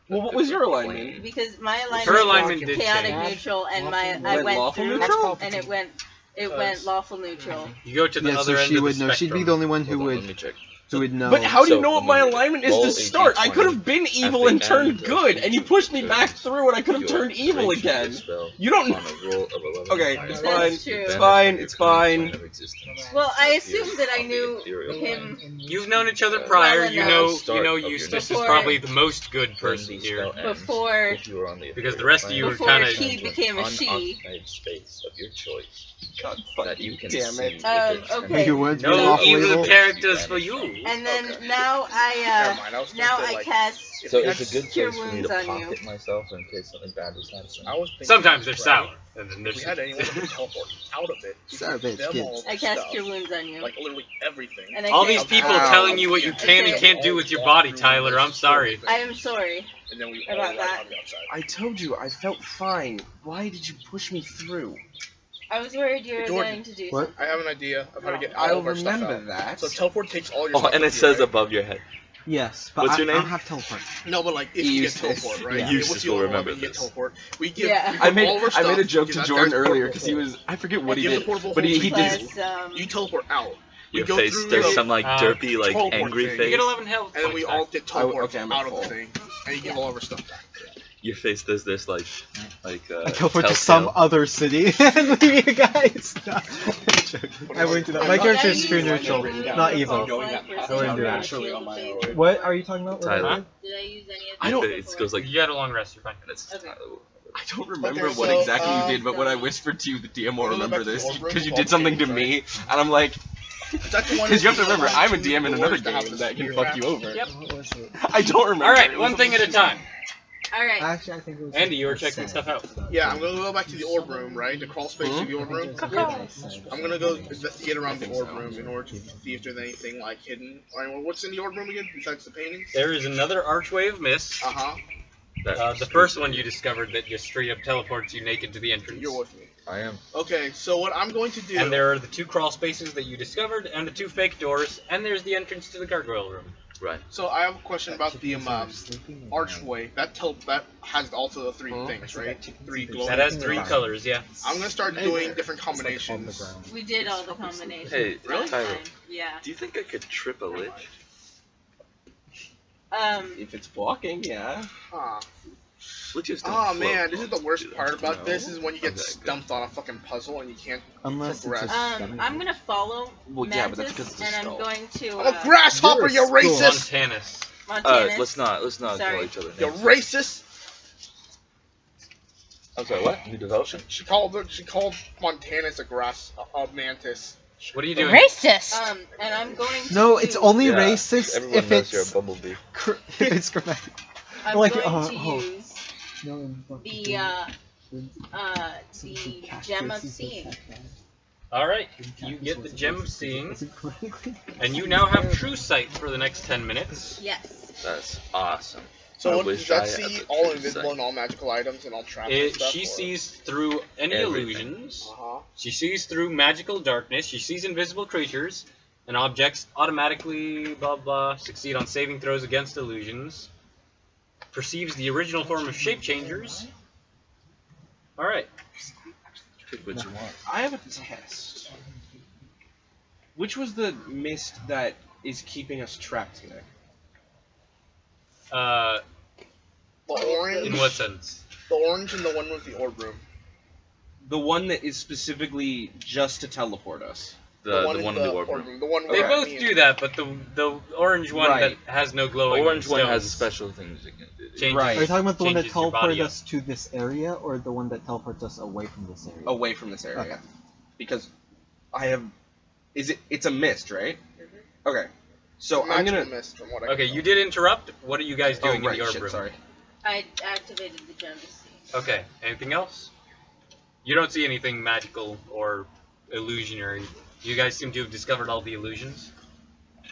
S3: Well, what was your alignment?
S8: because my alignment
S1: Her alignment
S8: was
S1: did
S8: chaotic
S1: change.
S8: neutral and my I
S3: Went
S8: went
S3: lawful
S8: through
S3: neutral?
S8: and it went lawful neutral.
S1: You go to the
S7: Yeah,
S1: other
S7: so
S1: end
S7: she
S1: of
S7: would
S1: the
S7: know. She'd be
S1: spectrum.
S7: the only one who
S2: Hold on, let
S7: would
S2: me check.
S7: know.
S3: But how do you
S2: So,
S3: know what my
S2: when you
S3: alignment is
S2: roll
S3: to
S2: 18,
S3: start? I
S2: 20,
S3: could have been evil
S2: the
S3: and turned
S2: end of
S3: good, and you pushed me
S2: each
S3: back
S2: turn,
S3: through, and I could have
S2: your
S3: turned evil
S2: concentration
S3: again.
S2: spell
S3: You don't.
S2: on a roll of 11
S3: Okay,
S2: minus
S3: it's
S8: That's
S3: fine.
S8: true.
S3: It's
S2: advantage
S3: fine.
S2: of your
S3: It's
S2: current
S3: fine.
S2: plane of existence.
S8: Well, I
S2: Appears
S8: assumed that I
S2: on the
S8: knew
S2: ethereal
S8: him.
S2: plane.
S1: You've known each other
S2: Well
S1: prior.
S8: enough.
S1: You know
S2: Start of your
S1: Eustace is
S8: Before-
S1: probably the most good
S2: When
S1: person
S2: the
S1: here.
S2: spell ends,
S8: Before-
S2: if you are on the
S1: Because the
S2: ethereal
S1: rest of you
S2: plane,
S1: were
S8: Before
S1: kinda-
S8: he became a she.
S2: unoccupied space of your choice
S3: God
S2: that you
S3: fucking
S2: can
S3: damn
S2: see
S3: it.
S2: with
S8: Um,
S2: it
S8: okay.
S7: You would be
S1: No
S7: lawful
S1: evil
S7: evil?
S1: characters for you.
S8: And then
S4: Okay.
S8: now
S4: Never mind, I was gonna
S8: now
S4: say,
S8: I
S4: like,
S8: cast.
S2: So
S4: That's
S2: it's a good
S8: cure
S2: place for me
S8: wounds
S2: to
S8: on you.
S2: pocket myself in case something bad was happening.
S4: I was thinking,
S1: Sometimes they're
S4: right,
S1: sour, and then
S4: If
S1: there's
S4: we had anyone who could teleport out of it, we
S7: Sour
S4: could give
S7: bits,
S4: them all
S7: kids.
S4: the
S8: I cast
S4: stuff,
S8: cure wounds on you.
S4: like literally everything.
S8: And I
S1: all
S8: cast-
S1: these people
S3: Ow.
S1: telling you what you can and
S8: Okay.
S1: can't do with your body, Tyler. I'm sorry.
S8: I am sorry.
S4: And then we all
S8: About
S4: run
S8: that.
S4: on the outside.
S3: I told you I felt fine. Why did you push me through?
S8: I was worried you were
S4: Jordan.
S8: going to do
S7: What?
S8: something.
S4: I have an idea of how to get all
S3: I'll
S4: of our stuff
S3: remember
S4: out.
S3: that.
S4: So teleport takes all your
S2: Oh,
S4: stuff
S2: and it
S4: with you,
S2: says
S4: right?
S2: above your head.
S7: Yes, but
S2: What's
S7: I
S2: your
S7: don't
S2: name?
S7: have teleport.
S4: No, but like if you get
S3: Eustace.
S4: teleport, right?
S7: Yeah.
S2: Eustace
S4: Once you
S2: will
S4: level up
S2: remember
S4: and you get
S2: this.
S4: teleport, we give.
S8: Yeah.
S4: We
S3: I
S4: give
S3: made
S4: all of our
S3: I made a
S4: stuff,
S3: joke
S4: give
S3: to
S4: that
S3: Jordan
S4: guy's
S3: earlier
S4: portable
S3: because he
S4: phone.
S3: was I forget what he
S4: Give the
S3: did,
S4: portable
S3: but
S4: phone
S3: he
S4: to
S3: did.
S8: Plus,
S4: You teleport out. We
S2: Your
S4: go
S2: face,
S4: through
S2: there's
S4: the
S2: some like derpy, like
S4: teleport
S2: angry
S4: thing.
S1: You get
S2: face.
S1: 11 health
S4: And then we
S1: points
S4: all
S1: back.
S4: get teleport
S3: okay, I'm at
S4: out of
S3: full.
S4: the thing, and you give all of our stuff back.
S2: Your face does this like
S7: I teleport to some
S2: telltale.
S7: other city and leave you guys. No. I wouldn't do that. My
S4: Did I
S7: character is
S8: use
S7: true
S8: any
S7: neutral,
S8: of the
S7: not
S8: false
S7: evil.
S8: light
S3: Going
S8: for
S3: that path
S8: saving
S7: I wouldn't do
S8: throw
S7: that.
S8: to
S3: naturally
S8: shield
S3: on my
S8: the favor?
S7: What are you talking about?
S2: Tyler.
S1: Huh?
S8: Did I use any of
S3: I
S8: the
S3: don't-
S2: Your face goes like
S1: You had a long rest. You're fine.
S2: this.
S8: Okay.
S3: I don't remember
S4: Okay,
S3: what
S4: so,
S3: exactly you did, but when I
S8: so-
S3: whispered to you, the DM will
S4: We'll go
S3: remember
S4: back to the
S3: this
S4: orb room
S3: because you
S4: with
S3: did
S4: all
S3: something
S4: the
S3: to
S4: games,
S3: me, and I'm like,
S4: Is that the one?
S3: because you have to
S4: that
S3: remember, I'm a
S4: two
S3: DM in
S4: doors
S3: another
S4: that have
S3: game
S4: the
S3: that can
S4: spear
S3: fuck you
S4: trap?
S3: over.
S1: Yep.
S7: What was it?
S3: I don't remember.
S1: All right,
S3: It
S1: one
S3: was
S1: thing at a time.
S8: Alright.
S7: Actually, I think it was.
S1: Andy, you were checking stuff out.
S4: Yeah, I'm gonna go back to the orb room, right? The crawl space to the orb room. I'm gonna go investigate around the orb room in order to see if there's anything like hidden. Alright, what's in the orb room again besides the paintings?
S1: There is another archway of mist.
S4: Uh huh.
S1: The first one you discovered that just straight up teleports you naked to the entrance.
S4: You're with me.
S2: I am.
S4: Okay, so what I'm going to do.
S1: And there are the 2 crawl spaces that you discovered, and the 2 fake doors, and there's the entrance to the gargoyle room.
S2: Right.
S4: So I have a question about the archway. That has also the 3 things, right? 3 glowing.
S1: That has 3 colors, yeah.
S4: I'm gonna start doing different combinations.
S8: We did all the combinations.
S2: Hey,
S8: last
S2: Tyler.
S8: time. Yeah.
S2: Do you think I could trip a lich?
S3: If it's blocking, yeah.
S4: Ah.
S2: Liches don't
S4: Oh
S2: float.
S4: man, this is the worst
S2: Do they?
S4: part about
S3: No.
S4: this is when you get
S2: Okay,
S4: stumped on a fucking puzzle and you can't.
S7: Unless it's
S4: Progress.
S7: a
S8: I'm gonna follow
S3: Well, yeah, but that's
S8: Mantis,
S3: because it's a
S8: and I'm
S3: skull.
S8: going to
S4: I'm a grasshopper, you
S7: You're a skull.
S4: racist!
S1: Montanus.
S8: Montanus.
S2: Let's not
S8: Sorry.
S2: call each other
S4: You
S2: names.
S4: racist!
S2: I'm sorry, what? New development?
S4: She called Montanus a mantis.
S1: What are you doing?
S5: Racist.
S8: And I'm going to.
S7: No, it's only
S2: Yeah,
S7: racist
S2: Everyone
S7: if
S2: knows you're a
S7: it's
S2: bumblebee.
S7: if it's grammatic.
S8: I'm
S7: like,
S8: going to
S7: oh.
S8: use the gem of seeing.
S1: Alright, you get the Gem of Seeing, and you now have True Sight for the next 10 minutes.
S8: Yes.
S2: That's awesome.
S4: So
S2: I
S4: what,
S2: wish
S4: does that
S2: I
S4: see
S2: had the
S4: all
S2: true
S4: invisible
S2: sight.
S4: and all magical items and all traps and stuff?
S1: She sees through any
S2: Everything.
S1: illusions.
S4: Uh-huh.
S1: She sees through magical darkness. She sees invisible creatures, and objects automatically, blah blah, succeed on saving throws against illusions. Perceives the original form of shape changers. Alright.
S2: Pick what you want.
S3: I have a test. Which was the mist that is keeping us trapped here?
S4: The orange.
S1: In what sense?
S4: The orange and the one with the orb room.
S3: The one that is specifically just to teleport us.
S2: The
S4: one
S2: one in the orb room.
S4: room. The one
S1: They
S4: where
S1: both
S4: me
S1: do
S4: and-
S1: that, but the orange one
S3: Right.
S1: that has no
S2: The
S1: glowing
S2: orange one has
S1: stones
S2: special things you can do.
S1: changes-
S3: Right.
S7: Are you talking about the one that
S1: changes your body
S7: teleported
S1: up.
S7: us to this area, or the one that teleports us away from this area?
S3: Away from this area.
S7: Okay.
S3: Because I have... It's a mist, right? Okay. So I'm
S4: Magical
S3: gonna...
S4: mist from what I
S1: Okay,
S4: can
S1: you did interrupt. What are you guys
S3: Oh,
S1: doing
S3: right,
S1: in the orb
S3: shit,
S1: room?
S3: sorry.
S8: I activated the gem of seeing.
S1: Okay, anything else? You don't see anything magical or illusionary. You guys seem to have discovered all the illusions.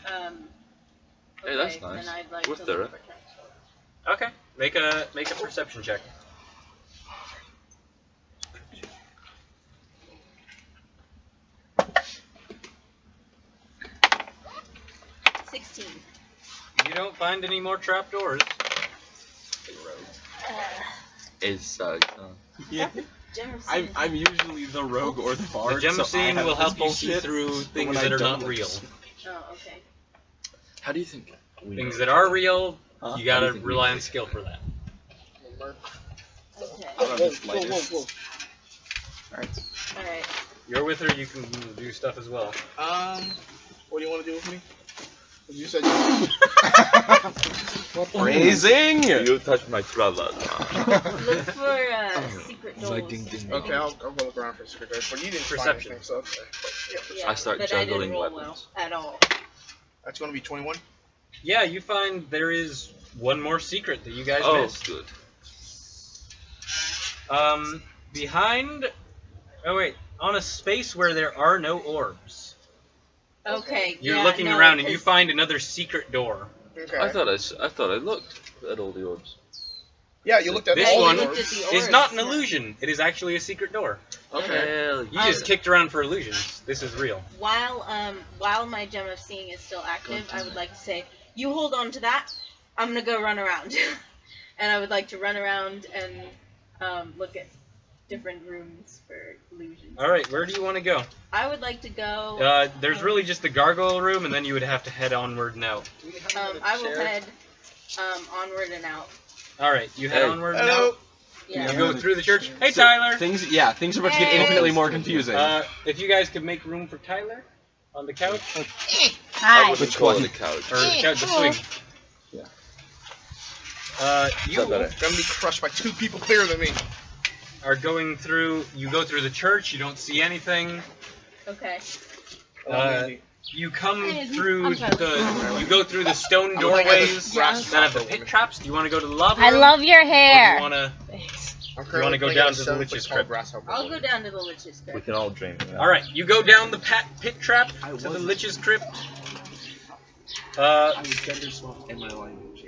S2: Hey, that's
S8: Okay,
S2: nice.
S8: then I'd like
S2: We're
S8: to
S2: thorough.
S8: look for text.
S1: Okay, make a perception check. You don't find any more trapdoors.
S2: It's
S3: Yeah.
S8: Gem of seeing.
S3: I'm usually the rogue or the bard.
S1: The gem of
S3: so I
S1: seeing
S3: have
S1: will help you
S3: this
S1: see
S3: bullshit,
S1: through
S3: but
S1: things
S3: when I
S1: that are
S3: don't,
S1: not
S3: like,
S1: real.
S8: Oh, okay.
S2: how do you think? We
S1: Things
S2: know
S1: that
S2: each
S1: are
S2: other?
S1: real,
S3: Huh?
S1: you gotta
S2: How do you think we
S1: rely
S2: know
S1: on
S2: each
S1: skill for that.
S8: Okay.
S3: I don't have
S4: Whoa,
S3: this
S4: whoa, whoa,
S3: lightness.
S4: whoa.
S3: Alright.
S8: Alright.
S1: You're with her, you can do stuff as well.
S4: What do you want to do with me? 'Cause you said
S3: Phrasing!
S2: You touched my trala.
S8: Look for secret doors.
S2: Like ding ding.
S4: Okay, I'll go look around for secret doors, but you didn't
S1: Perception.
S4: find anything, so okay.
S8: Yeah,
S2: I start
S8: but I didn't
S2: juggling
S8: roll
S2: weapons.
S8: well at all.
S4: That's going to be 21.
S1: Yeah, you find there is one more secret that you guys
S2: Oh,
S1: missed.
S2: good.
S1: Behind. Oh wait, on a space where there are no orbs.
S8: Okay.
S1: You're
S8: yeah,
S1: looking
S8: no,
S1: around and you
S8: 'cause-
S1: find another secret door.
S4: Okay.
S2: I thought I looked at all the orbs.
S4: Yeah, you looked at
S1: This
S4: all
S1: one
S4: the
S8: looked
S4: orbs.
S8: at the
S1: It's
S8: orbs.
S1: not an illusion. It is actually a secret door.
S2: Hell
S1: You just kicked around for illusions. This is real.
S8: While my gem of seeing is still active, I would like to say, you hold on to that. I'm gonna go run around, and I would like to run around and look at different rooms for illusions.
S1: All right, where do you want to go?
S8: I would like to go.
S1: There's really just the gargoyle room, and then you would have to head onward and out.
S8: I will head onward and out.
S1: All right, you head
S2: Hey.
S1: onward and
S4: Hello.
S1: out.
S8: Yeah.
S1: You go through the church. Hey,
S3: So,
S1: Tyler.
S3: Things are about to get
S8: Hey.
S3: infinitely more confusing.
S1: If you guys could make room for Tyler on the couch
S2: I
S5: Hi.
S2: wouldn't
S3: Which
S2: call
S3: one?
S2: it a couch.
S1: or the couch, the swing.
S3: Yeah.
S1: You
S2: Is that better?
S4: Gonna be crushed by 2 people clearer than me.
S1: are going through. You go through the church. You don't see anything.
S8: Okay.
S1: You come
S5: Hey,
S1: through
S5: I'm sorry.
S1: you go through the stone
S4: I would like
S1: doorways
S4: to grasp
S1: that have the
S4: that
S1: pit
S4: woman.
S1: traps. Do you want to go to the lava
S5: I
S1: room?
S5: love your
S1: Or do
S5: hair.
S1: you want to?
S5: Thanks.
S4: I'm
S1: You wanna go
S4: currently
S1: down
S4: playing
S1: to
S4: a
S1: the
S4: 7-foot
S1: Witch's
S4: tall
S1: Crypt?
S4: grasshopper.
S8: I'll go down to the witch's
S2: We
S8: crypt.
S2: can all dream.
S1: All right, you go down the pit trap to the Lich's Crypt.
S3: gender swapped in my language,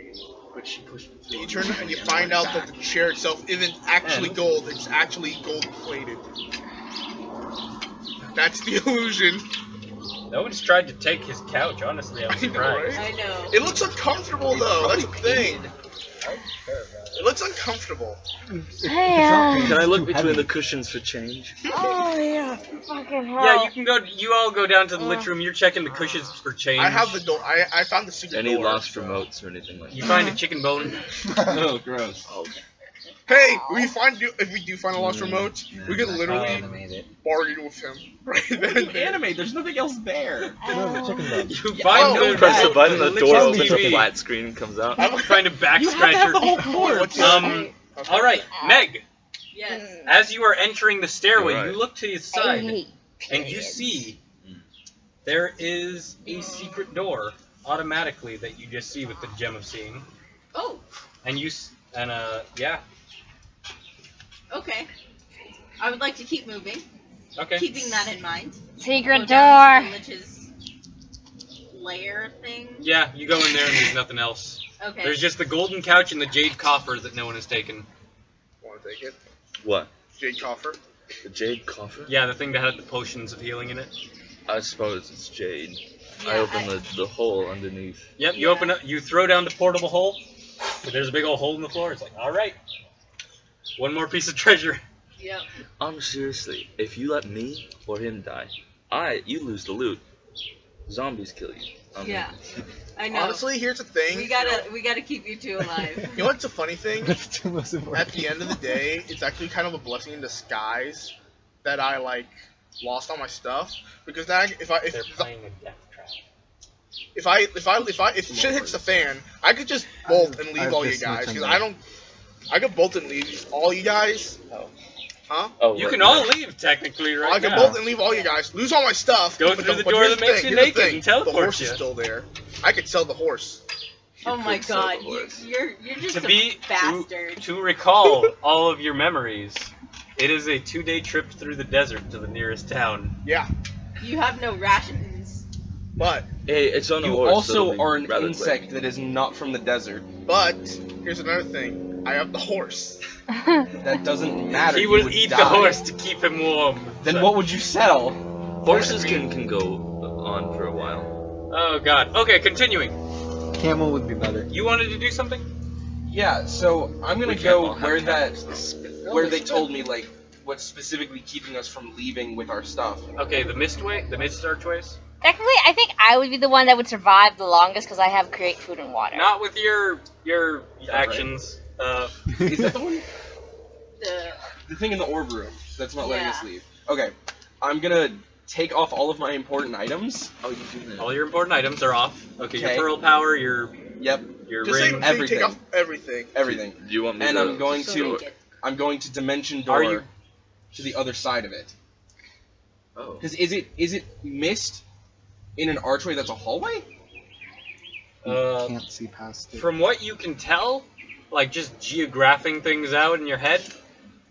S3: but she pushed me.
S4: You turn and you find out that the chair itself isn't actually gold, it's actually gold plated. That's the illusion.
S1: No one's tried to take his couch. Honestly, I'm
S4: I know,
S1: surprised.
S4: right?
S8: I know.
S4: It looks uncomfortable though, that's the thing. It looks uncomfortable.
S5: Hey,
S2: Can I look between the cushions for change?
S5: oh yeah, fucking hell.
S1: Yeah, you can go. You all go down to the Lich room. You're checking the cushions for change.
S4: I have the door. I found the secret
S2: Any
S4: door.
S2: lost remotes or anything like
S1: You
S2: that?
S1: find a chicken bone.
S3: Oh, gross.
S2: Oh,
S4: Hey, if we do find a lost remote, we could literally
S7: Animated.
S4: bargain with him right then and there.
S3: Anime, there's nothing else there.
S1: You
S3: Yeah,
S1: find
S3: oh,
S1: the
S2: press the button, the
S1: Lich's
S2: door opens,
S1: TV.
S2: a flat screen comes out.
S1: You find a back
S3: You have to have
S1: scratcher.
S3: the whole course.
S4: What's your-
S1: Um. All right, Meg.
S8: Yes.
S1: As you are entering the stairway,
S2: You're right.
S1: you look to the
S5: I
S1: side
S5: hate
S1: and you see there is a secret door automatically that you just see with the gem of seeing,
S8: Oh.
S1: and yeah,
S8: Okay. I would like to keep moving,
S1: okay.
S8: keeping that in mind.
S5: secret
S8: Go down to
S5: door.
S8: the Lich's lair thing.
S1: Yeah, you go in there and there's nothing else.
S8: Okay.
S1: There's just the golden couch and the jade coffer that no one has taken.
S4: Want to take it?
S2: What?
S4: Jade coffer.
S2: The jade coffer?
S1: Yeah, the thing that had the potions of healing in it.
S2: I suppose it's jade.
S8: Yeah,
S2: I open the hole underneath.
S1: Yep, you
S8: Yeah.
S1: open up, you throw down the portable hole. But there's a big old hole in the floor. It's like, all right, one more piece of treasure.
S8: Yep.
S2: Seriously, if you let me or him die, you lose the loot. Zombies kill you.
S8: Yeah. I know.
S4: Honestly, here's the thing.
S8: we gotta keep you two alive.
S4: You know what's a funny thing?
S7: That's the most important.
S4: At the end of the day, it's actually kind of a blessing in disguise that I lost all my stuff because now
S1: They're playing a death trap.
S4: if shit hits the fan, I could just bolt and
S7: I
S4: leave
S7: have
S4: all you
S7: this
S4: guys
S7: much
S4: because
S7: on
S4: I could bolt and leave all you guys. Huh?
S2: Oh,
S1: You
S2: right,
S1: can all
S2: right.
S1: leave technically right
S4: I could
S1: now.
S4: bolt and leave all you guys, lose all my stuff.
S1: Go
S4: but
S1: through the
S4: but
S1: door
S4: here's
S1: that
S4: the
S1: makes
S4: thing,
S1: you
S4: here's the
S1: naked
S4: thing,
S1: and teleport
S4: The horse
S1: you.
S4: is still there. I could sell the horse.
S8: Oh my
S2: could sell the
S8: god,
S2: horse.
S8: you're just
S1: To
S8: a
S1: be
S8: bastard.
S1: to recall all of your memories, it is a 2-day trip through the desert to the nearest town.
S4: Yeah,
S8: You have no rations.
S4: but
S2: Hey, it's on the
S3: You
S2: horse. so it'll
S3: also
S2: be
S3: are an
S2: rather
S3: insect
S2: quick.
S3: that is not from the desert.
S4: here's another thing. I have the horse.
S3: That doesn't matter.
S1: He
S3: you
S1: will
S3: would
S1: eat
S3: die.
S1: the horse to keep him warm.
S3: Then what would you sell?
S2: Horses can go on for a while.
S1: Oh god. Okay, continuing.
S7: Camel would be better.
S1: You wanted to do something?
S3: Yeah, so I'm gonna
S2: We can't
S3: go
S2: all have
S3: where
S2: camels.
S3: where they told me what's specifically keeping us from leaving with our stuff.
S1: Okay, the mist archways.
S5: Technically, I think I would be the one that would survive the longest because I have create food and water.
S1: Not with your
S3: that
S1: actions.
S3: Is that the one?
S8: The
S3: The thing in the orb room that's not letting us
S8: Yeah.
S3: leave. Okay, I'm gonna take off all of my important items.
S2: Oh, you do that.
S1: All your important items are off. Okay,
S3: Okay.
S1: your pearl power, your
S3: Yep,
S4: Just say
S1: ring.
S3: everything.
S4: take off everything.
S3: everything.
S2: Do you want me
S3: And
S2: to?
S3: I'm going
S8: so
S3: to
S8: naked.
S3: dimension
S1: Are
S3: door
S1: you-
S3: to the other side of it.
S2: Oh.
S3: Because is it mist in an archway that's a hallway?
S7: You can't see past it.
S1: From what you can tell, like just geographing things out in your head,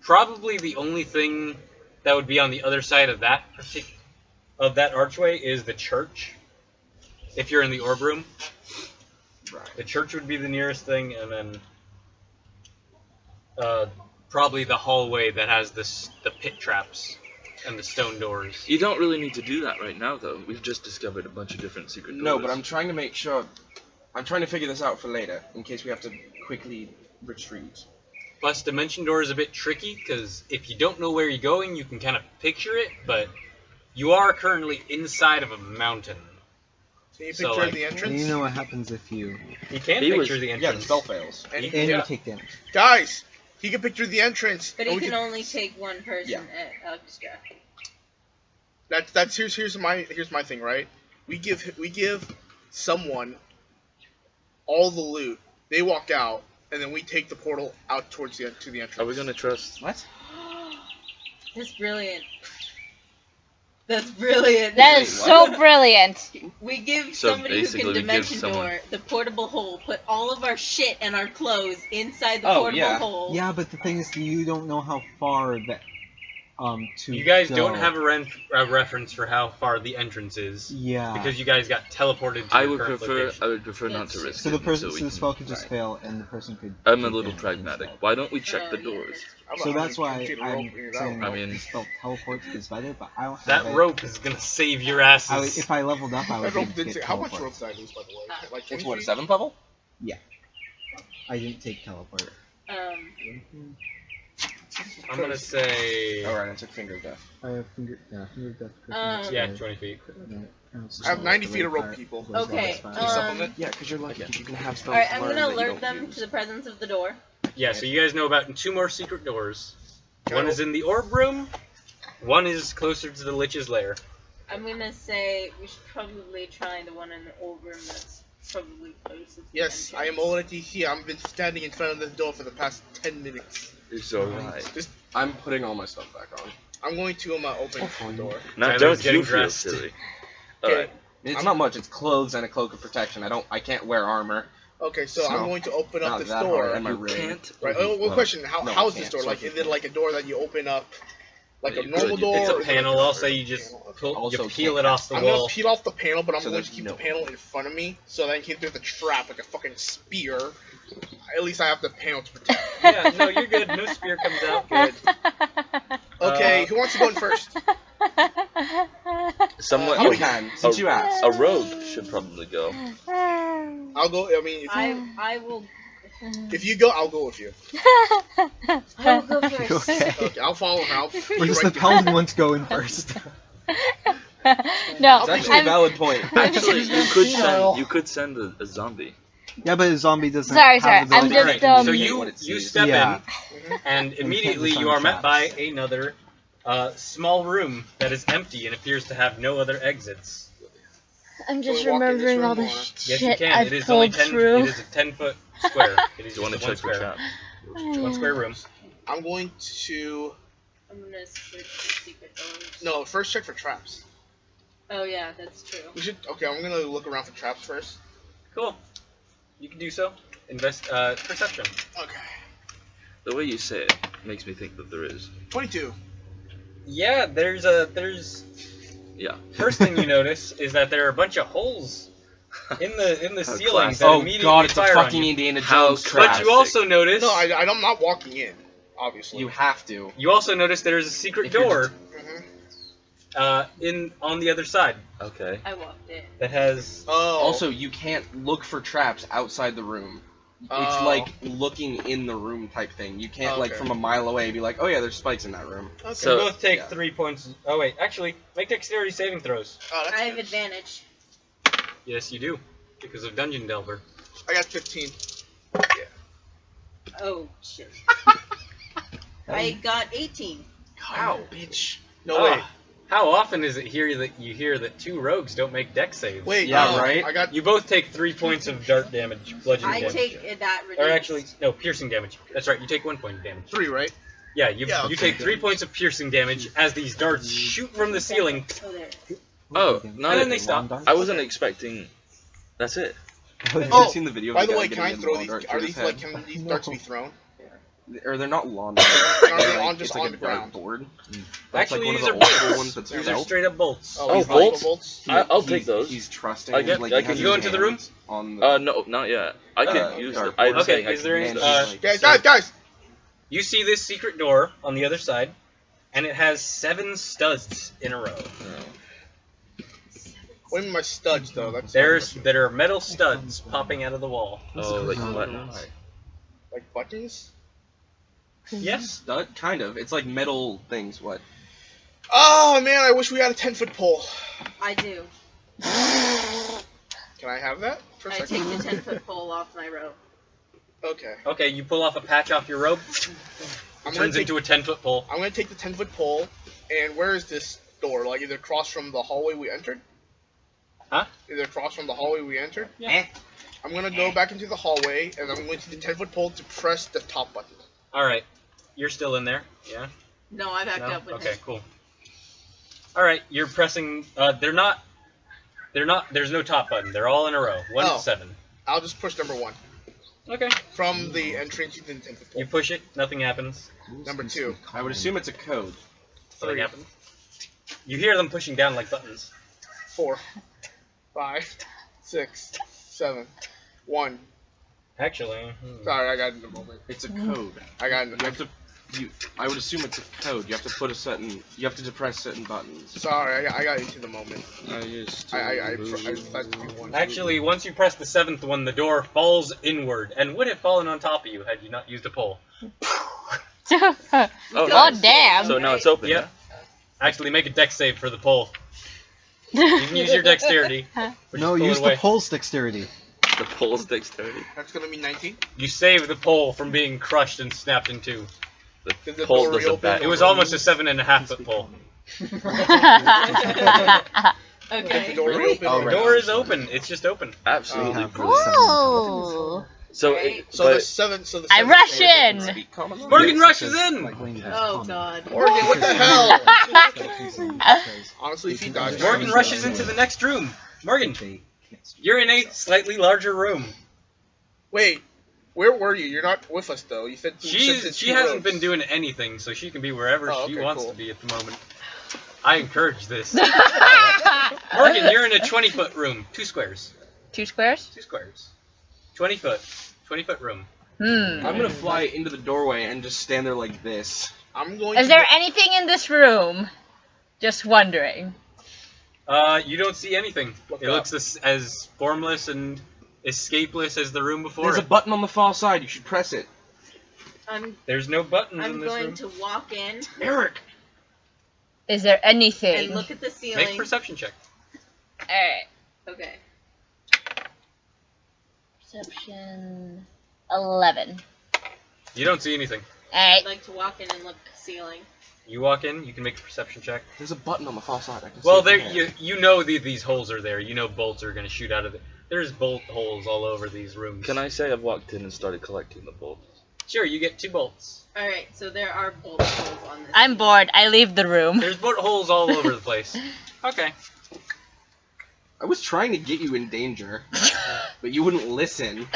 S1: probably the only thing that would be on the other side of that archway is the church. If you're in the orb room, the church would be the nearest thing, and then probably the hallway that has the pit traps and the stone doors.
S2: You don't really need to do that right now, though. We've just discovered a bunch of different secret doors.
S3: No, but I'm trying to make sure. I'm trying to figure this out for later, in case we have to quickly retreat.
S1: Plus, Dimension Door is a bit tricky, because if you don't know where you're going, you can kind of picture it, but you are currently inside of a mountain.
S4: Can you picture the
S7: And
S4: entrance?
S7: you know what happens if you...
S1: You can
S2: He
S1: picture
S2: was-
S1: the
S3: Yeah,
S1: entrance.
S3: the spell fails.
S4: And,
S7: And
S4: yeah.
S7: you take damage.
S4: Guys, he can picture the entrance.
S8: But
S4: and
S8: he
S4: we
S8: can only take one person
S3: Yeah.
S8: extra.
S4: That's here's my thing, right? We give someone all the loot. They walk out, and then we take the portal out towards the entrance.
S2: Are we gonna trust?
S3: What?
S8: That's brilliant. That's brilliant.
S5: That is so brilliant.
S8: We give
S2: So
S8: somebody who
S2: basically
S8: can
S2: we give
S8: dimension
S2: someone-
S8: door the portable hole, put all of our shit and our clothes inside the
S3: Oh,
S8: portable
S3: yeah.
S8: hole.
S7: Yeah, but the thing is, you don't know how far that... to
S1: You guys
S7: go.
S1: don't have a reference for how far the entrance is,
S7: Yeah.
S1: because you guys got teleported to
S2: I
S1: your
S2: would
S1: current
S2: prefer.
S1: location.
S2: I would prefer not to risk
S7: So the
S2: it.
S7: person,
S2: we
S7: so the
S2: can-
S7: spell could just fail, and the person could.
S2: I'm a
S7: take
S2: little
S7: damage
S2: pragmatic.
S7: instead.
S2: Why don't we check the
S8: Yeah.
S2: doors?
S7: So that's why
S4: I'm
S7: I'm saying
S2: I
S7: that
S2: mean-
S7: the spell teleport is better, but I don't have
S1: That
S7: it.
S1: rope is gonna save your asses.
S7: If I leveled up, I would
S4: That
S7: be
S4: rope
S7: able to
S4: did
S7: get
S4: how much
S7: teleport.
S4: rope did I lose, by the way? Like
S3: It's
S4: 20
S3: what,
S4: feet?
S3: 7th level?
S7: I didn't take teleport.
S1: I'm gonna say
S3: Alright, I took Finger of Death.
S7: I have finger of death.
S1: yeah, 20 feet.
S4: I have 90 feet of rope, people.
S8: Okay,
S4: Can you supplement?
S3: Yeah, because you're lucky. You can have spells
S8: Alright, I'm
S3: learned
S8: gonna
S3: that you
S8: alert
S3: don't
S8: them
S3: use.
S8: to the presence of the door.
S1: Yeah, so you guys know about 2 more secret doors.
S4: Can
S1: One
S4: I
S1: is in the orb room. One is closer to the Lich's lair.
S8: I'm gonna say we should probably try the one in the old room that's probably closest. to the
S4: Yes, I am
S8: entrance.
S4: already here. I've been standing in front of this door for the past 10 minutes.
S2: It's alright.
S3: I'm putting all my stuff back on.
S4: I'm going to open the door.
S2: Now
S1: Tyler's
S2: don't
S1: getting
S2: you feel
S1: dressed.
S2: silly?
S4: Okay.
S2: Alright.
S3: It's not much. It's clothes and a cloak of protection. I can't wear armor.
S4: Okay, so I'm
S3: So,
S4: going to open up
S3: Not
S4: this
S3: that
S4: door.
S3: hard. And my
S2: You
S3: ring.
S2: can't.
S4: Right. Oh, one
S3: Well,
S4: question. How
S3: no,
S4: how
S3: I
S4: is this
S3: can't,
S4: door?
S3: so
S4: Like,
S3: I
S4: is it like a door that you open up, like
S2: Yeah,
S4: a
S2: you
S4: normal
S2: could.
S4: door?
S1: It's
S4: or
S1: a
S4: is it
S1: panel.
S4: like
S1: I'll say you just you
S3: Also
S1: peel
S3: can't
S1: it off the
S4: I'm
S1: wall.
S4: gonna peel off the panel, but I'm
S3: So
S4: going
S3: that
S4: to keep
S3: no-
S4: the panel in front of me, so that in case there's a trap, like a fucking spear, at least I have the panel to protect.
S1: Yeah, no, you're good. No spear comes out. Good.
S4: Okay, who wants to go in first?
S2: Someone.
S3: You can, since you asked.
S2: A rogue should probably go.
S4: I'll go. I mean,
S8: I will.
S4: if you go, I'll go with you.
S8: I will go first.
S7: Okay.
S4: Okay, I'll follow her. I'll be
S7: Where does the
S4: right
S7: paladin want to go in first?
S5: No,
S3: It's actually a
S5: I'm
S3: valid point.
S2: Actually, you could send a zombie.
S7: Yeah, but a zombie doesn't.
S5: Sorry,
S7: have
S5: sorry, I'm
S7: the
S5: just,
S7: ability
S1: So
S7: to-
S1: you
S3: what it sees.
S1: step
S7: Yeah.
S1: in, and immediately
S7: disarm
S1: you are met by
S7: traps.
S1: another small room that is empty and appears to have no other exits.
S5: I'm
S4: Can
S5: just
S4: we walk in this
S5: remembering
S4: room
S5: all the
S4: or-
S1: Yes, you
S5: shit
S1: can.
S5: I've
S1: It is only
S5: pulled
S1: 10.
S5: through.
S1: It is a 10-foot square. It is
S2: Do you want to
S1: just
S2: check
S1: one
S2: for
S1: square.
S2: traps?
S1: One square room.
S4: I'm going to.
S8: I'm gonna switch to secret doors.
S4: No, first check for traps.
S8: Oh yeah, that's true.
S4: We should. Okay, I'm gonna look around for traps first.
S1: Cool. You can do so. Invest perception.
S4: Okay.
S2: The way you say it makes me think that there is.
S4: 22.
S1: Yeah, there's
S2: Yeah.
S1: first thing you notice is that there are a bunch of holes in the
S2: How
S1: ceiling
S2: classic.
S1: that
S3: Oh
S1: immediately
S3: god, it's a
S1: fire on
S3: fucking
S1: you.
S3: Indiana
S2: How
S3: Jones trap.
S1: But you also notice
S4: No, I'm not walking in. Obviously.
S3: You have to.
S1: you also notice there is a secret
S3: If you're
S1: door
S4: Mhm.
S1: on the other side
S2: Okay.
S8: I walked in.
S1: that has
S4: Oh.
S3: Also, you can't look for traps outside the room. It's
S4: Oh.
S3: like looking in the room type thing. You can't, like,
S4: Okay.
S3: from a mile away be like, oh yeah, there's spikes in that room.
S4: Okay.
S2: So-
S1: you both take
S3: yeah.
S1: 3 points. Oh wait, actually, make dexterity saving throws.
S4: Oh, that's
S8: I have
S4: good.
S8: advantage.
S1: Yes, you do, because of Dungeon Delver.
S4: I got 15.
S8: Oh shit. I got 18.
S3: Wow, bitch.
S4: No, wait.
S1: How often is it here that you hear that 2 rogues don't make dex saves?
S4: Wait.
S3: Yeah, right?
S4: I got.
S1: You both take 3 points of dart damage, bludgeoning
S8: I
S1: damage.
S8: take that
S1: Or
S8: reduced.
S1: actually, no, piercing damage. That's right, you take 1 point of damage.
S4: 3, right?
S1: Yeah, you
S4: Yeah,
S1: you
S4: okay,
S1: take 3 points of piercing damage as these darts shoot from the ceiling.
S8: Oh there.
S2: Oh,
S1: And then they stop.
S2: I wasn't expecting. That's it.
S3: Have you
S4: Oh,
S3: seen the video?
S4: By
S3: of
S4: the
S3: guy
S4: way, can I
S3: getting
S4: throw
S3: lawn
S4: these?
S3: dart
S4: Are
S3: through
S4: these
S3: his
S4: like
S3: head?
S4: can these darts be thrown?
S3: Or they're not lawn
S4: Are
S3: darts.
S4: they
S3: They're
S4: on
S3: like,
S4: just
S3: it's like
S4: on
S3: a
S4: the ground?
S3: board.
S1: Actually,
S3: like
S1: these
S3: one
S1: are
S3: of the old school
S1: bolts.
S3: ones that's
S1: These are
S3: felt.
S1: straight up bolts.
S4: Oh,
S2: Oh,
S4: these
S2: bolts?
S4: bolts?
S2: I'll
S3: He's-
S2: take those.
S3: He's trusting.
S2: I get-
S3: like,
S2: I
S3: he
S2: can
S3: has
S2: you go
S3: his
S1: into the room?
S3: hands On the,
S2: No, not yet. I can use it.
S3: dartboard.
S2: I'm saying
S1: Okay,
S2: I
S1: is there
S2: can
S1: any-
S2: use
S3: and
S2: it.
S3: he's
S4: Guys, guys!
S1: You see this secret door on the other side, and it has 7 studs in a row.
S4: What do you mean my studs though?
S1: There are metal studs popping out of the wall.
S2: Oh, like buttons.
S4: like buttons.
S1: Yes.
S3: Kind of. It's like metal things. What?
S4: Oh man, I wish we had a 10-foot pole.
S8: I do.
S4: Can I have that for a
S8: I
S4: second?
S8: take the 10-foot pole off my rope.
S4: Okay.
S1: Okay, you pull off a patch off your rope.
S4: I'm gonna
S1: Turns
S4: take
S1: into a 10-foot pole.
S4: I'm gonna take the 10-foot pole, and where is this door? Like either across from the hallway we entered?
S1: Huh?
S4: Either across from the hallway we entered?
S1: Yeah.
S4: I'm gonna go back into the hallway, and I'm going to take the 10-foot pole to press the top button.
S1: All right, you're still in there. Yeah.
S8: No, I backed
S1: No?
S8: up with
S1: Okay,
S8: him.
S1: cool. All right, you're pressing. They're not. There's no top button. They're all in a row. 1
S4: Oh.
S1: to 7.
S4: I'll just push number 1
S1: Okay.
S4: from the entrance to the 10-foot pole.
S1: You push it. Nothing happens.
S4: Number 2.
S3: I would assume it's a code.
S1: Nothing
S4: 3,
S1: happens. You hear them pushing down like buttons.
S4: 4, 5, 6, 7, 1.
S1: Actually.
S4: Sorry, I got it in a moment.
S3: It's a code.
S4: I got it.
S3: You have to. I would assume it's a code. You have to put a certain. You have to depress certain buttons.
S4: Sorry, I got into the moment.
S2: I used to.
S4: I decided to do 1.
S1: Actually, once you press the 7th one, the door falls inward and would have fallen on top of you had you not used a pole.
S2: Oh,
S5: Oh,
S2: nice.
S5: damn.
S2: So now it's open.
S1: Yep. Actually, make a dex save for the pole. You can use your dexterity. or
S7: No,
S1: just pull
S7: use
S1: it
S7: the
S1: away.
S7: pole's dexterity.
S2: The pole's dexterity.
S4: That's gonna be 19.
S1: You save the pole from being crushed and snapped in two.
S2: The
S4: Did the
S2: pole
S4: door
S2: does a
S4: reopen?
S2: back.
S1: It was almost a 7.5-foot pole.
S4: Did the
S8: Okay.
S4: door
S3: Really?
S4: reopen?
S3: Oh,
S1: The
S3: right.
S1: door is open. It's just open.
S2: Absolutely
S7: have
S2: brilliant.
S5: Ooh.
S2: So,
S8: Right.
S4: So
S2: but
S4: the 7. So the
S5: I
S4: 7
S5: rush in.
S3: Speak common language.
S1: Morgan
S7: Yes,
S1: rushes
S7: because,
S1: in!
S7: like, language is
S8: Oh
S7: common.
S8: god.
S4: Morgan, what the hell?
S7: Because
S4: Honestly, if he dies,
S1: Morgan rushes into the next room. Morgan, you're in a slightly larger room.
S4: Wait, where were you? You're not with us though. You said
S1: She hasn't been doing anything, so she can be wherever
S4: Oh,
S1: she
S4: okay,
S1: wants
S4: cool.
S1: to be at the moment. I encourage this. Morgan, you're in a 20-foot room. 2 squares.
S5: 2 squares?
S1: 2 squares. 20 foot. 20-foot room.
S5: Hmm.
S3: I'm gonna fly into the doorway and just stand there like this.
S4: I'm going.
S5: Is
S4: to
S5: there anything in this room? Just wondering.
S1: You don't see anything.
S4: Look
S1: It
S4: up.
S1: looks as formless and escapeless as the room before
S3: There's a
S1: it.
S3: button on the far side. You should press it.
S1: There's no buttons in
S8: I'm
S1: this
S8: going
S1: room.
S8: to walk in
S3: Eric.
S5: Is there
S8: and
S5: anything?
S8: look at the
S1: Make a
S8: ceiling.
S1: perception check.
S5: Alright.
S8: Okay.
S5: Perception 11.
S1: You don't see anything.
S5: Alright.
S8: I'd like to walk in and look at the ceiling.
S1: You walk in, you can make a perception check.
S3: There's a button on the far side. I can
S1: Well,
S3: see it
S1: there
S3: from here.
S1: you know these holes are there. You know bolts are going to shoot out of it. There's bolt holes all over these rooms.
S2: can I say I've walked in and started collecting the bolts?
S1: Sure, you get 2 bolts.
S8: Alright, so there are bolt holes on this.
S5: I'm bored. I leave the room.
S1: There's bolt holes all over the place. Okay.
S3: I was trying to get you in danger, but you wouldn't listen.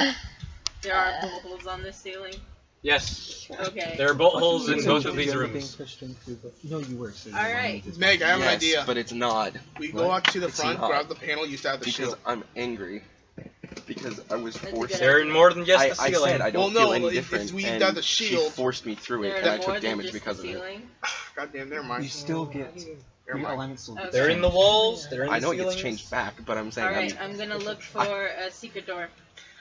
S8: There are bolt holes on this ceiling.
S1: Yes.
S8: Okay.
S1: There are bolt holes in both of these
S7: You were being
S1: rooms.
S7: pushed into the- No, you were. So you
S8: Alright.
S7: wanted to-
S4: Meg, I have an
S3: Yes,
S4: idea.
S3: but it's not
S4: We go out to the
S3: It's
S4: front,
S3: not.
S4: grab the panel, use that as the
S3: because
S4: shield.
S3: I'm angry. Because I was
S8: That's a
S3: forced.
S8: good
S1: They're in more than just
S3: I
S1: the ceiling.
S3: said I don't
S4: Well, no,
S3: feel any
S4: if
S3: different,
S4: we
S3: and
S4: got the
S3: she
S4: shield-
S3: forced me through it,
S8: There
S3: and I
S8: are more
S3: took
S8: than
S3: damage
S8: just
S3: because
S8: the
S3: of it.
S8: ceiling.
S4: Goddamn, never mind.
S7: You still get
S4: Never
S7: your
S4: mind.
S7: elements. will
S8: Okay.
S1: They're in the walls. They're in the
S3: I know it
S1: ceilings.
S3: gets changed back, but I'm saying
S8: Alright, I'm gonna look for a secret door.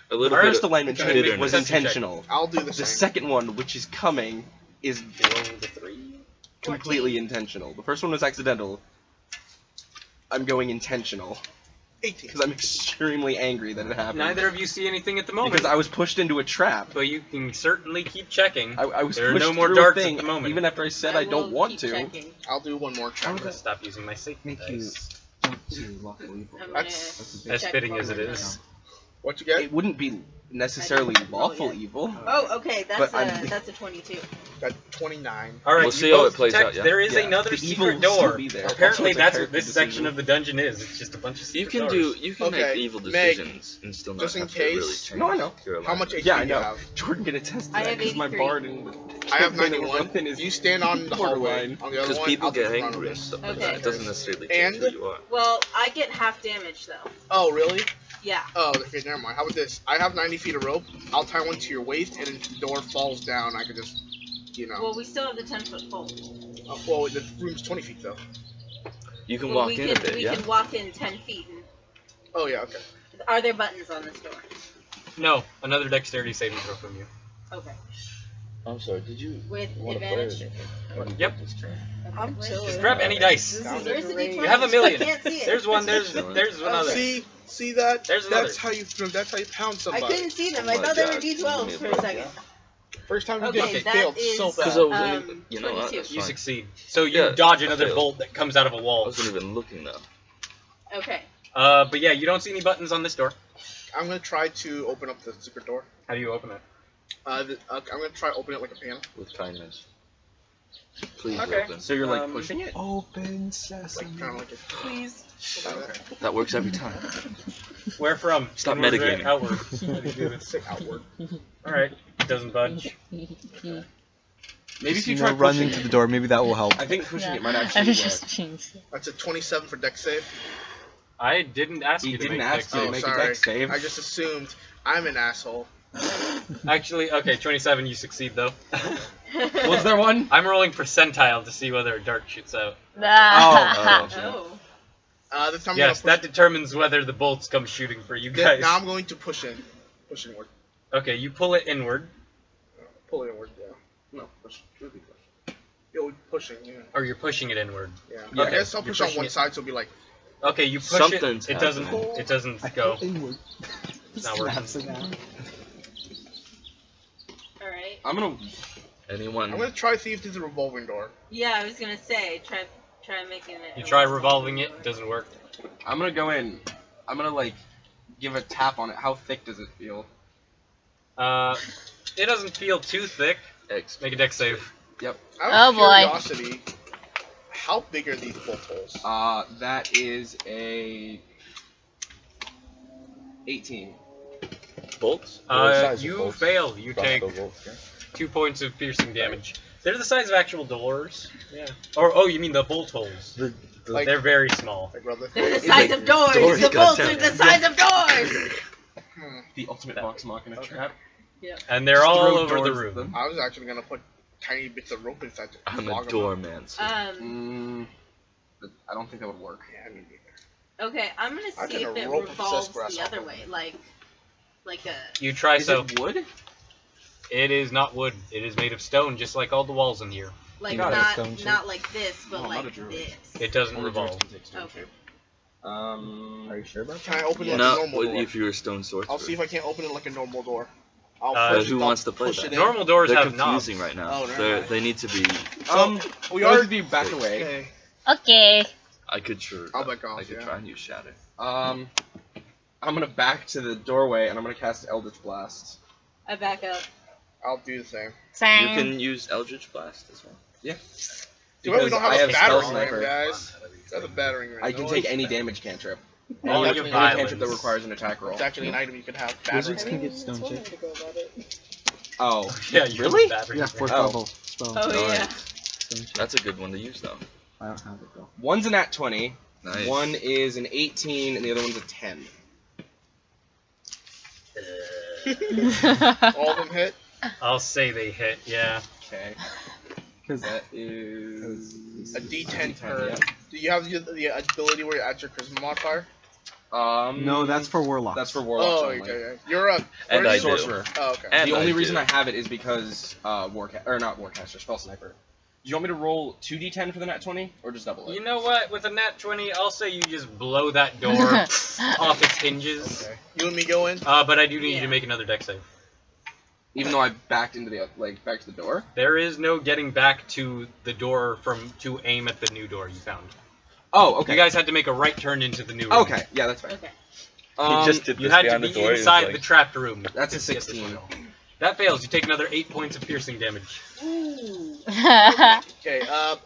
S2: A little
S3: first
S2: bit.
S3: alignment
S1: Okay,
S3: check
S1: make
S3: was
S1: perception check.
S3: intentional.
S4: I'll do the
S3: The
S4: same.
S3: second one, which is coming, is
S1: Roll the 3.
S3: completely intentional. The first one was accidental. I'm going intentional
S4: 18.
S3: because I'm extremely angry that it happened.
S1: Neither of you see anything at the moment.
S3: Because I was pushed into a trap.
S1: But you can certainly keep checking.
S3: I was
S1: There are
S3: pushed
S1: no more
S3: through
S1: darts
S3: a
S1: at
S3: thing,
S1: the moment.
S3: even after I said I,
S8: will
S3: don't want
S8: keep
S3: to.
S8: checking.
S4: I'll do one more
S1: I'm
S4: check.
S1: gonna stop using my safety
S7: Make you
S1: dice.
S7: jump to lawful evil.
S8: I'm
S4: That's
S1: As
S8: check
S1: fitting
S8: one
S1: as it
S8: more
S1: is.
S4: What you get?
S3: It wouldn't be necessarily lawful evil.
S8: Oh, okay.
S3: But
S8: That's a 22.
S4: Got 29.
S1: All right,
S2: We'll
S1: you
S2: see how
S1: both
S2: it plays
S1: detect
S2: out, yeah?
S1: There is
S3: Yeah.
S1: another
S3: The evil
S1: secret
S3: will still
S1: door.
S3: be there.
S1: Apparently,
S3: Also, it's a
S1: that's what
S3: character
S1: this
S3: decision.
S1: section of the dungeon is. It's just a bunch of secret
S2: You can
S1: doors.
S2: you can
S4: Okay,
S2: make evil
S4: Meg,
S2: decisions and still not
S4: just in
S2: have to really
S4: case-
S2: change.
S3: No, I know.
S2: your
S4: How
S2: life.
S4: much HP
S3: Yeah, I
S4: do you
S3: know.
S4: have?
S3: Jordan can attest to
S8: I
S3: that
S8: have
S3: because my
S8: 83.
S3: bard and
S4: I have
S3: Thing
S4: 91.
S3: Rumpin is
S4: You stand on the hallway.
S3: borderline.
S4: On the other
S2: Because
S4: one,
S2: people
S4: I'll
S2: get
S4: take the front
S2: angry
S4: of
S2: and
S4: it.
S2: stuff like
S8: Okay.
S2: that. It doesn't necessarily change
S4: And-
S2: who you are.
S8: Well, I get half damage though.
S4: Oh, really?
S8: Yeah.
S4: Oh, okay, never mind. How about this? I have 90 feet of rope. I'll tie one to your waist, and if the door falls down, I can just,
S8: Well, we still have the 10-foot pole.
S4: well, the room's 20 feet, though.
S2: You can
S8: Well,
S2: walk in a bit,
S8: we
S2: yeah?
S8: can walk in 10 feet. And,
S4: Oh, yeah, okay.
S8: are there buttons on this door?
S1: No, another dexterity saving throw from you.
S8: Okay.
S2: I'm sorry, did you
S8: With
S2: want to play
S8: advantage?
S2: anything? Or did
S1: Yep.
S2: you just try?
S6: I'm
S8: Where's-
S6: chilling.
S1: Just grab any dice.
S8: Where's the D20?
S1: You have a million.
S8: I can't see it.
S1: There's one. There's
S2: Chilling.
S1: another.
S4: See that?
S1: There's another.
S4: That's how you pound
S8: I
S4: somebody.
S8: couldn't see them.
S2: Oh
S8: I
S2: my
S8: thought they were
S2: God.
S8: D12s for a second.
S4: First time you
S8: Okay,
S4: get
S8: that
S4: failed
S8: is,
S4: so
S2: Because
S4: bad.
S2: I wasn't you know what?
S8: 22.
S2: That's
S1: You
S2: fine.
S1: succeed. So you
S2: Yeah,
S1: dodge
S2: I
S1: another
S2: failed.
S1: bolt that comes out of a
S2: I
S1: wall.
S2: wasn't even looking though.
S8: Okay.
S1: But yeah, you don't see any buttons on this door.
S4: I'm gonna try to open up the secret door.
S1: How do you open it?
S4: I'm gonna try to open it like a pan.
S2: With kindness. Please
S1: Okay.
S2: open.
S3: So you're like
S1: Um,
S3: pushing it?
S7: Open sesame.
S4: Like, kind of like a...
S8: Please.
S2: That works every time.
S1: Where from?
S2: Stop
S1: Inward or
S2: metagaming.
S1: Outward. How do you do this?
S4: Say outward.
S1: All right. It doesn't budge.
S3: Maybe if you
S7: You
S3: try
S7: know, run
S3: pushing
S7: into
S3: it.
S7: the door. Maybe that will help.
S3: I think pushing it might
S5: I
S3: actually
S5: was
S3: work.
S5: just changed.
S4: That's a 27 for dex save.
S1: I didn't ask
S3: He
S1: you to
S3: didn't
S1: make
S3: ask
S1: dex
S3: you to
S1: saves.
S3: make
S4: sorry.
S3: a dex save.
S4: I just assumed I'm an asshole.
S1: Actually, okay, 27. You succeed though.
S3: Was there one?
S1: I'm rolling percentile to see whether a dart shoots out.
S2: Oh.
S8: Oh.
S4: This time
S1: Yes,
S4: I'm
S1: that
S4: gonna
S1: determines whether the bolts come shooting for you
S4: push.
S1: guys.
S4: Now I'm going to push in. Push inward.
S1: Okay, you pull it inward,
S4: Pull it inward, yeah. No, push. Should be push. Yo, pushing, yeah.
S1: or you're pushing it inward.
S4: Yeah.
S1: Okay,
S4: I guess I'll
S1: you're
S4: push on
S1: pushing
S4: one
S1: it.
S4: side so it'll be like...
S1: Okay, you push
S2: Something's
S1: it. It doesn't.
S2: happening.
S1: It doesn't
S7: I
S1: go.
S7: felt inward.
S1: It's not working.
S7: Snaps it out.
S8: Alright.
S3: I'm gonna.
S2: Anyone?
S4: I'm gonna try to see if there's a revolving door.
S8: Yeah, I was gonna say, try making it.
S1: You try revolving it. Doesn't work.
S3: I'm gonna go in. I'm gonna like give a tap on it. How thick does it feel?
S1: It doesn't feel too thick.
S2: X.
S1: Make a dex save.
S4: Out
S5: Oh,
S4: of
S5: boy.
S4: curiosity, how big are these bolt holes?
S3: That is a 18.
S2: Bolts? What size of
S1: You
S2: bolts?
S1: fail. You take
S2: Crossbow bolts, yeah.
S1: 2 points of piercing damage. They're the size of actual doors. Yeah. Or oh, you mean the bolt holes?
S4: Like-
S1: They're very small.
S4: Like, brother.
S8: They're the size of doors.
S2: Doors
S8: The
S2: got
S8: bolts are
S2: down.
S8: the size of doors.
S3: The ultimate box machina trap.
S1: And they're
S3: Just
S1: all
S3: throw
S1: over the
S3: doors at
S1: room.
S3: them.
S4: I was actually gonna put tiny bits of rope inside to
S2: I'm
S4: flog
S2: a
S4: 'em up.
S2: doorman. So.
S3: I don't think that would work.
S4: Yeah, me neither.
S8: Okay, I'm gonna
S4: I
S8: see
S4: got
S8: if
S4: a
S8: it
S4: rope
S8: revolves
S4: obsessed
S8: the other
S4: grasshopper.
S8: way, like a.
S1: You try
S3: Is
S1: so.
S3: it wood?
S1: It is not wood. It is made of stone, just like all the walls in here.
S8: Like
S7: Got it,
S8: not
S7: stone shape.
S8: not like this, but
S3: No, I'm not a
S8: like
S3: druid.
S8: this.
S1: It doesn't
S3: Only
S1: revolve.
S3: druids can take stone
S8: Okay.
S3: shape.
S7: Are you sure about
S4: Can I open it like a
S2: No,
S4: normal door?
S2: if you're a stone sorcerer.
S4: I'll see if I can't open it like a normal door. I'll
S1: Uh,
S4: first
S2: who
S4: I'll
S2: wants to play
S4: push
S2: that?
S4: it in.
S1: Normal doors
S2: They're
S1: have knobs.
S2: confusing right now.
S4: Oh, never mind.
S2: They need to be.
S4: We
S3: both
S4: are.
S3: of you back away.
S4: Okay.
S5: Okay.
S2: I could sure.
S4: I'll back off,
S2: I could
S4: yeah.
S2: try and use shatter.
S3: I'm gonna back to the doorway and I'm gonna cast Eldritch Blast.
S8: I back up.
S4: I'll do the same.
S2: You
S5: Same.
S2: can use Eldritch Blast as well.
S4: Too bad we
S3: Because
S4: don't have
S3: I
S4: a
S3: have
S4: battering
S3: Spell
S4: ram,
S3: Sniper.
S4: guys. That's a battering ram.
S3: I can
S4: No,
S3: take
S4: it's-
S3: any damage cantrip.
S1: Oh,
S3: Any,
S1: you
S3: any
S1: have
S3: cantrip that
S1: violence.
S3: requires an attack roll.
S4: It's actually an item you can have. Battering
S7: Wizards
S4: ram.
S7: can get stone shape.
S3: Oh,
S1: Yeah, you
S3: really?
S1: have battery
S7: Yeah,
S1: ram.
S7: fourth
S3: Oh.
S7: level spell.
S8: Oh
S2: Nice.
S8: yeah.
S7: Stone shape.
S2: That's a good one to use though.
S7: I don't have it though.
S3: One's a nat 20,
S2: Nice.
S3: one is an 18, and the other one's a 10.
S4: All of them hit.
S1: I'll say they hit. Yeah.
S3: Okay.
S7: Because
S3: That is
S4: A D10 per.
S3: yeah.
S4: Do you have the ability where you add your charisma modifier?
S7: no, that's for warlocks.
S3: That's for warlocks
S4: Oh,
S3: only.
S4: okay. You're a.
S2: And
S4: where
S2: I
S4: is
S2: do.
S4: your-
S3: Sorcerer.
S4: Oh, okay.
S2: And
S3: The only
S2: I
S3: reason
S2: do.
S3: I have it is because not Warcaster, Spell Sniper. Do you want me to roll 2d10 for the nat 20, or just double it?
S1: You know what? With a nat 20, I'll say you just blow that door off its hinges.
S4: Okay. You and me go in.
S1: But I do need you
S8: Yeah.
S1: to make another dex save.
S3: Even though I backed into the back to the door.
S1: There is no getting back to the door to aim at the new door you found.
S3: Oh, okay.
S1: You guys had to make a right turn into the new room.
S3: Okay, yeah, that's fine.
S8: Okay.
S2: just did
S1: You
S2: this
S1: had to
S2: behind
S1: be
S2: the door.
S1: inside
S2: Like,
S1: the trapped room.
S3: That's a
S1: to get this
S3: 16.
S1: one. That fails. You take another 8 points of piercing damage.
S8: Ooh.
S4: Okay.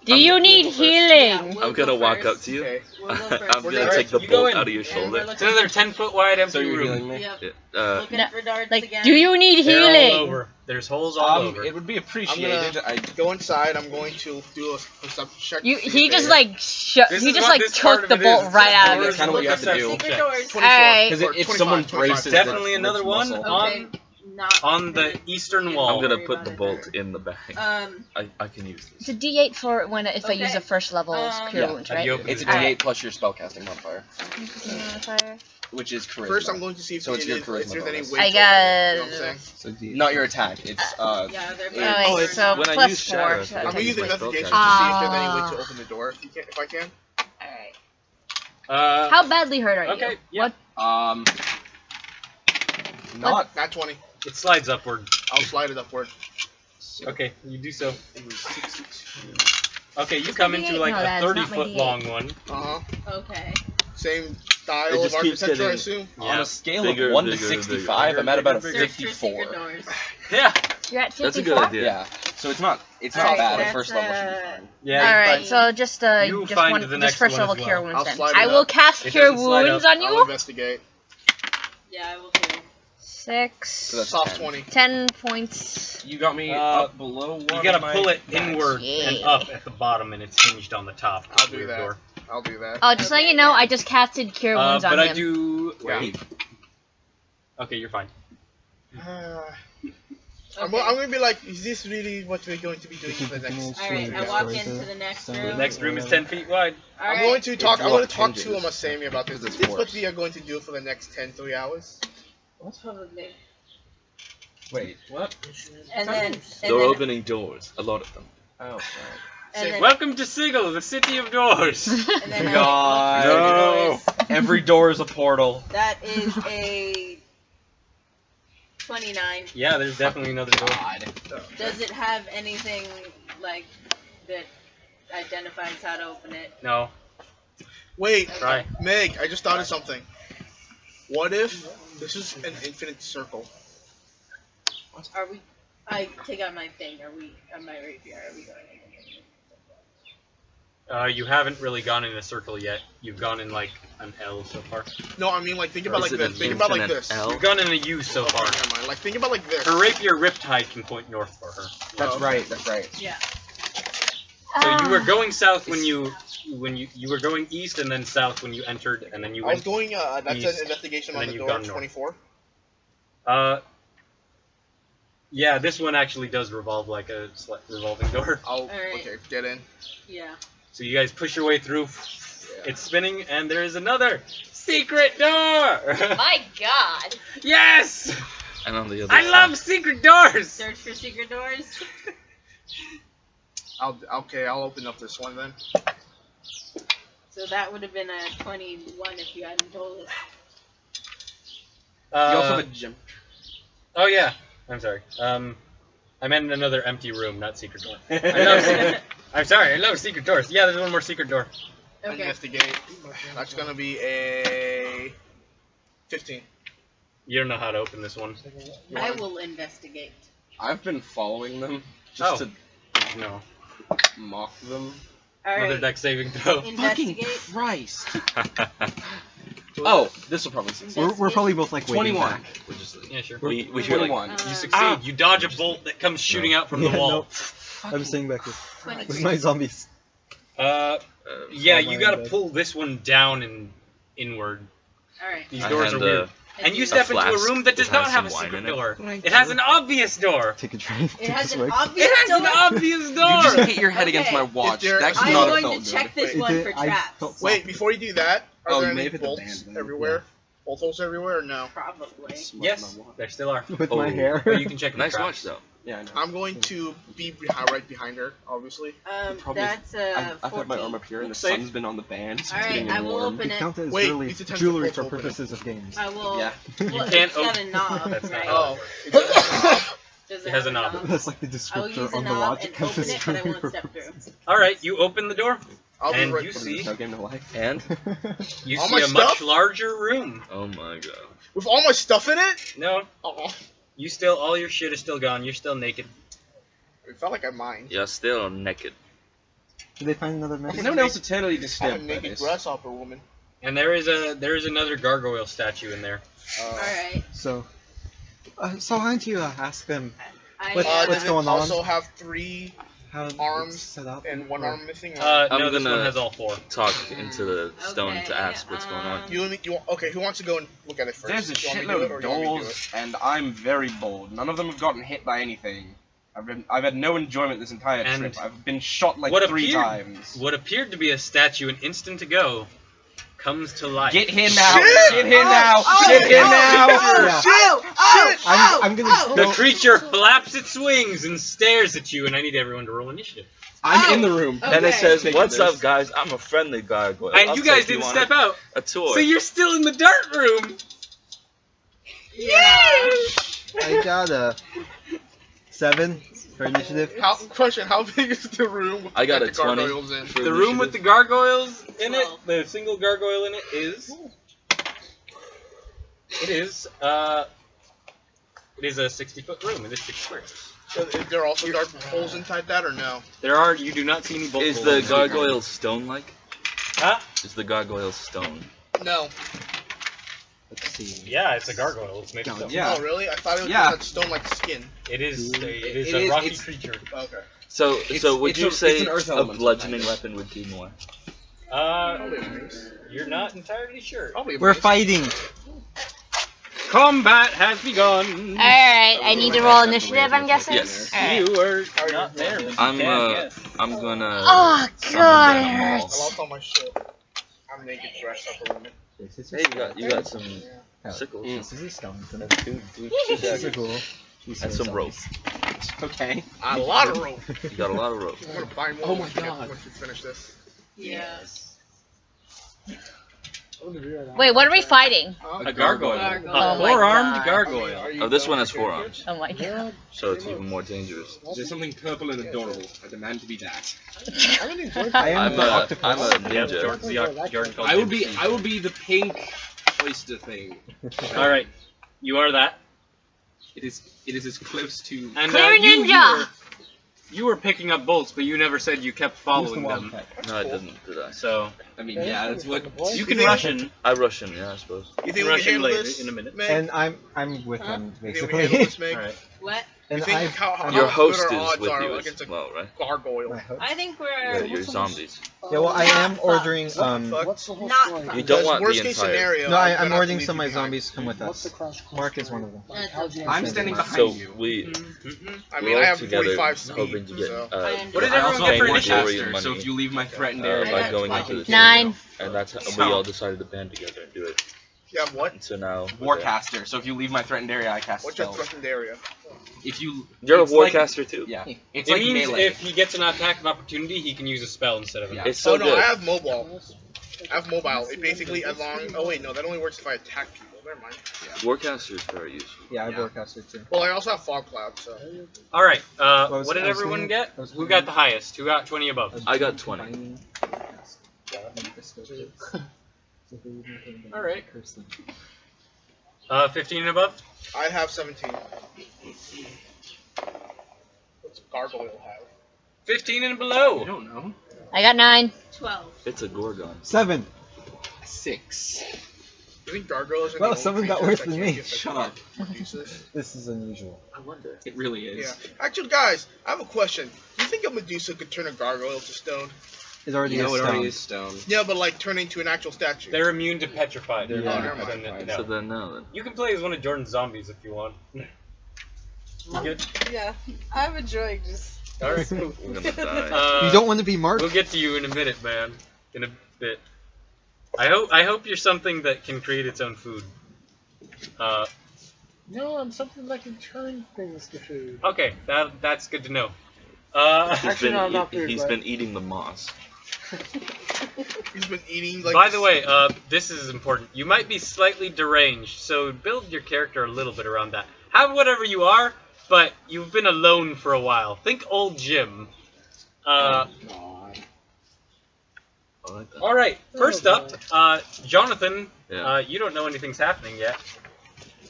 S5: Do you need healing?
S8: We'll
S2: I'm gonna
S8: go
S2: walk
S8: first.
S2: up to you.
S4: Okay.
S8: We'll go first.
S2: I'm
S4: We're
S2: gonna
S4: gonna-
S2: take the
S1: you go
S2: bolt
S1: in.
S2: out of your
S8: And we're
S2: shoulder.
S1: It's another 10-foot wide empty
S3: So you're
S1: room.
S3: healing me?
S8: Yep. Looking
S5: No,
S8: for darts
S5: Like,
S8: again.
S5: do you need
S1: They're all
S5: healing?
S1: over. There's holes all over.
S3: It would be appreciated.
S4: Go inside. I'm going to do a perception check.
S5: You,
S4: to see
S5: he
S4: if
S5: just
S4: they-
S5: like
S1: This
S5: he
S1: is
S5: just
S1: what
S5: like
S1: this part
S5: took
S1: of
S5: the
S1: it
S5: bolt
S1: is.
S5: right out of
S3: That's
S5: it.
S3: kinda what you have to do.
S8: Secret
S1: Check.
S8: doors.
S4: 24.
S5: Alright.
S3: Because if
S4: 25,
S3: someone
S4: 25.
S3: braces,
S1: Definitely
S3: that's
S1: another one
S3: muscle.
S8: Okay.
S1: on
S8: Not
S1: on the eastern wall.
S2: I'm gonna
S8: worry
S2: put
S8: about
S2: the
S8: it.
S2: bolt in the bag.
S8: Um.
S2: I can use
S5: It's
S2: this.
S5: a D8 for when if I use
S8: Okay.
S5: a first level cure
S3: Yeah.
S5: wounds,
S1: Have
S5: right?
S1: you opened
S3: It's a
S1: the door?
S3: D8 plus your spellcasting modifier,
S5: Modifier.
S3: which is charisma.
S4: First, I'm going to see if,
S3: So it's your
S4: if
S3: charisma
S4: there's any
S3: bonus.
S4: way.
S5: I
S4: to
S5: got-
S4: open it, you know what I'm saying?
S3: Not your attack. It's
S8: Yeah, they're
S5: Oh, wait,
S8: both
S5: so
S2: when I
S5: plus
S2: use
S5: 4.
S2: shadow,
S5: so
S2: I
S4: I'm
S5: that's
S4: gonna use
S2: my
S4: investigation to see
S5: spellcasting.
S4: if there's any way
S5: Ah.
S4: to open the door. If I can.
S5: Alright. How badly hurt are you?
S1: Okay, yeah.
S5: What?
S3: Not.
S4: Not 20.
S1: It slides upward.
S4: I'll slide it upward.
S1: Okay, you do so. Okay, you come into like
S5: No,
S1: a
S5: that's not my
S1: 30-foot
S5: D8.
S1: long one.
S4: Uh huh.
S8: Okay.
S4: Same style
S2: It
S4: of
S2: just keeps
S4: architecture, I
S2: getting-
S4: assume.
S3: On
S1: Yeah.
S3: a scale
S2: Bigger,
S3: of 1 to
S2: bigger,
S3: 65,
S1: bigger.
S3: I'm at about a
S1: Bigger,
S8: Search for
S3: 54.
S8: secret doors.
S1: Yeah.
S5: You're at 54?
S2: That's a good idea.
S3: Yeah. So it's not. It's
S8: Alright,
S3: not bad.
S8: that's,
S3: First level should be fine.
S1: Yeah.
S5: Alright,
S8: fine.
S5: so just
S1: You
S5: just
S1: find
S5: one
S1: the
S5: just
S1: next
S5: first
S1: one
S5: level
S1: as
S5: cure
S1: well.
S5: wounds
S4: I'll
S5: then.
S4: slide
S5: I
S4: it
S5: will
S4: up.
S5: cast
S1: It
S5: cure
S1: doesn't slide
S5: wounds
S1: up.
S5: on
S4: I'll
S5: you.
S4: investigate.
S8: Yeah, I will too.
S5: 6
S3: So that's
S4: Soft
S3: 10.
S4: 20.
S5: 10 points.
S3: You got me
S1: Uh,
S3: up below one.
S1: You gotta
S3: of my
S1: pull it
S3: max.
S1: inward
S5: Yeah.
S1: and up at the bottom, and it's hinged on the top.
S4: I'll
S1: of
S4: do
S1: your
S4: that.
S1: door.
S4: I'll do that.
S5: Oh, just letting you know, I just casted cure wounds on
S1: But I
S5: him.
S1: do.
S3: Wait.
S1: Okay, you're fine.
S4: I'm gonna be like, is this really what we're going to be doing for the next?
S8: Alright, I walk into the next
S1: The
S8: room.
S1: next room is 10 feet wide.
S4: I'm
S8: Alright.
S4: going to talk.
S3: It's
S4: I'm going
S3: what
S4: to talk to
S3: hinges.
S4: Masami about this. Is
S3: It's
S4: this what
S3: force.
S4: we are going to do for the next 3 hours?
S8: Probably.
S3: Wait, what?
S8: And then.
S2: They're
S8: And then,
S2: opening doors. A lot of them.
S3: Oh,
S8: and then,
S1: Welcome to Sigil, the city of doors.
S8: and then I
S3: God.
S8: look for
S3: No.
S8: doors.
S3: Every door is a portal.
S8: That is a 29.
S1: Yeah, there's definitely another door.
S8: Does it have anything like that identifies how to open it?
S1: No,
S4: Wait,
S1: try.
S4: Meg, I just thought of something. What if this is an infinite circle?
S8: Are we? I take out my thing. Are we? On my rapier? Are we going?
S1: You haven't really gone in a circle yet. You've gone in like an L so far.
S4: No, I mean like think about
S2: Is
S4: like
S2: it
S4: this.
S2: an
S4: Think about like
S2: infinite
S4: this.
S2: L?
S1: You've gone in a U so
S4: Okay,
S1: far.
S4: never mind. Like think about like this.
S1: Her rapier riptide can point north for her.
S3: That's
S4: okay.
S3: right. That's right.
S8: Yeah.
S1: So you were going south when you were going east and then south when you entered and then you
S4: I was
S1: went.
S4: going. That's
S1: east,
S4: an investigation
S1: and
S4: on
S1: then
S4: the
S1: you've
S4: door.
S1: gone north.
S4: 24.
S1: Yeah, this one actually does revolve like a revolving door.
S4: I'll
S8: Alright.
S4: okay get in.
S8: Yeah.
S1: So you guys push your way through. It's spinning, and there is another secret door.
S5: My God.
S1: Yes,
S2: And on the other
S1: I
S2: side.
S1: love secret doors.
S8: Search for secret doors.
S4: I'll open up this one then.
S8: So that would have been a 21 if you hadn't told us.
S3: You also have a gym.
S1: Oh yeah, I'm sorry. I meant another empty room, not secret door. I love secret. I'm sorry, I love secret doors. Yeah, there's one more secret door.
S8: Okay.
S4: Investigate. That's gonna be a 15.
S1: You don't know how to open this one.
S8: I will investigate.
S3: I've been following them just
S1: Oh.
S3: to
S1: No.
S3: mock them.
S1: Another
S8: Alright.
S1: deck saving throw.
S8: Investigate.
S3: Christ. Oh, this will probably succeed.
S7: We're probably both like waiting
S3: 21.
S7: back.
S2: We're just like,
S1: Yeah, sure.
S2: we hear like
S3: 21.
S1: You succeed. You dodge a bolt that comes shooting out from the
S7: Yeah,
S1: wall.
S7: no. I'm staying back with
S8: 23.
S7: my zombies.
S1: Yeah,
S7: Someone
S1: you gotta
S7: in bed.
S1: pull this one down and inward.
S8: Alright.
S1: These
S2: I
S1: doors are
S2: had,
S1: weird. And you step into a
S2: flask
S1: room that does
S2: that
S1: not
S2: has
S1: have a
S2: some wine
S1: secret
S2: in it.
S1: door.
S3: Right.
S1: It has an obvious door.
S7: Take a train.
S8: It has an
S7: Take a
S8: obvious
S1: It has
S8: door.
S1: an obvious
S3: You just
S1: door.
S3: hit your head against
S8: Okay.
S3: my watch.
S4: If there-
S3: That could
S8: I'm
S3: not have
S8: going
S3: felt
S8: to check
S3: good.
S8: this one
S7: It
S8: for
S7: did- I
S8: traps.
S7: felt
S4: Wait, before you do that, are
S3: Oh,
S4: there
S3: you may
S4: any
S3: have hit the
S4: bolts
S3: band then,
S4: everywhere? Bolt holes everywhere or no?
S8: Probably.
S1: Yes, there still are.
S7: with my
S2: Oh.
S7: hair.
S1: But you can check the
S2: nice
S1: traps.
S2: watch though.
S3: Yeah, I know.
S4: I'm going to be right behind her, obviously.
S3: Probably-
S8: That's
S3: I've had my arm
S8: 14.
S3: up here and the
S1: Safe.
S3: sun's been on the band. So it's
S8: Alright,
S3: getting
S8: I will
S3: warm.
S8: open
S7: It
S8: it.
S7: counted as
S4: Wait,
S7: jewelry,
S4: it's a 10
S7: jewelry
S4: foot
S7: for
S4: open.
S7: purposes of games.
S8: I will.
S3: Yeah.
S8: Well,
S1: can't
S8: it's got
S1: open-
S8: a knob,
S1: That's not
S8: right?
S1: how
S4: Oh.
S8: Does
S1: It has a knob.
S7: That's like the
S8: I will use
S7: descriptor
S8: a
S7: on the
S8: knob
S7: logic
S8: and
S7: of
S8: open
S7: this
S8: it, but I
S7: jewelry
S8: won't
S7: for
S8: step through.
S7: purposes.
S1: All right, you open the door.
S4: I'll be
S1: And
S4: right.
S1: you
S3: What is
S1: see-
S3: this, No Game No Life?
S2: And
S1: You
S4: All
S1: see
S4: my
S1: a
S4: stuff?
S1: much larger room.
S2: oh my god.
S4: With all my stuff in it.
S1: No,
S4: Oh,
S1: all your shit is still gone. You're still naked.
S4: it felt like I mined.
S2: You're still naked.
S7: Did they find another message?
S3: Is no one else eternally
S4: I'm a
S3: disturbed by
S4: naked
S3: this?
S4: grasshopper woman.
S1: And there is another gargoyle statue in there.
S8: Alright.
S7: So why don't you ask them
S8: I
S7: What-
S8: am.
S7: what's
S4: does
S7: going
S4: it
S7: on?
S4: also have 3
S7: how
S4: Arms
S7: it's set up?
S4: and 1
S7: or-
S4: arm missing?
S1: No,
S2: I'm
S1: this one
S2: gonna-
S1: has all 4.
S2: Talk into the stone
S8: Okay,
S2: to ask what's going on.
S4: You and me, okay, who wants to go and look at it first?
S3: There's a
S4: You want me to do
S3: shitload
S4: it, or
S3: of
S4: you want me to do
S3: doors, and I'm very bored. None of them have gotten hit by anything. I've had no enjoyment this entire
S1: And
S3: trip. I've been shot like
S1: what
S3: 3
S1: appeared-
S3: times.
S1: What appeared to be a statue an instant ago comes to life.
S3: Get here now!
S4: Shit!
S3: Get here now!
S8: Oh,
S3: Get here
S8: oh,
S3: now!
S7: Yeah.
S4: Shit!
S7: I'm gonna
S1: The
S7: go.
S1: creature flaps its wings and stares at you, and I need everyone to roll initiative.
S3: I'm in the room.
S8: Okay.
S2: And it says,
S3: Take
S2: "What's
S3: this.
S2: up, guys? I'm a friendly gargoyle.
S1: And
S2: I'll
S1: you guys
S2: take
S1: didn't
S2: on
S1: step out,
S2: a tour."
S1: so you're still in the dirt room.
S8: Yeah.
S7: I got a 7 for initiative.
S4: How big is the room with
S2: I got
S4: the
S2: a 20.
S4: gargoyles in?
S2: for
S1: The room with the gargoyles in it,
S8: 12.
S1: the single gargoyle in it is. It is a 60-foot room. It is 6 squares.
S4: So is there also dark holes inside that, or no?
S1: You do not see any bullet
S2: Is
S1: holes
S2: the
S1: in
S2: gargoyle stone-like?
S1: Huh?
S2: Is the gargoyle stone?
S4: No.
S7: Let's see.
S1: Yeah, it's a gargoyle. It's made of stone.
S3: Yeah.
S4: Oh, really? I thought it was
S3: Yeah.
S4: just that stone-like skin.
S1: It is
S3: It
S1: a
S3: is-
S1: rocky
S3: it's-
S1: creature.
S4: Okay.
S2: So,
S3: It's-
S2: so would
S3: it's
S2: you
S3: a-
S2: say
S3: it's an earth
S2: a
S3: element,
S2: bludgeoning
S3: kind of.
S2: weapon would do more?
S1: Uh, you're not entirely sure.
S4: Probably.
S7: We're fighting.
S1: Combat has begun.
S5: Alright, I need to roll initiative, I'm guessing?
S2: Yes.
S5: Alright.
S1: You were not there. but you
S2: I'm
S1: can guess.
S2: I'm gonna.
S5: Oh,
S2: summon
S5: God, it
S2: down a
S4: I
S5: hurts.
S2: wall.
S4: lost all my shit. I'm naked grasshopper woman.
S2: Hey, you got some sickles.
S7: This is a stone.
S2: Two
S7: This is
S2: daggers.
S7: cool.
S2: And some rope.
S3: Okay.
S4: A lot of rope.
S2: You got a lot of rope.
S4: I'm gonna buy more.
S3: Oh my
S4: once we get-
S3: God.
S4: Once we finish this.
S8: Yes.
S5: Wait, what are we fighting?
S1: A gargoyle.
S8: Gargoyle.
S1: A
S5: Oh my
S1: four-armed
S5: God.
S1: gargoyle.
S2: Oh, this one has 4 arms,
S5: Oh my god.
S2: so it's even more dangerous.
S3: There's something purple and adorable. I demand to be that.
S7: I am
S2: I'm
S7: the
S2: a
S7: octopus.
S2: I'm a
S1: Yep,
S2: ninja.
S1: Jordan's the Jordan called
S3: I will
S1: him.
S3: be the pink oyster thing.
S1: All right, you are that.
S3: It is as close to.
S1: And
S5: Clear ninja!
S1: you were picking up bolts, but you never said you kept following them.
S2: No, I didn't, did I?
S1: So
S3: I mean, yeah, that's what.
S1: you can rush in.
S2: I rush in, yeah, I suppose.
S4: You think we
S1: Rush
S4: can
S1: in
S4: handle
S1: later
S4: this?
S1: in a minute.
S4: Meg?
S7: And I'm with them
S4: You think we handle
S7: basically.
S4: this, Meg?
S1: All right.
S8: What?
S7: And
S4: You think
S7: I
S4: how
S2: Your
S4: good
S2: host
S4: our
S2: is
S4: odds
S2: with
S4: are
S2: you
S4: against
S2: as
S4: a
S2: well, right?
S4: gargoyle?
S7: my hope.
S8: I think
S2: Yeah,
S8: we're
S2: you're zombies.
S7: Yeah, well, I am ordering
S4: Fuck.
S6: What's the whole
S8: Not
S6: story?
S8: fun.
S2: You don't want
S4: worst
S2: the
S4: case
S2: entire.
S4: scenario.
S7: No,
S4: I'm
S7: I'm
S4: gonna
S7: ordering
S4: have to
S7: some of my
S4: leave you behind.
S7: zombies to come with
S6: What's the
S7: us.
S6: crash course
S7: Mark is
S6: story?
S7: one of them.
S6: Like, how'd you
S3: I'm
S6: answer
S3: standing
S6: that?
S3: behind
S2: So
S3: you.
S2: we
S4: I
S2: we're
S4: mean, I
S2: all
S4: have
S2: together
S4: 45 speed,
S2: hoping to get
S4: so.
S1: What did
S3: I
S1: everyone
S3: also
S1: get for
S3: have
S1: initiative?
S2: glory and
S3: Warcaster, so
S2: money,
S3: if you leave my threatened area,
S2: by
S8: got
S2: going
S8: 12.
S2: into the
S5: 9.
S2: and that's how
S3: So-
S2: we all decided to band together and do it.
S4: Yeah, what?
S2: And so now
S3: Warcaster. So if you leave my threatened area, I cast
S4: What's your
S3: spells.
S4: threatened area?
S3: If you,
S2: You're a
S3: it's like-
S2: warcaster too.
S3: Yeah, it's
S1: It
S3: like
S1: means
S3: melee.
S1: if he gets an attack of opportunity, he can use a spell instead of an
S3: Yeah.
S2: It's so
S4: oh no,
S2: good.
S4: I have mobile. I have mobile. It basically as long. Oh wait, no, that only works if I attack people. Never mind.
S2: Warcaster is very useful.
S7: Yeah, I've
S3: Yeah.
S7: Warcaster too.
S4: Well, I also have fog cloud, so.
S1: All right.
S7: was-
S1: What did
S7: I was
S1: everyone
S7: gonna-
S1: get?
S7: I was
S1: Who
S7: gonna-
S1: got the highest? Who got 20 above?
S2: I got 20.
S1: All right. 15 and above.
S4: I have 17. What's a gargoyle have?
S1: 15 and
S3: I
S1: below.
S3: don't know.
S5: I got 9.
S8: 12.
S2: It's a gorgon.
S7: 7.
S3: 6.
S4: You think gargoyles are
S7: Well,
S4: the only
S7: someone got
S4: creatures
S7: worse
S4: that
S7: than
S4: can't
S7: me.
S4: get
S3: Shut
S4: the
S3: up.
S4: Medusas?
S7: This is unusual.
S2: I wonder.
S3: It really is.
S4: Yeah. Actually, guys, I have a question. Do you think a Medusa could turn a gargoyle to stone?
S7: It's already
S3: You
S7: a
S3: know, it
S7: stone.
S3: already is stone.
S4: Yeah, but like turn into an actual statue.
S1: They're immune to petrified.
S7: They're
S4: immune to
S1: No.
S3: petrified.
S1: No.
S2: So then no then.
S1: You can play as one of Jordan's zombies if you want. You good?
S9: Yeah, I'm enjoying just.
S1: All right. Cool.
S2: We're gonna die.
S7: You don't want to be Mark?
S1: We'll get to you in a minute, man. In a bit. I hope you're something that can create its own food.
S6: No, I'm something that can turn things to food.
S1: Okay, that's good to know.
S2: He's
S6: Actually,
S2: been
S6: no, I'm not
S2: eat-
S6: food,
S2: he's
S6: but-
S2: been eating the moss.
S4: He's been eating like.
S1: By the way, this is important. You might be slightly deranged, so build your character a little bit around that. Have whatever you are, but you've been alone for a while. Think old Jim.
S6: God.
S2: I like that.
S1: All right. First up, Jonathan.
S2: Yeah.
S1: You don't know anything's happening yet,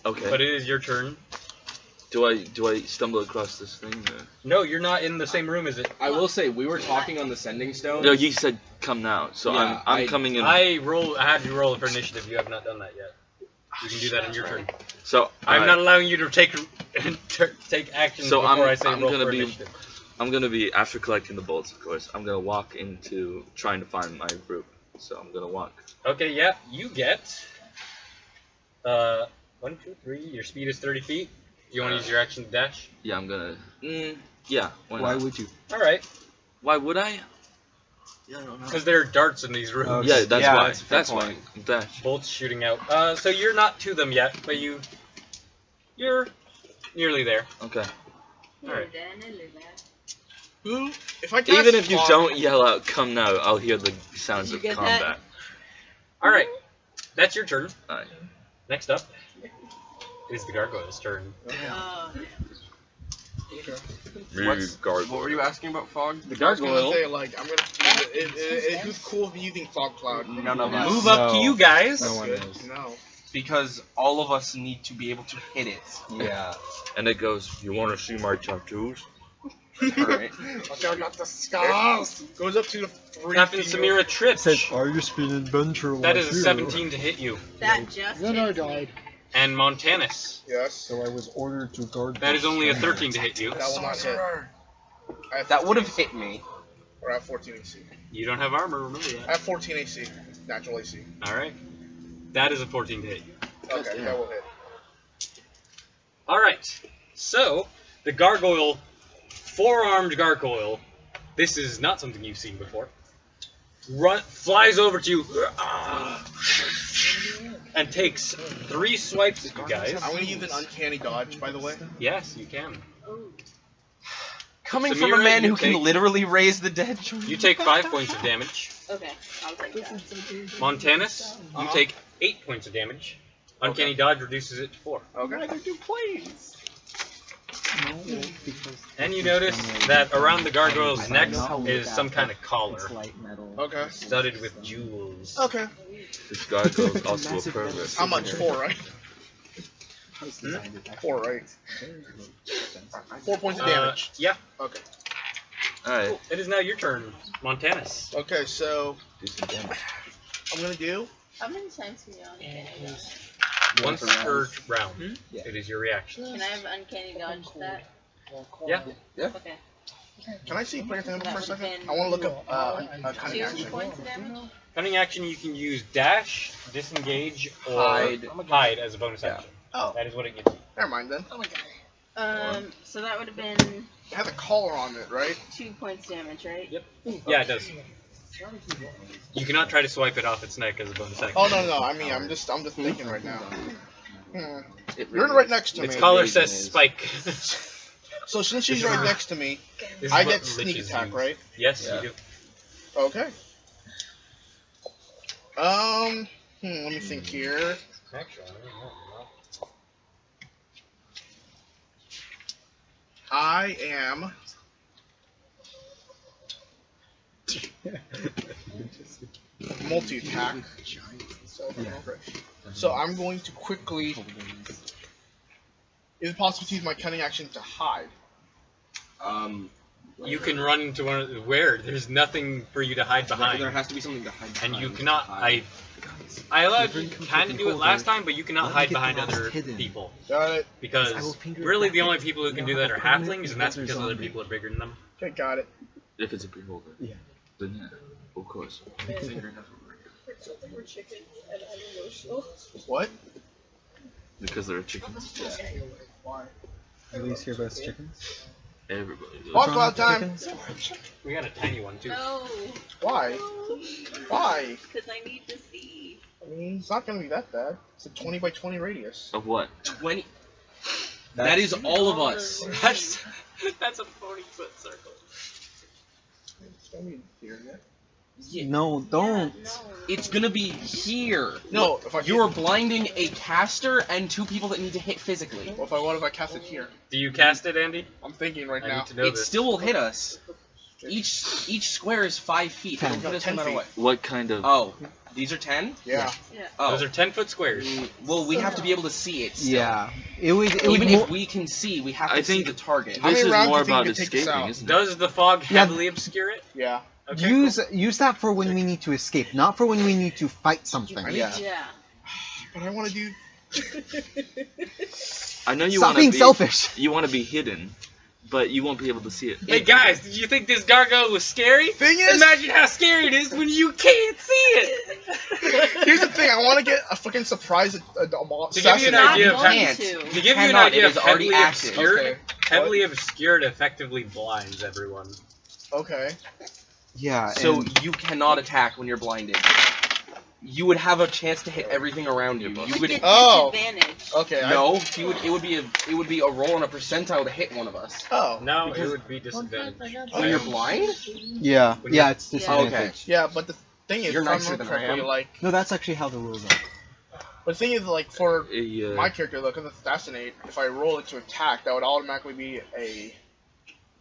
S2: Okay.
S1: but it is your turn.
S2: Do I stumble across this thing? Or?
S1: No, you're not in the same room as it.
S3: I will say we were talking on the sending stone.
S2: No, you said come now, so
S3: Yeah,
S2: I'm coming in.
S1: I had you roll for initiative. You have not done that yet. You can do that in your turn.
S2: So
S1: I'm
S2: alright.
S1: not allowing you to take action
S2: So
S1: before I say
S2: I'm
S1: roll
S2: gonna
S1: for
S2: be-
S1: initiative.
S2: I'm gonna be after collecting the bullets, of course. I'm gonna walk into trying to find my group. So I'm gonna walk.
S1: Okay, yeah, you get 1, 2, 3. Your speed is 30 feet. You want to use your action to dash?
S2: Yeah, I'm gonna. Yeah. Why not?
S7: would you?
S1: All right,
S2: Why would I? Yeah, I don't know.
S1: because there are darts in these rooms.
S7: Okay.
S2: Yeah, that's
S7: Yeah,
S2: why.
S7: that's a fair
S2: That's why.
S7: point.
S2: Dash.
S1: Bolts shooting out. So you're not to them yet, but you're nearly there.
S2: Okay.
S1: All right.
S4: Who? If I cast
S2: Even if you
S4: fog-
S2: don't yell out "come now," I'll hear the sounds
S8: Did you
S2: of
S8: get that?
S2: combat.
S1: All right, that's your turn.
S2: Alright.
S1: Next up is the gargoyle's turn.
S3: What were you asking about fog?
S1: The
S4: I was gonna
S1: gargoyle.
S4: say, like, I'm gonna. Who's cool with using fog cloud?
S3: None of us.
S1: Move up to
S7: No.
S1: you guys.
S7: No one
S4: Good.
S7: is.
S4: No.
S3: Because all of us need to be able to hit it.
S7: Yeah.
S2: And it goes, "You want to see my tattoos?"
S3: Alright.
S4: Okay, I got the scars. Goes up to the 3
S1: Captain
S4: feet.
S1: Samira trips.
S6: Are you speed adventure?
S1: That is a 17 to hit you.
S8: That just
S6: Then I
S8: hits me.
S6: died,
S1: And Montanus.
S4: Yes.
S6: so I was ordered to guard.
S1: That is only a 13 to hit you.
S4: That will not hit. I have
S3: That would have
S4: 14
S3: hit me.
S4: Or I have 14 AC.
S1: You don't have armor, remember
S4: I
S1: that.
S4: have 14 AC. Natural AC.
S1: Alright. That is a 14 to hit you.
S4: Okay, that will hit.
S1: Alright. So, the gargoyle, 4-armed gargoyle, this is not something you've seen before, flies over to you and takes 3 swipes at you guys.
S4: I'm gonna use an uncanny dodge, by the way.
S1: Yes, you can.
S3: Coming from
S1: Samira,
S3: a man
S1: you
S3: who can
S1: take-
S3: literally raise the dead.
S1: You take 5 points of damage.
S8: Okay, I'll take that.
S1: Montanus, you take 8 points of damage. Uncanny dodge reduces it to 4.
S4: Okay.
S1: And you notice that around the gargoyle's neck is some kind of collar,
S4: Okay.
S1: studded with jewels.
S4: Okay.
S2: This gargoyle is also a pervert.
S4: How much? 4, right? 4, right? 4 points of damage.
S1: Yeah.
S4: Okay.
S2: Alright,
S1: Cool. It is now your turn, Montanus.
S4: Okay, so
S2: do some damage.
S4: I'm gonna do.
S8: How many times can you uncanny dodge?
S1: Once per round,
S7: Yeah.
S1: it is your reaction.
S8: Can I have uncanny dodge that?
S1: Yeah.
S8: Okay.
S4: Can I see player tempo for a
S8: That
S4: second?
S8: would've
S4: I want to look up a cunning
S8: 2
S4: action.
S8: points of damage?
S1: Cunning action, you can use dash, disengage, or
S3: Hide.
S1: as a bonus
S3: Yeah.
S1: action.
S4: Oh,
S1: That is what it gives you.
S4: never mind then.
S8: So that would have been
S4: It has a collar on it, right?
S8: 2 points damage, right?
S1: Yep. Yeah, it does. You cannot try to swipe it off its neck as a bonus action.
S4: Oh no, I mean I'm just thinking right now. You're right next to
S1: Its
S4: me.
S1: collar says spike.
S4: So since she's right next to me,
S1: This is
S4: I
S1: what
S4: get sneak
S1: liches
S4: attack,
S1: use.
S4: right?
S1: Yes,
S2: Yeah.
S1: you do.
S4: Okay. Let me think here.
S1: Actually,
S4: I am. Multi-attack. So I'm going to quickly. Is it possible to use my cunning action to hide?
S1: you can run into one of the, where there's nothing for you to hide behind.
S3: There has to be something to hide
S1: And
S3: behind.
S1: you cannot. I allowed you kind of do it last time, but you cannot hide behind other people
S4: Got it.
S1: because really the only people who can do that are halflings, and that's because other people are bigger than them.
S4: Okay, got it.
S2: If it's a beholder.
S6: Yeah.
S2: Then yeah, of course.
S4: What?
S2: Because they're chickens.
S7: At least hear about chickens.
S2: Everybody does.
S4: Hot cloud time.
S1: We got a tiny one too.
S8: No.
S4: Why? Why?
S8: Because I need to see.
S4: I mean, it's not gonna be that bad. It's a 20 by 20 radius.
S2: Of what?
S3: 20. That is all of us.
S1: That's a 40-foot circle.
S4: It's gonna be here, yeah.
S3: Yeah.
S7: No, don't.
S8: No.
S3: It's gonna be here.
S4: No, if I
S3: You are blinding a caster and 2 people that need to hit physically.
S4: What if I cast it here?
S1: Do you cast it, Andy?
S4: I'm thinking right
S1: I
S4: now.
S1: need to know
S3: It
S1: this.
S3: still will hit us. Each square is 5 feet. It'll put us no
S4: 10
S3: matter
S4: feet.
S3: what.
S2: What kind of?
S3: Oh, these are 10?
S4: Yeah.
S3: Oh.
S1: Those are 10-foot squares.
S3: Well, we have to be able to see it. Still.
S7: Yeah. It would
S3: Even
S7: more-
S3: if we can see, we have to
S2: I
S3: see
S2: think
S3: the target.
S4: How
S2: This
S4: many
S2: is
S4: rounds do
S2: more
S4: you think
S2: about
S4: you could take this
S2: escaping,
S4: out?
S2: isn't it?
S1: Does the fog
S7: Yeah.
S1: heavily obscure it?
S4: Yeah.
S1: Okay,
S7: use that for when we need to escape, not for when we need to fight something.
S3: Yeah.
S8: Yeah.
S4: But I want to do.
S2: I know you
S7: Stop
S2: want to
S7: being
S2: be
S7: selfish.
S2: You want to be hidden, but you won't be able to see it.
S1: Hey guys, did you think this gargoyle was scary?
S4: Thing is,
S1: Imagine how scary it is when you can't see it.
S4: here's the thing. I want to get a fucking surprise
S1: To give you an
S4: assassination.
S1: idea of how,
S3: can't.
S1: to give you an
S3: Cannot,
S1: idea
S3: it
S1: of
S3: is already
S1: heavily
S3: active.
S1: obscured,
S4: Okay.
S1: heavily obscured effectively blinds everyone.
S4: Okay.
S7: Yeah.
S3: So
S7: and-
S3: you cannot attack when you're blinded. You would have a chance to hit everything around you. You would.
S8: Get
S4: Oh.
S8: disadvantage.
S4: Okay.
S3: No, he would. It would be a roll on a percentile to hit one of us.
S4: Oh.
S1: No,
S3: Because-
S1: it would be disadvantage.
S3: When you're blind?
S7: yeah.
S1: When
S7: Yeah.
S1: you're-
S7: It's
S8: Yeah.
S7: disadvantage.
S4: Yeah, but the thing is,
S3: You're
S4: if I'm
S3: nicer
S4: not
S3: than I
S4: correctly,
S3: am.
S4: like,
S7: No, that's actually how the rules are.
S4: but the thing is, like, for
S2: Yeah.
S4: my character, though, because it's assassinate, if I roll it to attack, that would automatically be a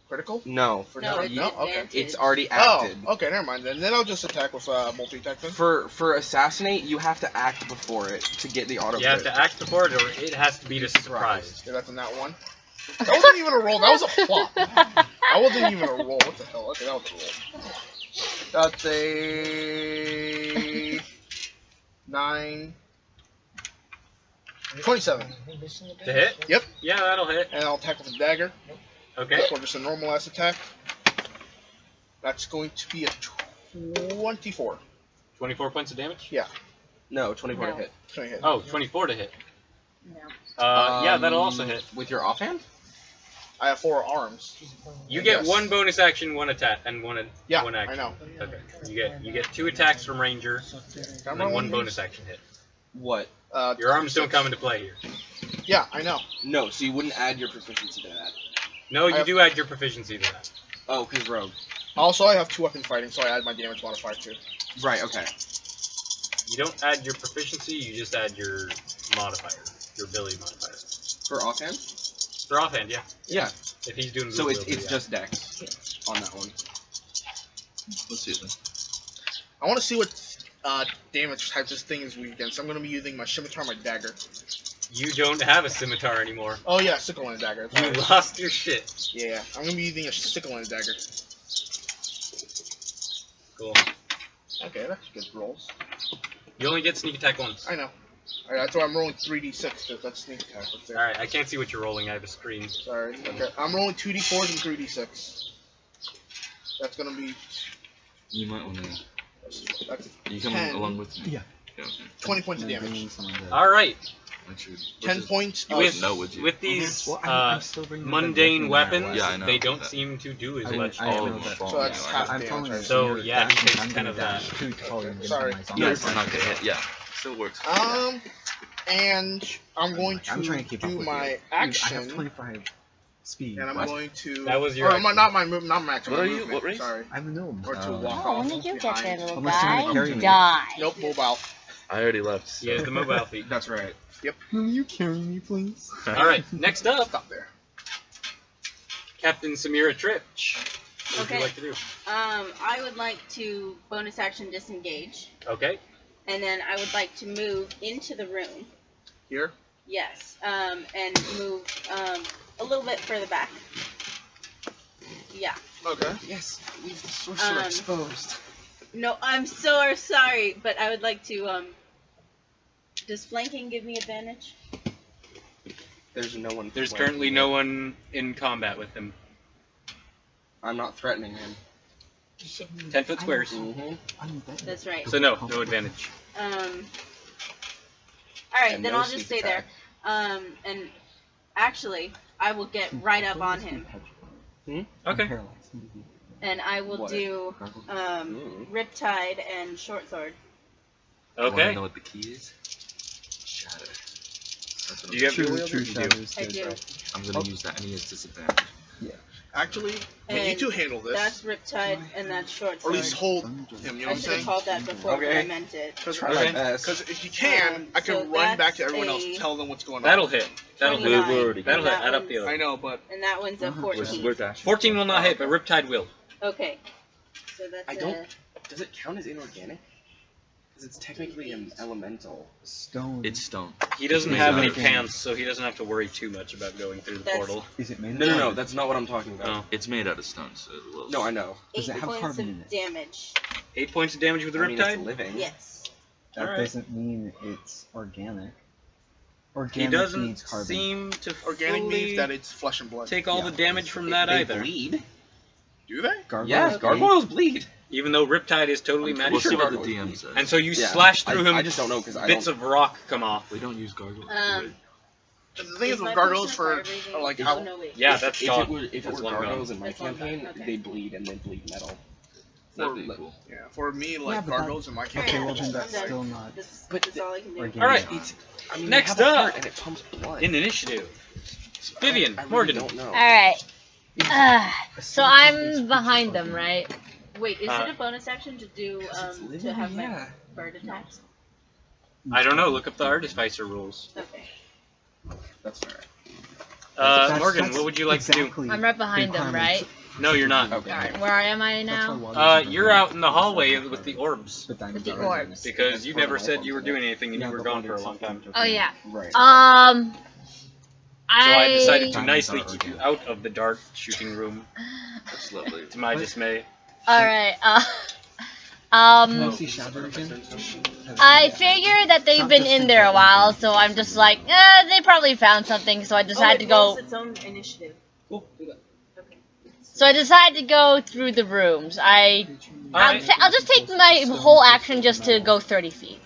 S4: critical.
S3: No.
S4: For
S8: No, it's
S4: no, okay.
S8: advantage.
S3: It's already
S4: Oh,
S3: acted.
S4: okay, never mind. Then I'll just attack with multi-attack then.
S3: For assassinate, you have to act before it to get the auto
S1: You have
S3: crit.
S1: to act before it, or it has to be the surprise.
S4: Yeah, that's in that one. That wasn't even a roll. That was a flop. That wasn't even a roll. What the hell? Okay, that was a roll. That's a 9. 27.
S1: To hit?
S4: Yep.
S1: Yeah, that'll hit.
S4: And I'll attack with a dagger.
S1: Okay.
S4: For just a normal ass attack. That's going to be a 24.
S1: 24 points of damage?
S4: Yeah.
S3: No, 24
S8: No.
S3: to hit.
S4: It's gonna hit.
S1: Oh, 24 to hit.
S8: No.
S1: Yeah, that'll also hit.
S3: With your offhand?
S4: I have 4 arms.
S1: You get
S4: Yes.
S1: one bonus action, one attack, and one
S4: Yeah,
S1: one action.
S4: I know.
S1: Okay. You get 2 attacks from Ranger, and then one bonus action hit.
S3: What?
S1: Your arms don't come into play here.
S4: Yeah, I know.
S3: No, so you wouldn't add your proficiency to that.
S1: No,
S4: I
S1: you
S4: have-
S1: do add your proficiency to that.
S3: Oh, because rogue.
S4: Also, I have 2 weapon fighting, so I add my damage modifier too.
S3: Right, okay.
S1: You don't add your proficiency, you just add your modifier, your ability modifier.
S3: For offhand?
S1: For offhand, yeah.
S3: Yeah.
S1: If he's doing
S3: So
S1: blue
S3: it's
S1: ability,
S3: it's
S1: yeah.
S3: just dex on that one.
S2: Let's see then.
S4: I want to see what damage types this thing is weak against. I'm going to be using my scimitar, my dagger.
S1: You don't have a scimitar anymore.
S4: Oh yeah, sickle and a dagger.
S1: You lost your shit.
S4: Yeah, I'm going to be using a sickle and a dagger.
S1: Cool.
S4: Okay, that's good rolls.
S1: You only get sneak attack once.
S4: I know. Alright, that's why I'm rolling 3d6, because that's sneak attack right there.
S1: Alright, I can't see what you're rolling, I have a screen.
S4: Sorry. Okay, I'm rolling 2d4s and 3d6. That's going to be...
S2: You might want to.
S4: That's
S2: You coming
S4: 10.
S2: along with me?
S7: Yeah.
S2: Okay.
S4: 20 points of damage.
S1: Alright,
S2: Actually,
S4: 10 points.
S2: You
S1: with,
S2: wouldn't know, would you?
S1: with these
S7: Well, I'm still bringing the
S1: mundane
S7: no matter
S1: weapons,
S2: Yeah, I know
S1: they don't
S2: that.
S1: seem to do as
S7: I
S1: much.
S7: I
S2: all
S7: know
S2: of
S7: that.
S2: them
S4: So that's
S2: fall.
S4: half
S7: I'm
S4: damage.
S7: telling you.
S4: Right?
S1: So,
S7: you're
S1: yeah, he
S7: dashing,
S1: takes
S7: I'm
S1: kind
S7: gonna
S1: of
S7: dash
S1: that.
S7: too tall and get
S4: Sorry.
S7: my zombie.
S2: Yeah, it's not gonna hit. Yeah, still works.
S4: And I'm going to,
S7: I'm trying to keep up
S4: do
S7: with
S4: my
S7: you.
S4: action.
S7: I have 25 speed.
S4: And I'm
S2: What?
S4: going to...
S1: That was your
S4: Or
S1: action.
S4: not my move, not my action.
S2: What
S4: my
S2: are you-
S4: movement,
S2: what race?
S4: Sorry.
S7: I'm a gnome.
S4: Or to walk
S5: Oh,
S4: off
S5: when did you get there,
S4: behind.
S5: little
S7: Unless you're gonna
S5: guy?
S7: carry
S5: You
S7: me.
S5: die.
S4: Nope, mobile.
S2: I already left. So.
S1: He has the mobile feet.
S3: That's right.
S7: Will you carry me, please?
S1: Alright, next up,
S4: Stop there.
S1: Captain Samira Tripch. What would
S8: Okay.
S1: you like to do?
S8: I would like to bonus action disengage,
S1: Okay.
S8: and then I would like to move into the room.
S4: Here?
S8: Yes. And move a little bit further back. Yeah.
S4: Okay.
S3: Yes, leave the sorcerer
S8: Um,
S3: exposed.
S8: No, I'm so sorry, but I would like to. Does flanking give me advantage?
S3: There's no one.
S1: There's
S3: flanking
S1: currently
S3: me.
S1: no one in combat with him.
S3: I'm not threatening him.
S1: 10-foot squares.
S3: Mm-hmm.
S8: That's right.
S1: So no advantage.
S8: All right,
S3: And
S8: then
S3: no
S8: I'll just
S3: sneak
S8: stay there.
S3: attack.
S8: And actually, I will get right up on him,
S1: Okay.
S8: and I will
S3: What?
S8: do Riptide and Short Sword.
S2: Wanna
S1: Okay.
S2: know what the key is? Shatter. That's what
S1: Do you have
S7: True,
S1: dual
S7: true
S1: wielder? You do.
S7: shadows.
S8: I do.
S2: I'm gonna use that. I need a disadvantage.
S4: Actually, when you
S8: And
S4: two handle this,
S8: That's Riptide and that's Short
S4: or
S8: Sword.
S4: at least hold him, you know
S8: I
S4: what I'm
S8: should have
S4: saying?
S8: called that before, but I
S3: Okay.
S8: meant it.
S4: Because
S3: Try my best.
S4: if you can, I can
S8: so
S4: run back to
S8: that's
S4: everyone else
S8: a-
S4: and tell them what's going on.
S1: That'll hit. That'll hit.
S8: 29.
S2: already
S1: That'll hit.
S8: That
S1: Add up the
S8: one's-
S1: other.
S4: I know, but
S8: And that one's a
S7: Uh-huh.
S8: 14.
S2: We're dashing.
S1: 14 will not hit, but Riptide will.
S8: Okay. So that's
S3: I don't. Does it count as inorganic? Because it's technically an elemental.
S7: Stone.
S2: It's stone.
S1: He doesn't
S2: It's
S1: have
S2: not
S1: any
S7: organic.
S1: pants, so he doesn't have to worry too much about going through the
S8: That's-
S1: portal.
S7: Is it made?
S3: No. That's not what I'm talking about.
S1: Oh.
S2: It's made out of stone, so it will.
S3: No, I know.
S7: Does it
S8: 8
S7: have
S8: points
S7: carbon
S8: of
S7: in it?
S8: damage.
S1: 8 points of damage with the
S3: I mean, it's
S1: Riptide?
S3: living.
S8: Yes.
S7: That
S1: Alright.
S7: doesn't mean it's organic.
S1: He
S7: Organic
S1: doesn't
S7: needs carbon.
S1: seem to
S4: Organic
S1: fully
S4: means that it's flesh and blood.
S1: take all
S7: Yeah.
S1: the damage from that
S3: They
S1: either.
S3: bleed.
S4: Do they?
S7: Gargoyles
S3: Yes,
S7: bleed.
S3: gargoyles bleed.
S1: Even though Riptide is totally
S3: I'm
S2: We'll
S1: magic.
S2: see what the
S3: Gargoyles
S2: DM
S3: bleed.
S2: says.
S1: And so you
S3: Yeah,
S1: slash through him,
S3: I just don't know because I
S1: bits
S3: don't.
S1: of rock come off.
S2: We don't use gargoyles.
S4: The thing is
S8: my
S4: with gargoyles
S8: potion
S4: for
S8: of fire breathing-
S4: are like
S8: Oh,
S4: how
S8: no, wait.
S1: Yeah, that's
S3: if
S1: gone.
S3: it were, if it
S1: That's
S3: were
S1: long gone.
S3: gargoyles in my
S8: That's long gone,
S3: campaign,
S8: okay.
S3: they bleed and they bleed metal.
S2: That'd be
S3: Like-
S2: cool.
S4: yeah for me like
S7: Yeah, but
S4: gargoyles in my
S7: Okay,
S4: campaign.
S7: well then
S8: I'm
S7: that's
S8: done.
S7: still not
S8: That's all I can do.
S7: organic.
S1: Alright.
S3: I mean,
S1: Next
S3: they have a
S1: up.
S3: heart and it pumps blood.
S1: In initiative. Vivian,
S3: I really
S1: Morgan.
S3: don't know.
S5: Alright. So I'm behind them, right?
S8: Wait, is
S1: Uh,
S8: it a bonus action to do to have my bird attacks?
S1: I don't know. Look up the Artificer rules.
S8: Okay.
S3: That's fair.
S1: Morgan, what would you like to do?
S7: exactly
S5: I'm right behind them, right?
S1: No, you're not.
S3: Okay.
S5: Alright, where am I
S7: That's why
S5: now?
S7: water is
S1: You're out in the hallway with the orbs.
S7: But diamonds
S5: With the
S7: are organic.
S5: orbs.
S1: Because you never said you were doing anything and
S7: Yeah,
S1: you were
S7: but
S1: gone
S7: water
S1: for a
S7: is
S1: long time.
S7: something
S5: Oh yeah.
S3: Right.
S1: So I decided to
S7: Diamonds
S1: nicely
S7: are
S1: keep you
S7: organic.
S1: out of the dark shooting room,
S2: That's lovely.
S1: to my dismay.
S5: Alright,
S7: Can I see Shadow again?
S5: I figure that they've been in there a while, so I'm just like, they probably found something, so I decided to go.
S8: Its own initiative.
S1: Cool, do that.
S8: Okay.
S5: So I decided to go through the rooms. I'll just take my whole action just to go 30 feet.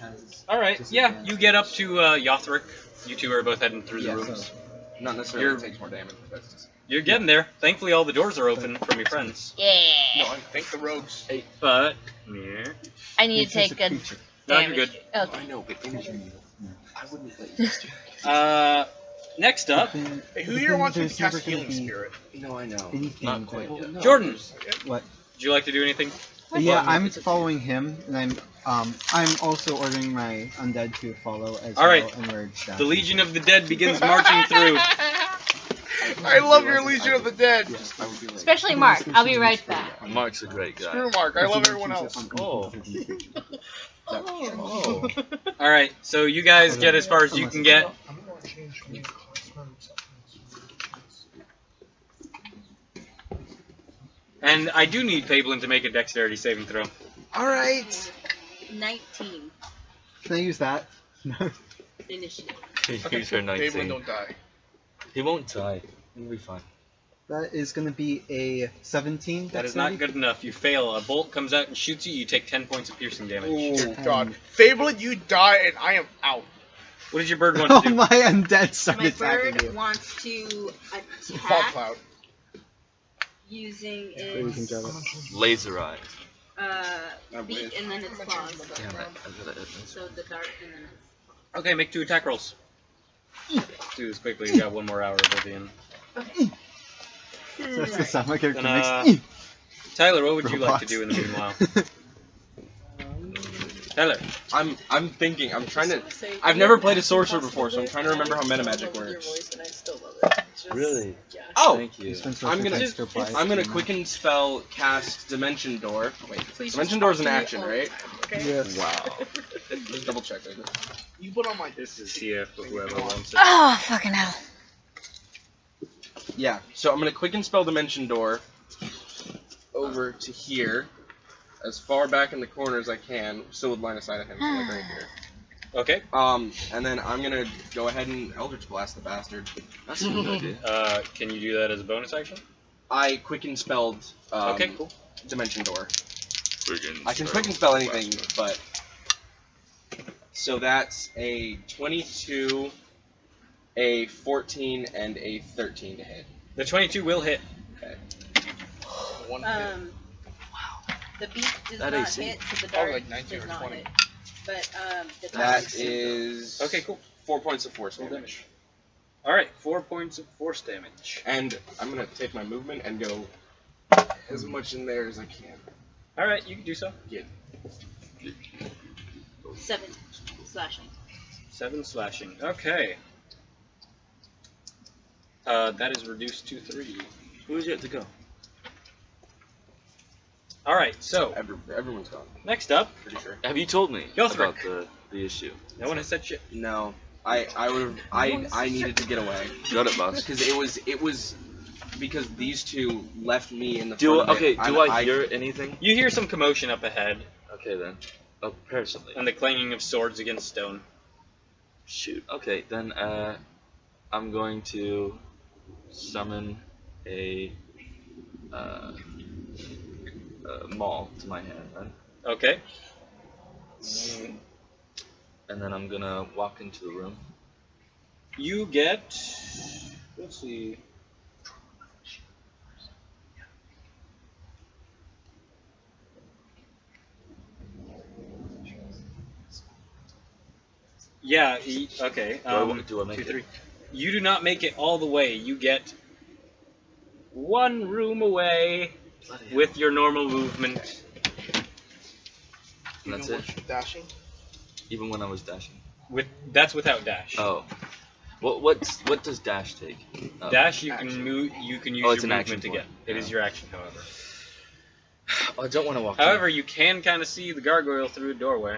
S1: Alright, yeah, you get up to Yothric. You two are both heading through the
S3: Yeah,
S1: rooms.
S3: Not necessarily
S1: You're-
S3: takes more damage. But that's just...
S1: You're getting there. Thankfully, all the doors are open from your friends.
S5: Yeah.
S4: No, I think the rogues.
S1: But, yeah.
S5: I need to
S7: Because
S5: take
S7: a
S5: a
S7: creature.
S1: No, you're
S5: damage.
S1: good.
S5: Okay.
S3: I know, but energy. I wouldn't let you just do
S1: Next up,
S7: Then-
S4: Hey, who
S7: but
S4: here
S7: then
S4: wants to
S7: there's
S4: cast
S7: never gonna
S4: healing
S7: be
S4: spirit?
S3: No, I know.
S7: anything
S2: Not quite
S7: that-
S2: yet.
S3: No.
S1: Jordan.
S7: What?
S1: Would you like to do anything?
S7: Yeah, I'm following him, and I'm also ordering my undead to follow as
S1: All right.
S7: well, and we're
S1: The Legion of the Dead begins marching through.
S4: I love your Legion of the Dead.
S3: I would be like,
S5: Especially Mark. I'll be right back.
S2: Mark's a great guy.
S4: Screw Mark. I love everyone else.
S1: Oh.
S2: Oh.
S1: Alright, so you guys get as far as you can get.
S6: I'm gonna change my cosmetics.
S1: And I do need Fablin to make a dexterity saving throw.
S7: Alright!
S8: 19
S7: Can I use that?
S8: initiative.
S2: He's for
S4: Fablin
S2: 19.
S4: don't die.
S2: He won't die. He'll be fine.
S7: That is gonna be a 17.
S1: That is not good enough. You fail. A bolt comes out and shoots you. You take 10 points of piercing damage.
S4: Oh God, Fablin, you die and I am out.
S1: What does your bird want
S7: Oh,
S1: to do?
S7: my undead start
S8: My
S7: attacking
S8: bird
S7: you.
S8: wants to
S4: Fog
S8: attack
S4: cloud.
S8: using
S7: We can
S8: its
S7: grab it.
S2: Laser eyes.
S8: beak and then its claws.
S2: Damn it. I gotta
S8: So the dart and then its
S1: Okay, make 2 attack rolls. Do this quickly. You got 1 more hour of Oblivion.
S7: So that's the sound my character
S1: Then,
S7: makes.
S1: Tyler, what would you like to
S7: Robots.
S1: do in the meanwhile? Tyler.
S3: I'm thinking. I'm trying to. I've never played a sorcerer before, so I'm trying to remember how metamagic works.
S2: Really?
S3: Oh,
S2: Thank you.
S3: I'm gonna quicken spell cast Dimension Door. Wait, Dimension Door is an action, right?
S7: Yes.
S3: Wow. Just double check. Right?
S4: You put on my.
S1: This is CF for whoever wants it.
S5: Oh, fucking hell.
S3: Yeah. So I'm gonna quicken spell Dimension Door over to here, as far back in the corner as I can, still with line of sight of him, so like right here.
S1: Okay.
S3: And then I'm gonna go ahead and Eldritch Blast the bastard.
S2: That's a good idea.
S1: Can you do that as a bonus action?
S3: I quicken spelled
S1: Okay, cool.
S3: Dimension Door.
S2: Friggin'
S3: I can
S2: spell.
S3: quicken spell anything, but so that's a 22, a 14, and a 13 to hit.
S1: The 22 will hit.
S3: Okay.
S4: One hit.
S8: The beak does
S2: That
S8: not
S2: AC.
S8: hit, so the
S4: Oh,
S8: dart
S4: like 19
S8: does
S4: or
S8: not
S4: 20.
S8: hit. But the
S3: That
S8: dart
S3: is
S1: Okay, cool.
S3: 4 points of force
S1: Full
S3: damage.
S1: Alright, 4 points of force damage.
S3: And I'm gonna take my movement and go as much in there as I can.
S1: Alright, you can do so.
S8: 7 slashing.
S1: 7 slashing. Okay. That is reduced to 3.
S2: Who's yet to go?
S1: All right, so
S3: Everyone's gone.
S1: next up,
S3: Pretty sure.
S2: Have you told me
S1: Yothric.
S2: about the issue?
S1: no one has said shit.
S3: No, I needed to get away
S2: Got it, boss.
S3: because it was because these two left me in the
S2: Do
S3: front of it.
S2: do I hear anything?
S1: You hear some commotion up ahead
S2: Okay then. Oh, personally.
S1: and the clanging of swords against stone.
S2: Shoot. Okay, then I'm going to summon a maul to my hand then.
S1: Okay.
S2: And then I'm gonna walk into the room.
S1: You get. Let's see. Yeah. Okay.
S2: Do I make
S1: 2,
S2: it?
S1: 3. You do not make it all the way. You get one room away with your normal movement.
S2: And that's
S4: Even
S2: it?
S4: with dashing.
S2: Even when I was dashing.
S1: That's without dash.
S2: Oh. What does dash take? Oh.
S1: Dash you
S4: Action.
S1: can move. You can use
S2: Oh, it's
S1: your
S2: an action
S1: movement again.
S2: point.
S1: It is your action, however.
S2: Oh, I don't want to walk.
S1: However, you can kind of see the gargoyle through a doorway.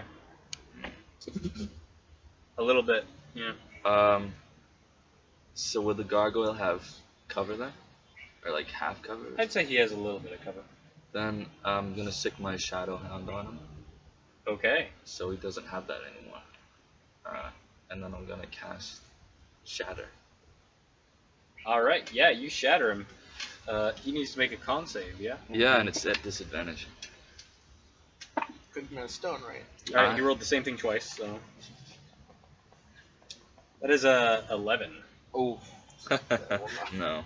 S1: A little bit, yeah.
S2: So would the gargoyle have cover then, or like half cover?
S1: I'd say he has a little bit of cover.
S2: Then I'm gonna stick my shadow hound on him,
S1: Okay.
S2: so he doesn't have that anymore. And then I'm gonna cast shatter.
S1: All right. Yeah, you shatter him. He needs to make a con save. Yeah.
S2: Yeah, and it's at disadvantage.
S4: Could have been a stone, right?
S1: All right. He rolled the same thing twice, so that is a 11.
S3: Oh,
S2: No.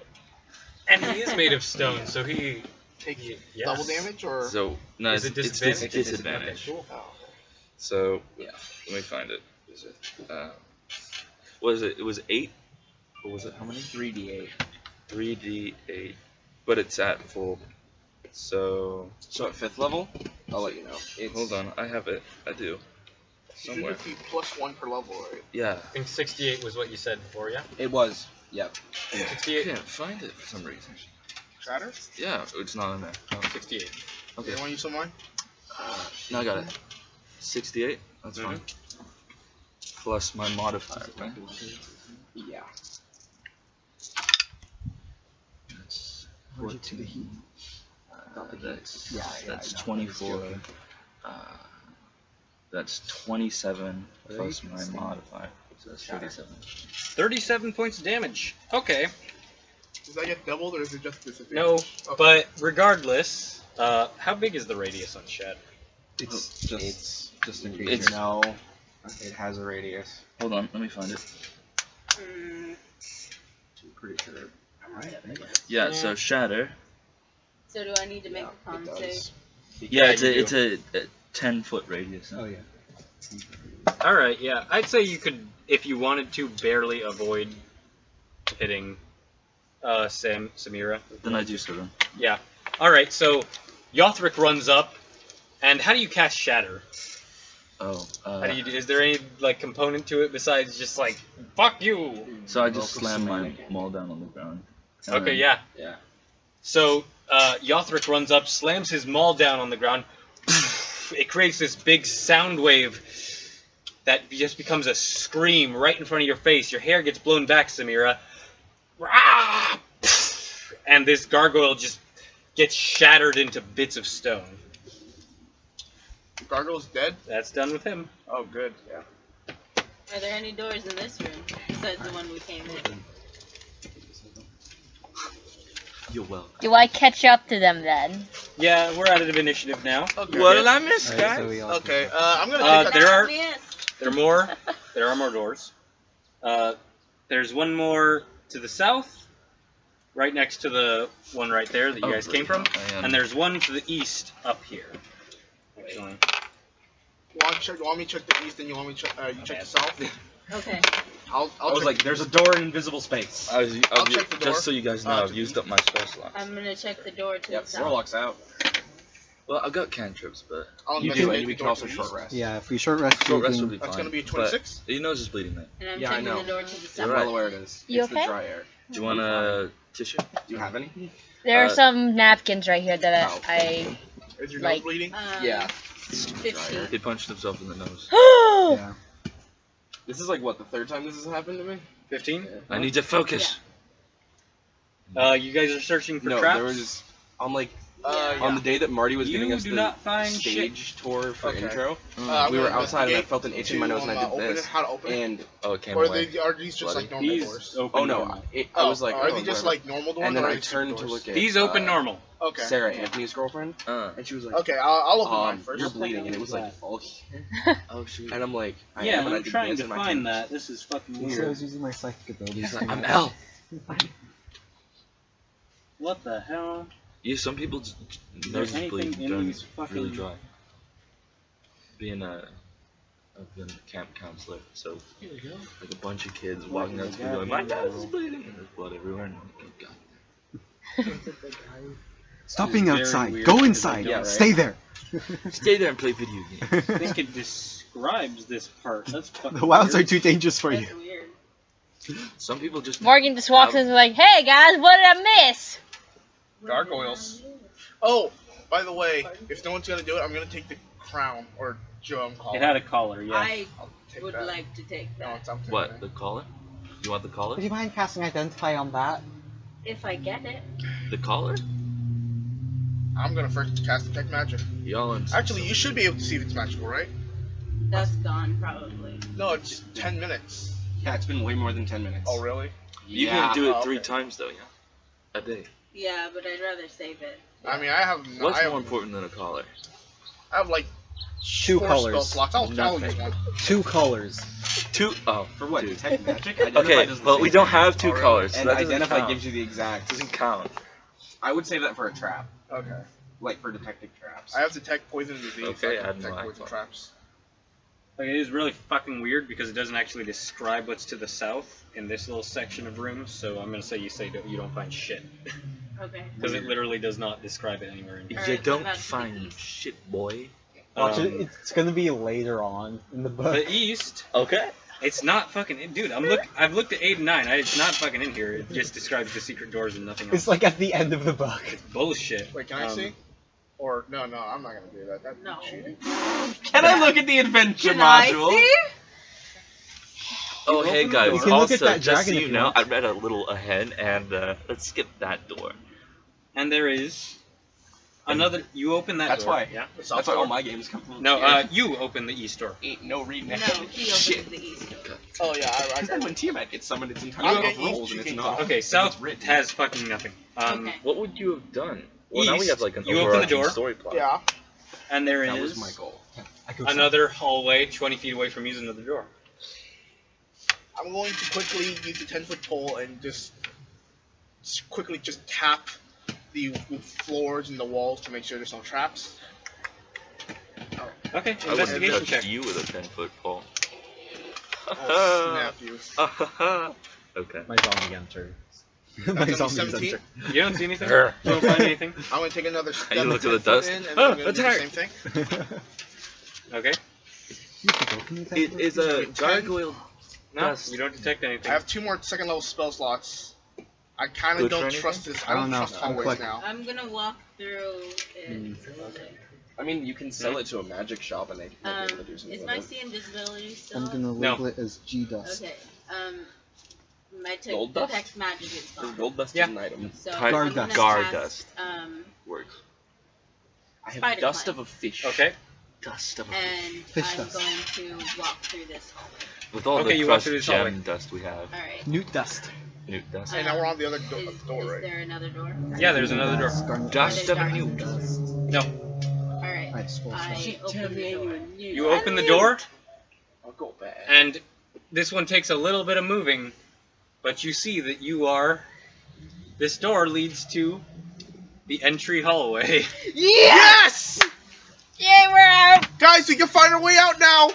S1: And he is made of stone, so he
S4: Take
S1: yes.
S4: double damage or?
S2: So no,
S1: Is
S2: it's,
S1: it
S2: it's
S1: disadvantage?
S2: disadvantage.
S1: Okay, cool.
S4: Oh,
S2: So
S3: Yeah.
S2: let me find it. Is it? What is it? It was 8. Or was it how many?
S3: 3d8.
S2: 3d8. But it's at full. So
S3: So at 5th level, I'll let you know. It's,
S2: hold on, I have it. I do.
S4: You should
S2: Somewhere.
S4: be +1 per level, right?
S2: Yeah.
S1: I think 68 was what you said before, yeah.
S3: It was. Yep.
S2: I
S1: 68.
S2: can't find it for some reason.
S4: Shatter?
S2: Yeah, it's not in there. Oh,
S1: 68.
S2: okay.
S4: You want to use some of mine?
S2: No, I got it. 68. That's fine. Plus my modifier, right?
S3: Yeah.
S2: That's
S7: Allergic to the heat.
S2: That's
S7: Yeah,
S2: that's
S7: I know.
S2: 24. That's 27 plus my modifier. So that's 37.
S1: 37 points of damage. Okay.
S4: Does that get doubled or is it just disadvantage?
S1: No,
S4: Okay.
S1: but regardless, how big is the radius on Shed?
S7: It's just a creature.
S2: It's-
S7: No, it has a radius.
S2: Hold on, let me find it.
S7: Pretty sure.
S2: Yeah, so shatter.
S8: So do I need to make a con save?
S2: Yeah,
S1: you
S2: it's a 10-foot radius.
S7: Oh yeah.
S1: All right, yeah, I'd say you could, if you wanted to, barely avoid hitting Samira.
S2: Then I do so then.
S1: Yeah. All right, so Yothric runs up, and how do you cast Shatter?
S2: Oh.
S1: How do you? Is there any like component to it besides just like fuck you?
S2: So I just slam my maul down on the ground. And
S1: Okay,
S2: then-
S1: yeah.
S3: Yeah.
S1: So Yothric runs up, slams his maul down on the ground. It creates this big sound wave that just becomes a scream right in front of your face. Your hair gets blown back, Samira. Rah! And this gargoyle just gets shattered into bits of stone.
S4: Gargoyle's dead?
S1: That's done with him.
S4: Oh, good. Yeah.
S8: Are there any doors in this room besides the one we came in?
S2: You're welcome.
S5: Do I catch up to them then?
S1: Yeah, we're out of initiative now.
S4: Okay.
S2: What did I miss,
S7: Alright,
S2: guys?
S7: so we all
S4: Okay, I'm gonna take
S1: there are-
S8: Yes.
S1: There are more doors. There's one more to the south, right next to the one right there that you guys came from, and there's one to the east up here. Actually.
S4: You want me to check the east and you want me to check, you check the south?
S8: Okay.
S4: I'll
S3: I was
S4: check
S3: like, there's a door in invisible space.
S4: I'll check the door.
S2: Just so you guys know, I've used up my spell slot.
S8: I'm gonna check the door to
S3: Yep,
S8: the south.
S3: Warlock's out.
S2: Well, I've got cantrips, but
S4: I'll
S3: You do,
S4: investigate
S3: and we
S4: the
S3: can
S4: door
S3: also
S4: to the
S3: short
S4: east.
S3: rest.
S7: Yeah, if we short rest,
S2: short
S7: you
S2: rest will
S7: can-
S2: be fine.
S4: That's gonna be
S2: but
S4: 26?
S2: your nose is bleeding, mate.
S8: And I'm
S3: Yeah, I
S8: checking
S3: know.
S8: the door to the
S3: I'm
S8: south.
S2: Right.
S3: well aware it is.
S5: You
S3: It's
S5: okay?
S3: the dry air.
S2: Do you want a tissue?
S3: Do you have any?
S5: There are
S2: Uh,
S5: some napkins right here that
S3: Oh.
S5: I
S4: Is your
S5: Like-
S4: nose bleeding?
S3: Yeah.
S8: 15.
S2: He punched himself in the nose.
S7: Yeah.
S3: This is like what, the third time this has happened to me?
S1: 15.
S2: I need to focus.
S1: You guys are searching for
S3: No,
S1: traps.
S3: there was on like
S8: Yeah.
S3: on the day that Marty was
S1: You
S3: giving us
S1: do
S3: the
S1: not find
S3: stage tour for
S4: Okay.
S3: intro.
S4: I'm
S3: We were
S4: gonna
S3: outside and I
S4: investigate
S3: felt an itch in my nose and I
S4: open
S3: did
S4: it,
S3: this.
S4: how to open it?
S3: And
S2: Oh, it came
S4: Or
S2: away.
S4: are these just like normal
S1: These
S4: doors?
S1: open
S3: oh no,
S1: normal.
S3: I was like,
S4: are
S3: oh,
S4: they just
S3: whatever.
S4: like normal doors?
S3: And then
S4: or are
S3: I
S4: they
S3: turned to
S4: doors?
S3: look at
S1: These open normal.
S4: Okay.
S3: Sarah, Anthony's girlfriend,
S2: Uh,
S3: and she was like,
S4: Okay, I'll open mine first.
S3: you're bleeding, and it was like all here.
S2: oh shoot.
S3: And I'm like, I
S10: Yeah,
S3: am, and I
S10: I'm
S3: did
S10: trying
S3: this
S10: to
S3: and my
S10: find
S3: team-
S10: that. This is fucking
S7: So I
S10: weird.
S7: was using my psychic abilities.
S2: I'm L.
S10: What the hell?
S2: Yeah, some people's noses
S10: anything
S2: bleed
S10: in
S2: during
S10: these
S2: really
S10: fucking-
S2: dry. I've been a camp counselor, so like a bunch of kids walking up to me going, my nose is bleeding, and there's blood everywhere, and I'm like, oh god.
S7: Stop being
S10: Very
S7: outside.
S10: weird
S7: Go
S10: because
S7: inside.
S10: I don't-
S7: Stay there.
S2: Stay there and play video games.
S10: I think it describes this part. That's fucking
S7: The wilds are
S10: weird.
S7: too dangerous for you.
S8: That's weird.
S2: Some people just
S5: Morgan just walks in and is like, "Hey guys, what did I miss?"
S4: Gargoyles. Oh, by the way, if no one's gonna do it, I'm gonna take the crown or Joe collar.
S10: It had a collar, yeah.
S8: I
S4: Take
S8: would
S4: that.
S8: like to take
S4: No,
S8: that.
S4: it's up to
S2: what?
S4: me.
S2: The collar? You want the collar?
S7: Would you mind casting Identify on that?
S8: If I get it.
S2: The collar?
S4: I'm gonna first cast Detect Magic.
S2: Y'all in
S4: Actually, you should be able to see if it's magical, right?
S8: That's gone, probably.
S4: No, it's 10 minutes.
S3: Yeah, it's been way more than 10 minutes.
S4: Oh, really?
S2: You
S3: Yeah.
S2: can do it
S4: Oh,
S2: 3
S4: okay.
S2: times though, yeah? A day.
S8: Yeah, but I'd rather save it.
S4: I mean, I have.
S2: What's
S4: I have,
S2: more important than a collar?
S4: I have like
S7: 2
S4: 4 spell
S7: colors.
S4: slots. I'll use
S2: Nothing.
S4: one.
S7: 2 colors.
S2: 2? Oh,
S3: For what?
S2: dude.
S3: Detect magic? Identify
S2: Okay,
S3: doesn't
S2: but
S3: say
S2: we don't
S3: anything.
S2: have 2
S4: Oh, really?
S2: colors, so
S3: And
S2: that doesn't
S3: identify
S2: count.
S3: gives you the exact.
S2: Doesn't count.
S3: I would save that for a trap,
S4: Okay.
S3: like for detecting traps.
S4: I have Detect Poison and Disease.
S2: Okay,
S4: so I
S2: I
S4: can
S2: have no
S4: detect poison
S2: iPhone.
S4: traps.
S1: Like, it is really fucking weird because it doesn't actually describe what's to the south in this little section of rooms. So I'm gonna say you don't find shit
S8: Okay.
S1: because it literally does not describe it anywhere in here.
S8: Alright,
S2: You
S8: so
S2: don't
S8: that's the
S2: find
S8: east.
S2: shit, boy.
S7: Watch it.
S1: Um,
S7: It's gonna be later on in the book.
S1: The east,
S2: Okay.
S1: it's not fucking. Dude, I've looked at 8 and 9. It's not fucking in here. It just describes the secret doors and nothing else.
S7: It's like at the end of the book.
S1: It's bullshit.
S4: Wait, can I see? Or no, I'm not gonna do that. That's
S8: No.
S4: cheating.
S3: Can I look at the adventure
S8: Can I
S3: module?
S8: see?
S2: Oh, hey guys,
S7: You can look at
S2: also,
S7: that
S2: just
S7: dragon
S2: so
S7: if
S2: you
S7: you
S2: know,
S7: want.
S2: I read a little ahead, and let's skip that door.
S1: And there is another. You open that
S3: That's
S1: door.
S3: why.
S1: Yeah.
S4: The south
S3: That's why all
S4: door?
S3: my games come from
S1: No,
S3: here.
S1: you open the east door.
S3: Ain't no reading
S8: No,
S3: ahead.
S8: he
S3: Shit.
S8: opens the east.
S4: Oh yeah, I
S3: Because then when Tiamat gets summoned, it's
S4: I'm
S3: entirely
S4: getting
S3: off rolls
S4: used
S3: and
S4: to
S3: it's
S4: King
S3: not.
S4: Kong.
S1: Okay, south
S3: written.
S1: has fucking nothing.
S8: Okay.
S2: What would you have done? Well, now we
S1: East,
S2: have like an
S1: you open the
S2: overarching
S1: door.
S2: story plot.
S4: Yeah.
S1: And there
S3: That
S1: is
S3: was my goal.
S1: another hallway 20 feet away from you is another door.
S4: I'm going to quickly use the 10-foot pole and just quickly just tap the floors and the walls to make sure there's no traps.
S1: Okay,
S2: I wouldn't
S1: investigation
S2: touch
S1: check.
S2: you with a 10-foot pole.
S4: Oh, snap you.
S2: Okay.
S7: My zombie enters. My
S4: That's gonna be
S7: zombies
S4: 17.
S7: enter.
S1: You don't see anything?
S2: Grr.
S1: You don't find anything?
S4: I'm going to take another step.
S2: You look at the
S4: 10 foot
S2: dust.
S4: in, and
S2: Oh,
S4: I'm going to do the
S2: attack.
S4: same thing.
S1: Okay.
S2: It is a gargoyle.
S1: No,
S2: Dust.
S1: you don't detect anything.
S4: I have 2 more second level spell slots. I kind of
S2: Good for
S4: don't trust
S2: anything?
S4: this.
S7: I
S4: I
S7: don't
S4: don't
S7: know.
S4: trust hallways
S7: Click.
S4: now.
S8: I'm gonna walk through it.
S3: I mean, you can sell it to a magic shop and they might be able to do something
S8: Is
S3: with
S8: my
S3: it.
S8: C invisibility still?
S7: I'm gonna
S1: No.
S7: label it as G dust.
S8: Okay. My
S3: Gold dust?
S8: detect magic is
S3: Because
S8: gone.
S3: gold dust
S1: Yeah.
S3: is an item.
S8: So
S2: Type
S8: I'm gonna
S2: guard
S8: cast,
S2: dust. Works.
S3: I have
S8: Spider
S3: dust
S8: climb.
S3: of a fish.
S1: Okay.
S2: Dust of a
S8: And
S7: Fish
S8: I'm
S7: dust.
S8: going to walk through this hallway.
S2: With all
S1: Okay,
S2: the
S1: you walk
S2: crushed
S1: through this
S2: gem
S1: hallway.
S2: dust we have.
S8: Alright.
S7: Newt dust.
S2: Newt dust.
S4: And now we're on the other
S8: Is
S4: door, right?
S8: there another door?
S1: Yeah, there's another door.
S7: Scarlet.
S2: Dust of a
S8: Dark
S2: newt.
S8: dust.
S1: No.
S8: Alright.
S7: I suppose so.
S8: I open the door.
S1: You open the door,
S3: I'll go back.
S1: and this one takes a little bit of moving, but you see that you are. This door leads to the entry hallway.
S4: Yes!
S5: Yay, we're out!
S4: Guys, we can find our way out now!